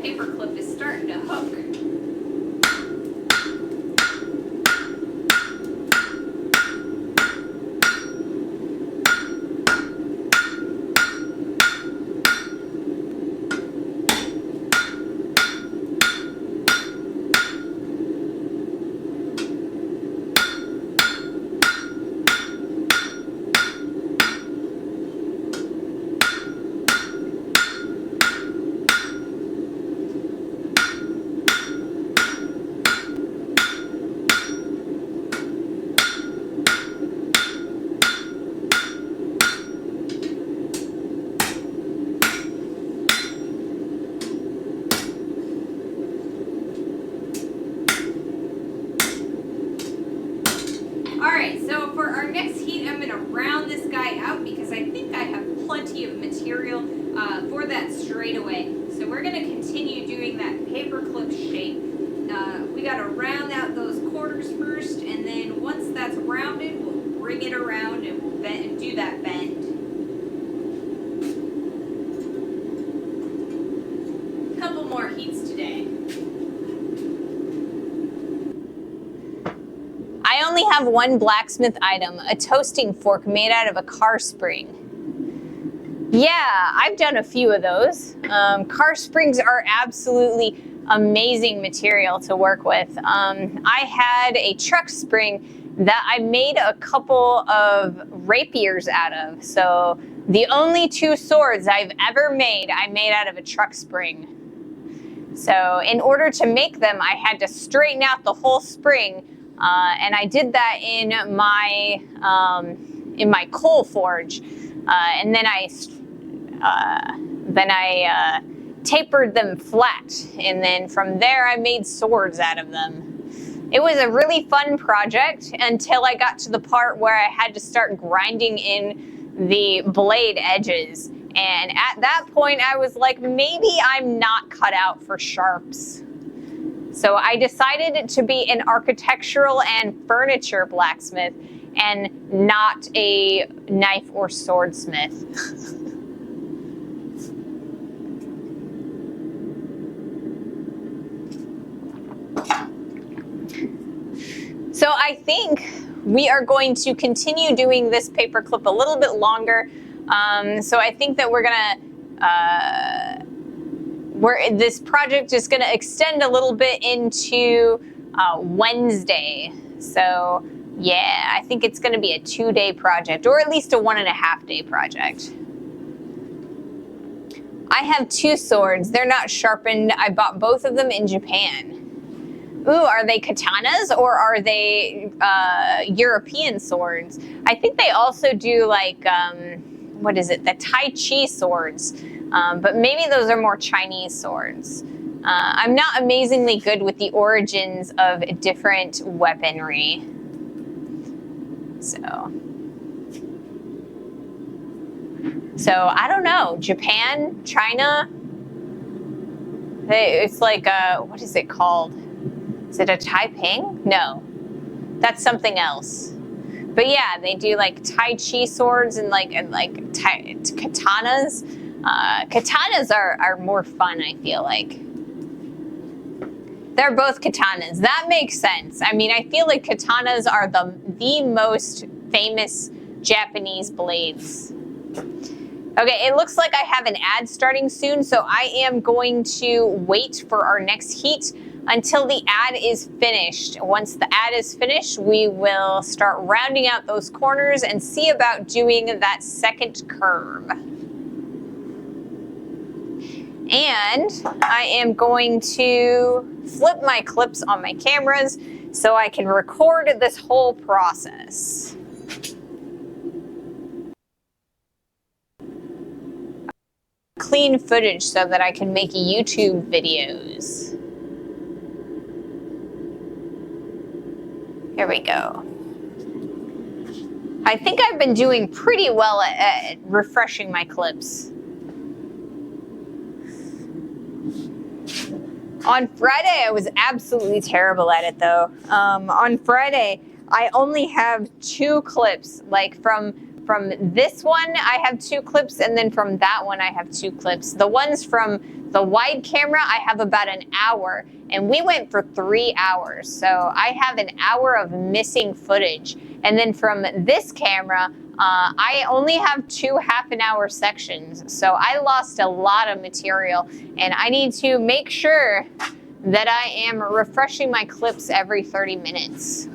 paperclip is starting to hook. Alright, so for our next heat, I'm going to round this guy out because I think I have plenty of material for that straightaway. So we're going to continue doing that paperclip shape. We got to round out those corners first, and then once that's rounded, we'll bring it around and we'll bend and do that bend. Couple more heats today. I only have one blacksmith item, a toasting fork made out of a car spring. Yeah, I've done a few of those. Car springs are absolutely amazing material to work with. I had a truck spring that I made a couple of rapiers out of. So the only two swords I've ever made, I made out of a truck spring. So in order to make them, I had to straighten out the whole spring. And I did that in my coal forge, and then I tapered them flat, and then from there I made swords out of them. It was a really fun project until I got to the part where I had to start grinding in the blade edges, and at that point I was like, maybe I'm not cut out for sharps. So I decided to be an architectural and furniture blacksmith and not a knife or swordsmith. So I think we are going to continue doing this paperclip a little bit longer. So I think that we're gonna this project is going to extend a little bit into Wednesday. So yeah, I think it's going to be a 2-day project, or at least a 1.5-day project. I have 2 swords. They're not sharpened. I bought both of them in Japan. Ooh, are they katanas or are they European swords? I think they also do like, what is it, the Tai Chi swords. But maybe those are more Chinese swords. I'm not amazingly good with the origins of different weaponry. So I don't know. Japan, China. It's like what is it called? Is it a Taiping? No, that's something else. But yeah, they do like Tai Chi swords and like katanas. Katanas are more fun, I feel like. They're both katanas. That makes sense. I mean, I feel like katanas are the most famous Japanese blades. Okay, it looks like I have an ad starting soon, so I am going to wait for our next heat until the ad is finished. Once the ad is finished, we will start rounding out those corners and see about doing that second curve. And I am going to flip my clips on my cameras so I can record this whole process. Clean footage so that I can make YouTube videos. Here we go. I think I've been doing pretty well at refreshing my clips. On Friday, I was absolutely terrible at it, though. On Friday, I only have 2 clips. Like from this one, I have 2 clips, and then from that one, I have 2 clips. The ones from The wide camera, I have about an hour, and we went for 3 hours. So I have an hour of missing footage. And then from this camera, I only have 2 half-an-hour sections. So I lost a lot of material, and I need to make sure that I am refreshing my clips every 30 minutes.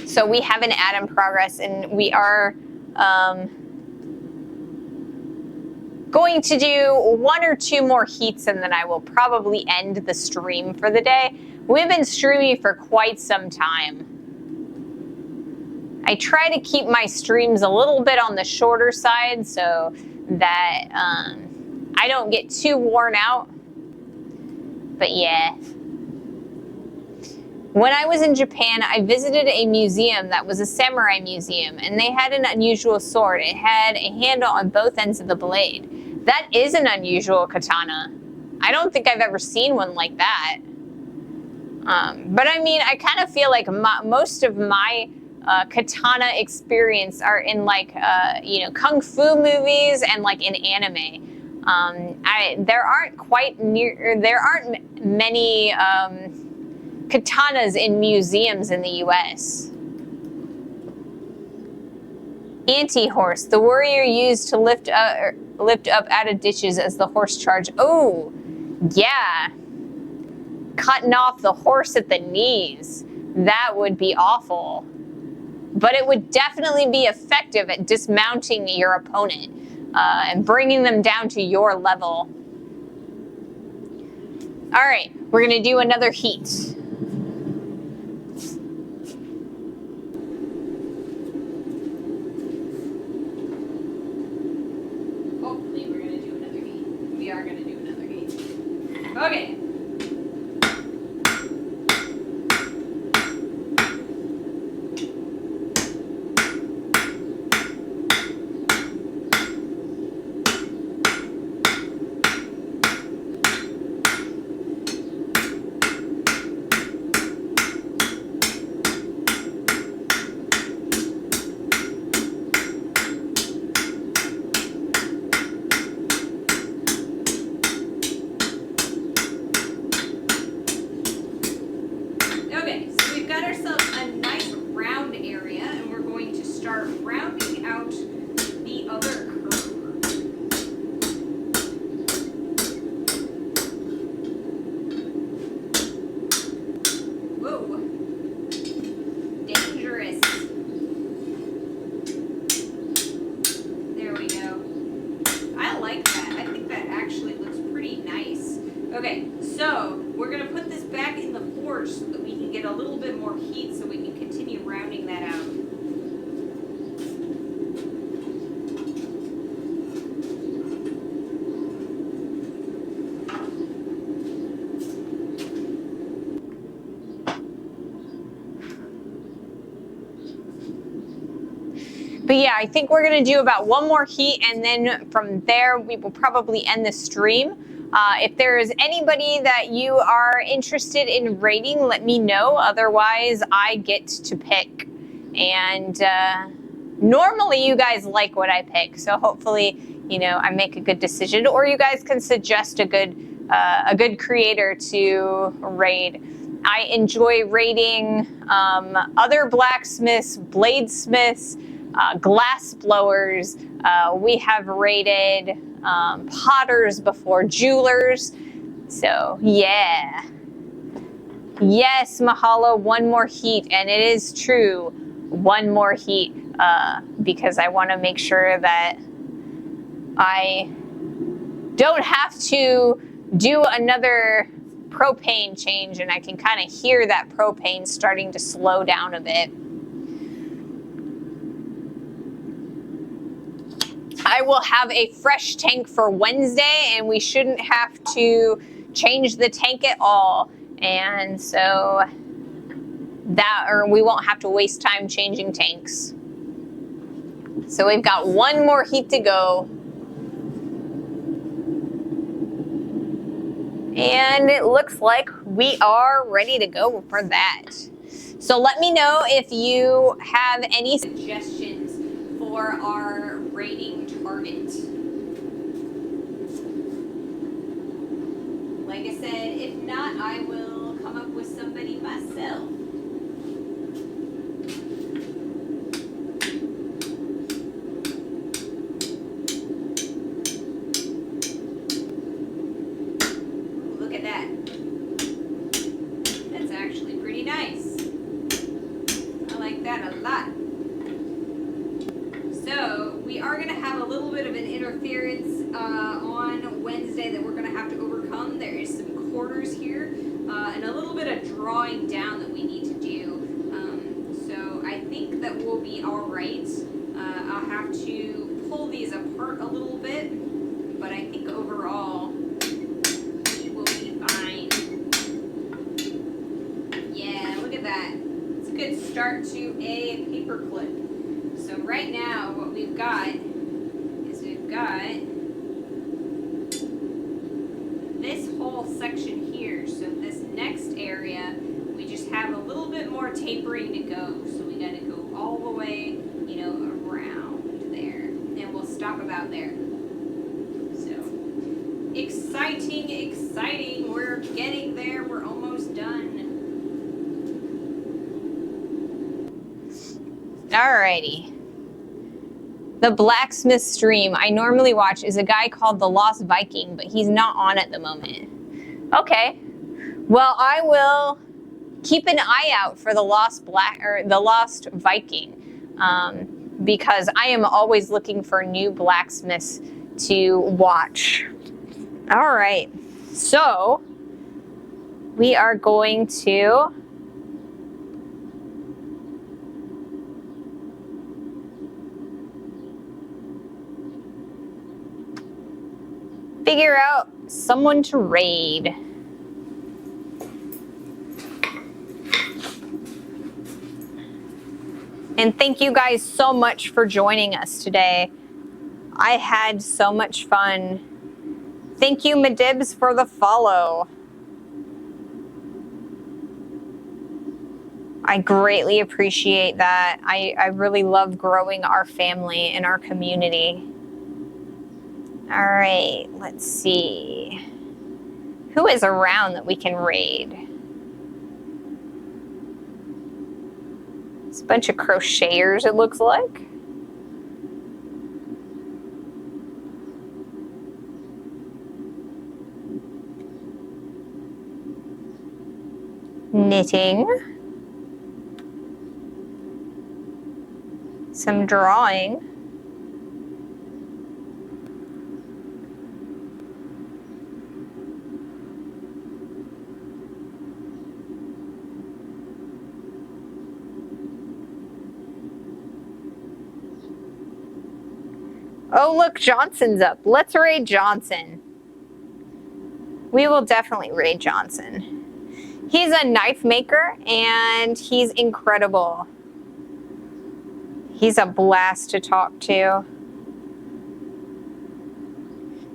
So we have an ad in progress, and we are going to do 1 or 2 more heats, and then I will probably end the stream for the day. We've been streaming for quite some time. I try to keep my streams a little bit on the shorter side so that I don't get too worn out. But yeah. When I was in Japan, I visited a museum that was a samurai museum, and they had an unusual sword. It had a handle on both ends of the blade. That is an unusual katana. I don't think I've ever seen one like that. But I mean, I kind of feel like most of my katana experience are in like, you know, kung fu movies and like in anime. There aren't many katanas in museums in the U.S. Anti-horse, the warrior used to lift up out of ditches as the horse charged. Oh, yeah. Cutting off the horse at the knees. That would be awful. But it would definitely be effective at dismounting your opponent and bringing them down to your level. All right, we're going to do another heat. Hopefully we're going to do another heat. We are going to do another heat. Okay. Okay, so we're going to put this back in the forge so that we can get a little bit more heat so we can continue rounding that out. But yeah, I think we're going to do about 1 more heat, and then from there we will probably end the stream. If there is anybody that you are interested in rating, let me know. Otherwise, I get to pick. And normally you guys like what I pick, so hopefully, you know, I make a good decision, or you guys can suggest a good creator to raid. I enjoy raiding other blacksmiths, bladesmiths, glass blowers. We have raided potters before, jewelers. So yeah. Yes, mahalo, 1 more heat, and it is true, 1 more heat, because I want to make sure that I don't have to do another propane change, and I can kind of hear that propane starting to slow down a bit. I will have a fresh tank for Wednesday, and we shouldn't have to change the tank at all. And so we won't have to waste time changing tanks. So we've got 1 more heat to go. And it looks like we are ready to go for that. So let me know if you have any suggestions for our rating target. not, I will come up with somebody myself. Ooh, look at that. That's actually pretty nice. I like that a lot. So we are going to have a little bit of an interference on Wednesday that we're going to have to overcome. There is some quarters here and a little bit of drawing down that we need to do. So I think that we'll be all right. I'll have to pull these apart a little bit, but I think overall we will be fine. Yeah, look at that. It's a good start to a paperclip. So right now what we've got is this whole section here. So this next area, we just have a little bit more tapering to go. So we got to go all the way, around there. And we'll stop about there. So exciting, exciting. We're getting there. We're almost done. Alrighty. The blacksmith stream I normally watch is a guy called the Lost Viking, but he's not on at the moment. Okay. Well, I will keep an eye out for the Lost Viking, because I am always looking for new blacksmiths to watch. All right. So we are going to figure out someone to raid. And thank you guys so much for joining us today. I had so much fun. Thank you, Madibs, for the follow. I greatly appreciate that. I really love growing our family and our community. All right, let's see. Who is around that we can raid? It's a bunch of crocheters, it looks like. Knitting. Some drawing. Oh, look, Johnson's up. Let's raid Johnson. We will definitely raid Johnson. He's a knife maker, and he's incredible. He's a blast to talk to.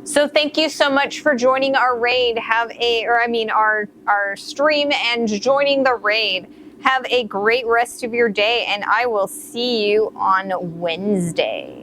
So thank you so much for joining our raid. Our stream and joining the raid. Have a great rest of your day, and I will see you on Wednesday.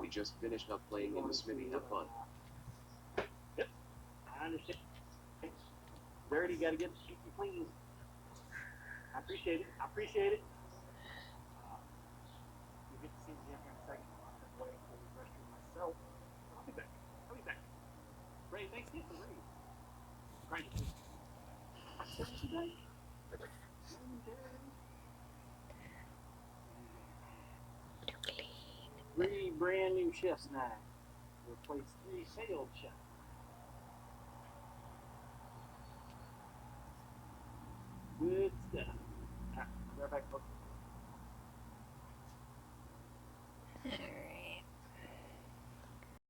We just finished up playing in the smithy. Have fun. Yep, I understand. Dirty, got to get the sheet clean. I appreciate it. I appreciate it. You get to see Jim here in a second. I'm just waiting for the restroom myself. I'll be back. I'll be back. Ray, thanks again for Ray. Great. Three brand new chef's knives. Replace 3 failed chefs. Good stuff. Right back.